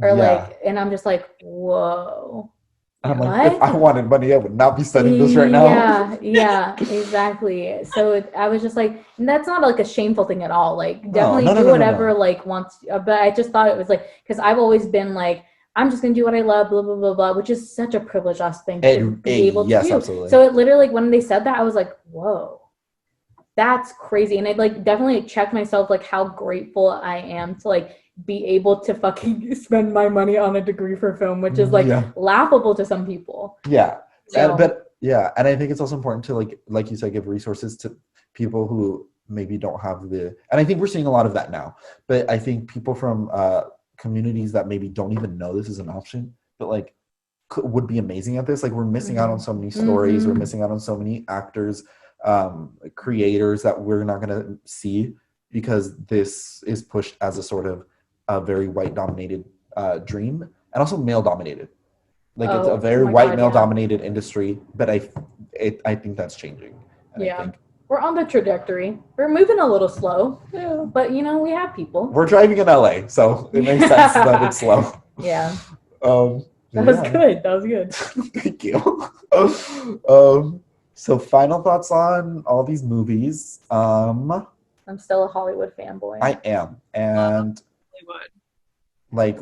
or like, and I'm just like, whoa. And I'm like, if I wanted money, I would not be studying this right now. Yeah, exactly. So I was just like, and that's not like a shameful thing at all. Like, definitely do whatever like wants. But I just thought it was like, because I've always been like, I'm just gonna do what I love, blah blah blah blah, which is such a privileged thing to be able to do. Absolutely. So it literally, like when they said that, I was like, whoa, that's crazy. And I like definitely checked myself, like how grateful I am to like be able to fucking spend my money on a degree for film, which is like laughable to some people. Yeah. So. And I think it's also important to like you said, give resources to people who maybe don't have and I think we're seeing a lot of that now, but I think people from communities that maybe don't even know this is an option, but like would be amazing at this. Like we're missing out on so many stories. We're missing out on so many actors, creators that we're not going to see, because this is pushed as a sort of a very white dominated dream, and also male dominated. Like it's a very white male dominated industry, but I think that's changing. And I think we're on the trajectory. We're moving a little slow, but you know, we have people. We're driving in LA, so it makes sense that it's slow. Yeah. That was good. That was good. Thank you. So final thoughts on all these movies. I'm still a Hollywood fanboy. I am, and like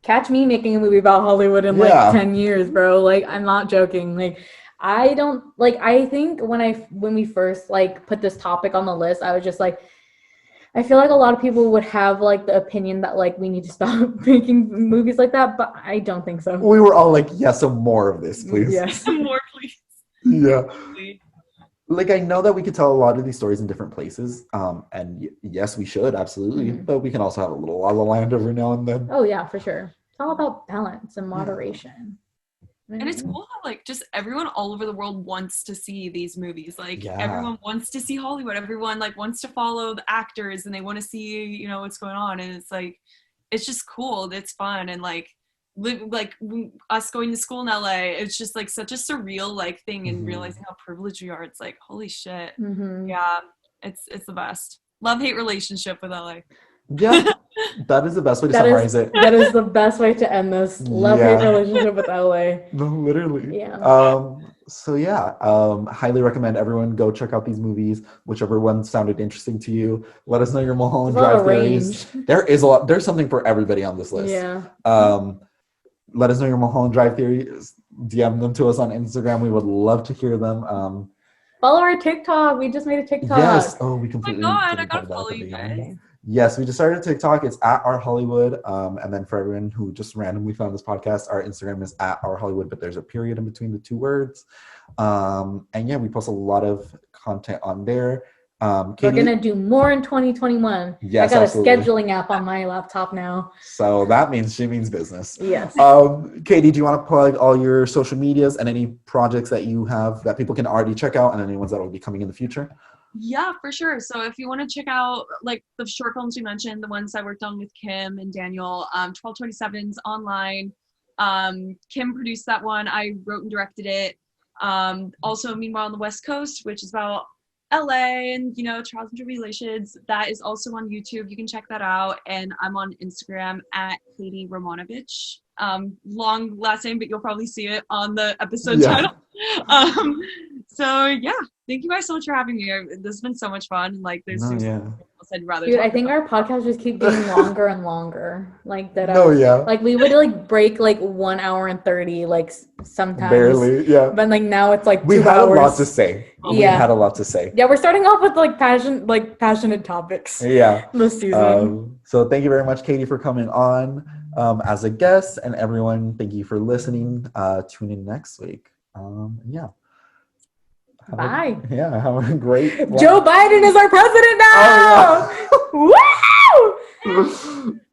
catch me making a movie about Hollywood in like 10 years, bro. Like, I'm not joking. Like, I don't like. I think when we first like put this topic on the list, I was just like, I feel like a lot of people would have like the opinion that like we need to stop making movies like that, but I don't think so. We were all like, yes, some more of this, please. Yes. Some more, please. Yeah. Like, I know that we could tell a lot of these stories in different places, and yes, we should, absolutely, but we can also have a little La La Land every now and then. Oh yeah, for sure. It's all about balance and moderation. And it's cool how like just everyone all over the world wants to see these movies. Like everyone wants to see Hollywood. Everyone like wants to follow the actors and they want to see, you know, what's going on. And it's like, it's just cool. It's fun. And like us going to school in LA, it's just like such a surreal like thing and realizing how privileged we are. It's like, holy shit. Yeah. It's the best. Love-hate relationship with LA. Yeah, that is the best way to summarize it. That is the best way to end this love-hate relationship with LA. No, literally. Yeah. So yeah, highly recommend everyone go check out these movies, whichever one sounded interesting to you. Let us know your Mulholland Drive theories. There's something for everybody on this list. Yeah. Let us know your Mulholland Drive theories. DM them to us on Instagram. We would love to hear them. Follow our TikTok. We just made a TikTok. Yes. Oh, we completely. Oh my God, I gotta follow you guys. Yes, we just started a TikTok. It's at Our Hollywood. And then for everyone who just randomly found this podcast, our Instagram is at Our Hollywood, but there's a period in between the two words. And yeah, we post a lot of content on there. Katie, we're going to do more in 2021. Yes, I got absolutely. a scheduling app on my laptop now. So that means she means business. Yes. Katie, do you want to plug all your social medias and any projects that you have that people can already check out and any ones that will be coming in the future? Yeah, for sure. So if you want to check out like the short films we mentioned, the ones I worked on with Kim and Daniel, 1227's online. Kim produced that one. I wrote and directed it. Also, Meanwhile on the West Coast, which is about LA and, you know, trials and tribulations. That is also on YouTube. You can check that out. And I'm on Instagram at Katie Romanovich. Long last name, but you'll probably see it on the episode title. So yeah, thank you guys so much for having me. This has been so much fun. Like there's I'd rather Dude, I think our podcast just keep getting longer and longer. Like that. Like we would like break like 1 hour and 30, like sometimes. Barely, yeah. But like now it's like 2 hours. We had a lot to say. We had a lot to say. Yeah, we're starting off with like passionate topics. Yeah. This season. So thank you very much, Katie, for coming on as a guest, and everyone, thank you for listening. Tune in next week. Yeah. Bye. Have a great Joe Biden is our president now. Oh, yeah. Woo!